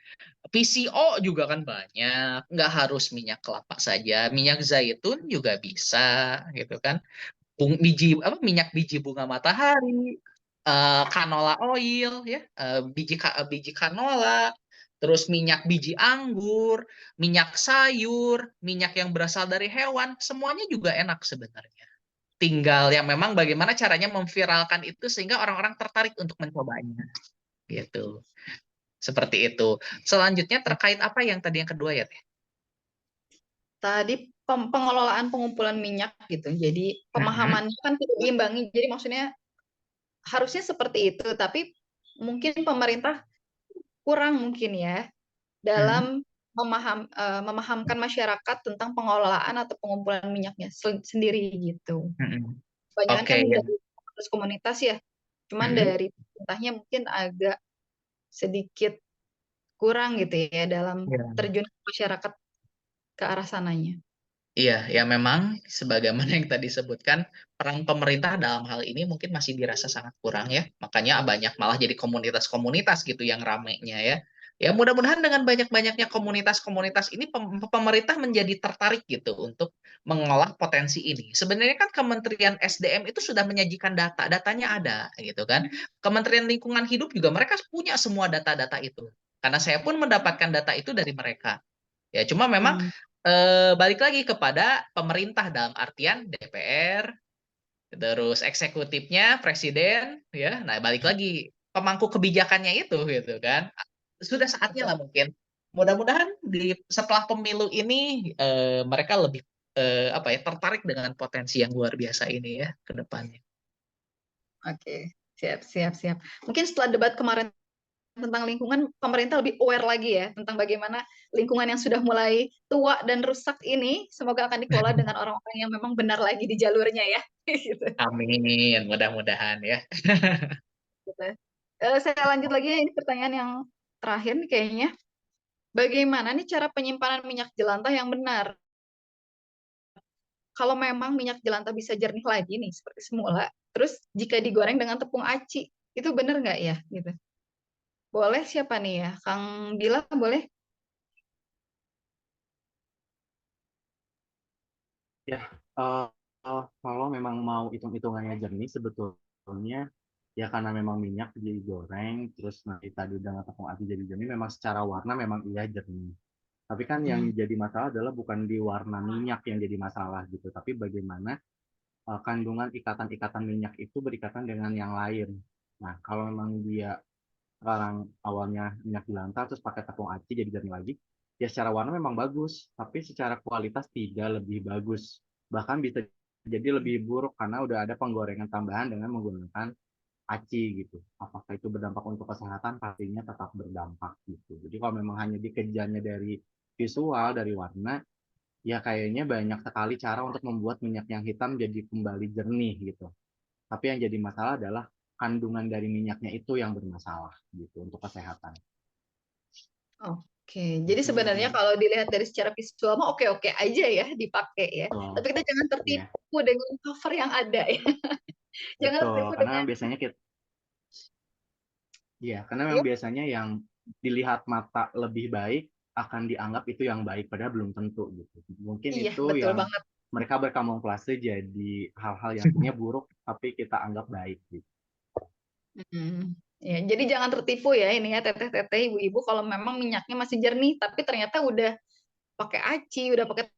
PCO juga kan banyak, nggak harus minyak kelapa saja, minyak zaitun juga bisa gitu kan. minyak biji bunga matahari, canola oil ya, biji canola, terus minyak biji anggur, minyak sayur, minyak yang berasal dari hewan, semuanya juga enak sebenarnya. Tinggal yang memang bagaimana caranya memviralkan itu sehingga orang-orang tertarik untuk mencobanya gitu. Seperti itu. Selanjutnya terkait apa yang tadi yang kedua ya, Teh? Tadi pengelolaan pengumpulan minyak gitu. Jadi Mhm. pemahamannya kan tidak diimbangi. Jadi maksudnya harusnya seperti itu, tapi mungkin pemerintah kurang mungkin ya dalam memahamkan masyarakat tentang pengelolaan atau pengumpulan minyaknya sendiri gitu. Mhm. Kebanyakan Oke kan ya. dari komunitas ya, cuman Mhm. dari pemerintahnya mungkin agak sedikit kurang gitu ya dalam Ya. terjun ke masyarakat ke arah sananya. Iya, ya memang sebagaimana yang tadi sebutkan, peran pemerintah dalam hal ini mungkin masih dirasa sangat kurang ya. Makanya banyak malah jadi komunitas-komunitas gitu yang ramenya ya. Ya mudah-mudahan dengan banyak-banyaknya komunitas-komunitas ini pemerintah menjadi tertarik gitu untuk mengolah potensi ini. Sebenarnya kan Kementerian SDM itu sudah menyajikan data, datanya ada gitu kan. Kementerian Lingkungan Hidup juga mereka punya semua data-data itu. Karena saya pun mendapatkan data itu dari mereka. Ya, cuma memang balik lagi kepada pemerintah dalam artian DPR, terus eksekutifnya presiden, ya. Nah, balik lagi pemangku kebijakannya itu, gitu kan. Sudah saatnya lah mungkin. Mudah-mudahan setelah pemilu ini mereka lebih apa ya tertarik dengan potensi yang luar biasa ini ya ke depannya. Oke, siap. Mungkin setelah debat kemarin tentang lingkungan, pemerintah lebih aware lagi ya tentang bagaimana lingkungan yang sudah mulai tua dan rusak ini semoga akan dikelola dengan orang-orang yang memang benar lagi di jalurnya ya. Gitu. Amin, mudah-mudahan ya. Gitu. Saya lanjut lagi ini pertanyaan yang terakhir nih kayaknya. Bagaimana nih cara penyimpanan minyak jelantah yang benar? Kalau memang minyak jelantah bisa jernih lagi nih seperti semula, terus jika digoreng dengan tepung aci, itu benar nggak ya? Gitu. Boleh siapa nih ya? Kang Bila boleh? Ya, eh, kalau memang mau hitung-hitungannya jernih sebetulnya ya karena memang minyak digoreng terus nanti tadi dengan tepung aci jadi jernih memang secara warna memang iya jernih. Tapi kan yang jadi masalah adalah bukan di warna minyak yang jadi masalah gitu, tapi bagaimana kandungan ikatan-ikatan minyak itu berikatan dengan yang lain. Nah, kalau memang dia sekarang awalnya minyak jelantah terus pakai tepung aci jadi jernih lagi, ya secara warna memang bagus, tapi secara kualitas tidak lebih bagus. Bahkan bisa jadi lebih buruk karena udah ada penggorengan tambahan dengan menggunakan aci gitu. Apakah itu berdampak untuk kesehatan? Pastinya tetap berdampak gitu. Jadi kalau memang hanya dikejarnya dari visual, dari warna, ya kayaknya banyak sekali cara untuk membuat minyak yang hitam jadi kembali jernih gitu. Tapi yang jadi masalah adalah kandungan dari minyaknya itu yang bermasalah gitu untuk kesehatan. Oke, jadi sebenarnya kalau dilihat dari secara visual mah oke-oke aja ya dipakai ya. Betul. Tapi kita jangan Ya, tertipu dengan cover yang ada ya. Jangan betul. tertipu Karena dengan biasanya kita, ya, karena ya, memang biasanya yang dilihat mata lebih baik akan dianggap itu yang baik, padahal belum tentu gitu. Mungkin iya itu betul yang banget. mereka berkamuflase jadi hal-hal yang sebenarnya buruk, tapi kita anggap baik gitu. Ya, jadi jangan tertipu ya ini ya teteh-teteh ibu-ibu kalau memang minyaknya masih jernih tapi ternyata udah pakai aci, udah pakai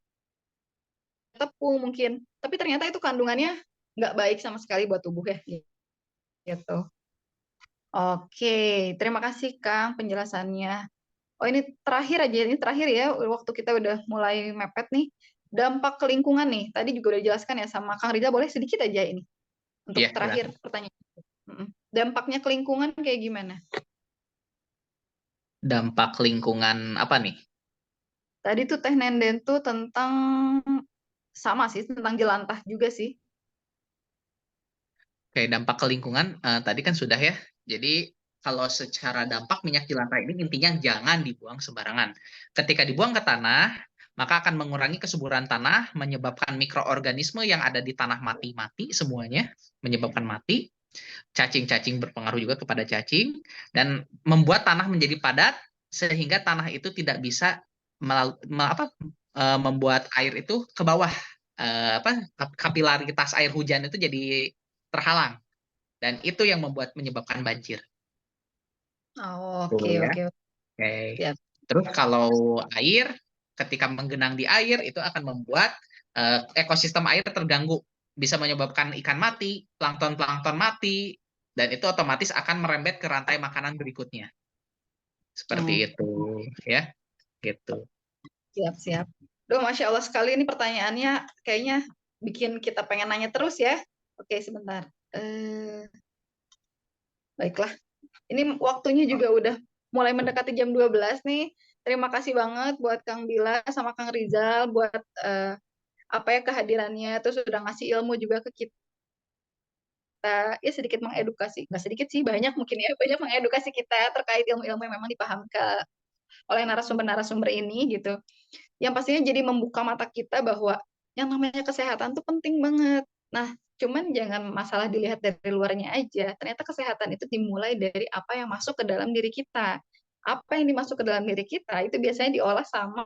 tepung mungkin. Tapi ternyata itu kandungannya nggak baik sama sekali buat tubuh ya. Gitu. Oke, terima kasih Kang penjelasannya. Oh ini terakhir aja, ini terakhir ya, waktu kita udah mulai mepet nih. Dampak ke lingkungan nih, tadi juga udah jelaskan ya sama Kang Riza, boleh sedikit aja ini untuk Iya, terakhir silakan. pertanyaan. Dampaknya ke lingkungan kayak gimana? Dampak lingkungan apa nih? Tadi tuh Teh Nenden tuh tentang sama sih, tentang jelantah juga sih. Oke, dampak ke lingkungan tadi kan sudah ya. Jadi kalau secara dampak minyak jelantah ini intinya jangan dibuang sembarangan. Ketika dibuang ke tanah, maka akan mengurangi kesuburan tanah, menyebabkan mikroorganisme yang ada di tanah mati semuanya, menyebabkan mati. Cacing-cacing berpengaruh juga kepada cacing dan membuat tanah menjadi padat sehingga tanah itu tidak bisa membuat air itu ke bawah kapilaritas air hujan itu jadi terhalang, dan itu yang menyebabkan banjir. Oh, Tuh oke, ya. oke. Oke. Siap. Terus kalau air, ketika menggenang di air itu akan membuat ekosistem air terganggu, bisa menyebabkan ikan mati, plankton mati, dan itu otomatis akan merembet ke rantai makanan berikutnya. Seperti Hmm, itu, ya, gitu. siap. Duh, Masya Allah sekali ini pertanyaannya kayaknya bikin kita pengen nanya terus ya. Oke, sebentar. Baiklah. Ini waktunya juga udah mulai mendekati jam 12 nih. Terima kasih banget buat Kang Bila sama Kang Rizal buat apa ya kehadirannya, terus sudah ngasih ilmu juga ke kita, ya sedikit mengedukasi, nggak sedikit sih, banyak mungkin ya, banyak mengedukasi kita terkait ilmu-ilmu yang memang dipahamkan oleh narasumber-narasumber ini gitu. Yang pastinya jadi membuka mata kita bahwa yang namanya kesehatan tuh penting banget. Nah, cuman jangan masalah dilihat dari luarnya aja. Ternyata kesehatan itu dimulai dari apa yang masuk ke dalam diri kita. Apa yang dimasuk ke dalam diri kita itu biasanya diolah sama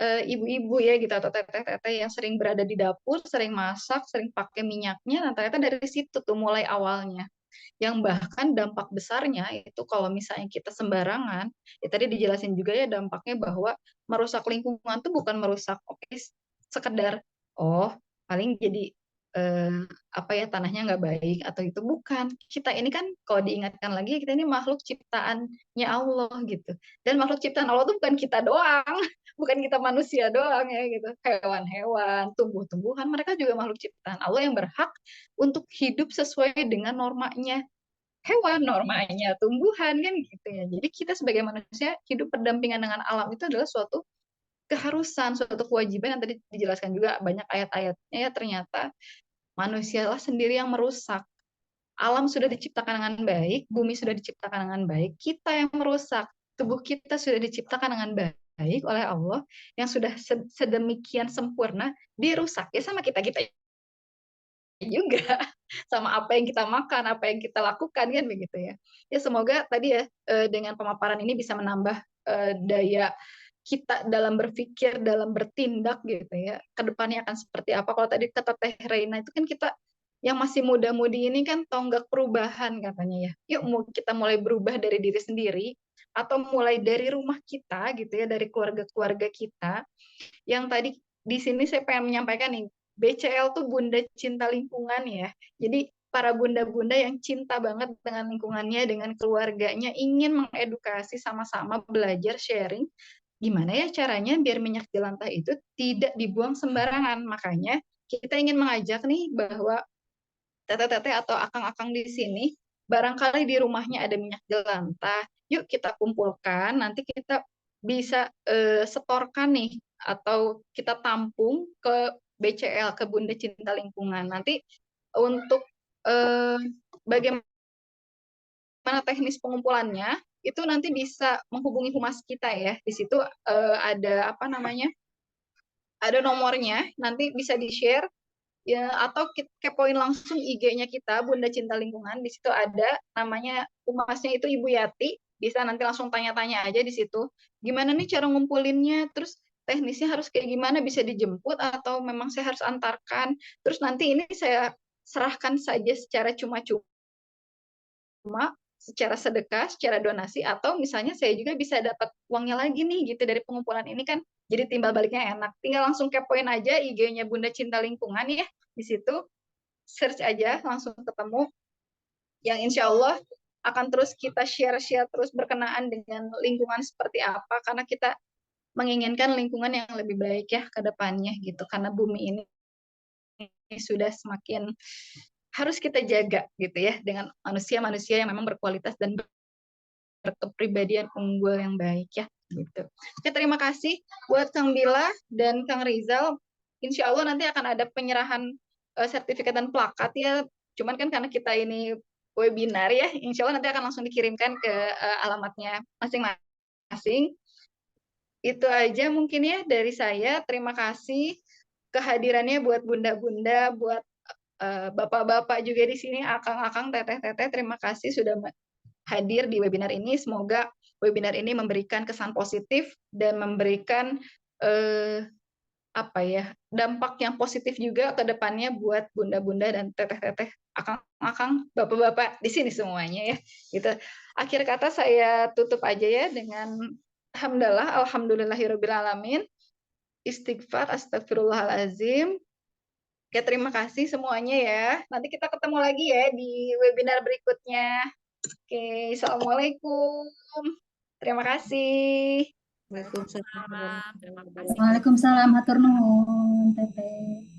ibu-ibu ya gitu atau teteh-teteh yang sering berada di dapur, sering masak, sering pakai minyaknya. Nah, ternyata dari situ tuh mulai awalnya. Yang bahkan dampak besarnya itu kalau misalnya kita sembarangan, ya tadi dijelasin juga ya dampaknya bahwa merusak lingkungan tuh bukan merusak oke sekedar oh paling jadi eh, apa ya tanahnya nggak baik atau itu bukan. Kita ini kan kalau diingatkan lagi kita ini makhluk ciptaannya Allah gitu. Dan makhluk ciptaan Allah tuh bukan kita doang, bukan kita manusia doang ya gitu. Hewan-hewan, tumbuh-tumbuhan mereka juga makhluk ciptaan Allah yang berhak untuk hidup sesuai dengan normanya hewan, normanya tumbuhan kan gitu ya. Jadi kita sebagai manusia hidup berdampingan dengan alam itu adalah suatu keharusan, suatu kewajiban yang tadi dijelaskan juga banyak ayat-ayatnya ya ternyata manusialah sendiri yang merusak. Alam sudah diciptakan dengan baik, bumi sudah diciptakan dengan baik, kita yang merusak. Tubuh kita sudah diciptakan dengan baik oleh Allah yang sudah sedemikian sempurna dirusak ya sama kita-kita juga sama apa yang kita makan, apa yang kita lakukan kan begitu ya. Ya semoga tadi ya dengan pemaparan ini bisa menambah daya kita dalam berpikir, dalam bertindak gitu ya. Kedepannya akan seperti apa? Kalau tadi kata Teh Reina itu kan kita yang masih muda-mudi ini kan tonggak perubahan katanya ya. Yuk kita mulai berubah dari diri sendiri atau mulai dari rumah kita gitu ya, dari keluarga-keluarga kita yang tadi di sini saya pengen menyampaikan nih, BCL tuh Bunda Cinta Lingkungan ya. Jadi para bunda-bunda yang cinta banget dengan lingkungannya, dengan keluarganya, ingin mengedukasi sama-sama belajar sharing gimana ya caranya biar minyak jelantah itu tidak dibuang sembarangan. Makanya kita ingin mengajak nih bahwa teteh-teteh atau akang-akang di sini, barangkali di rumahnya ada minyak jelantah, yuk kita kumpulkan, nanti kita bisa setorkan nih, atau kita tampung ke BCL, ke Bunda Cinta Lingkungan. Nanti untuk bagaimana teknis pengumpulannya, itu nanti bisa menghubungi humas kita ya. Di situ ada apa namanya, ada nomornya, nanti bisa di-share ya atau kepoin langsung IG-nya kita Bunda Cinta Lingkungan, di situ ada namanya humasnya itu Ibu Yati, bisa nanti langsung tanya-tanya aja di situ gimana nih cara ngumpulinnya, terus teknisnya harus kayak gimana, bisa dijemput atau memang saya harus antarkan, terus nanti ini saya serahkan saja secara cuma-cuma secara sedekah, secara donasi, atau misalnya saya juga bisa dapat uangnya lagi nih gitu dari pengumpulan ini kan, jadi timbal baliknya enak. Tinggal langsung kepoin aja IG-nya Bunda Cinta Lingkungan ya, di situ search aja langsung ketemu. Yang insya Allah akan terus kita share-share terus berkenaan dengan lingkungan seperti apa, karena kita menginginkan lingkungan yang lebih baik ya ke depannya gitu, karena bumi ini sudah semakin harus kita jaga gitu ya dengan manusia-manusia yang memang berkualitas dan berkepribadian unggul yang baik ya gitu. Oke, terima kasih buat Kang Bila dan Kang Rizal. Insya Allah nanti akan ada penyerahan sertifikat dan plakat ya. Cuman kan karena kita ini webinar ya, insya Allah nanti akan langsung dikirimkan ke alamatnya masing-masing. Itu aja mungkin ya dari saya. Terima kasih kehadirannya buat bunda-bunda, buat bapak-bapak juga di sini, akang-akang, teteh-teteh. Terima kasih sudah hadir di webinar ini. Semoga webinar ini memberikan kesan positif dan memberikan apa ya, dampak yang positif juga ke depannya buat bunda-bunda dan teteh-teteh, akang-akang, bapak-bapak di sini semuanya ya. Gitu. Akhir kata saya tutup aja ya dengan hamdalah, alhamdulillahirabbil alamin, istighfar, astagfirullahalazim. Oke, terima kasih semuanya ya. Nanti kita ketemu lagi ya di webinar berikutnya. Oke, assalamualaikum. Terima kasih. Waalaikumsalam. Terima kasih. Waalaikumsalam, hatur nuhun, Teteh.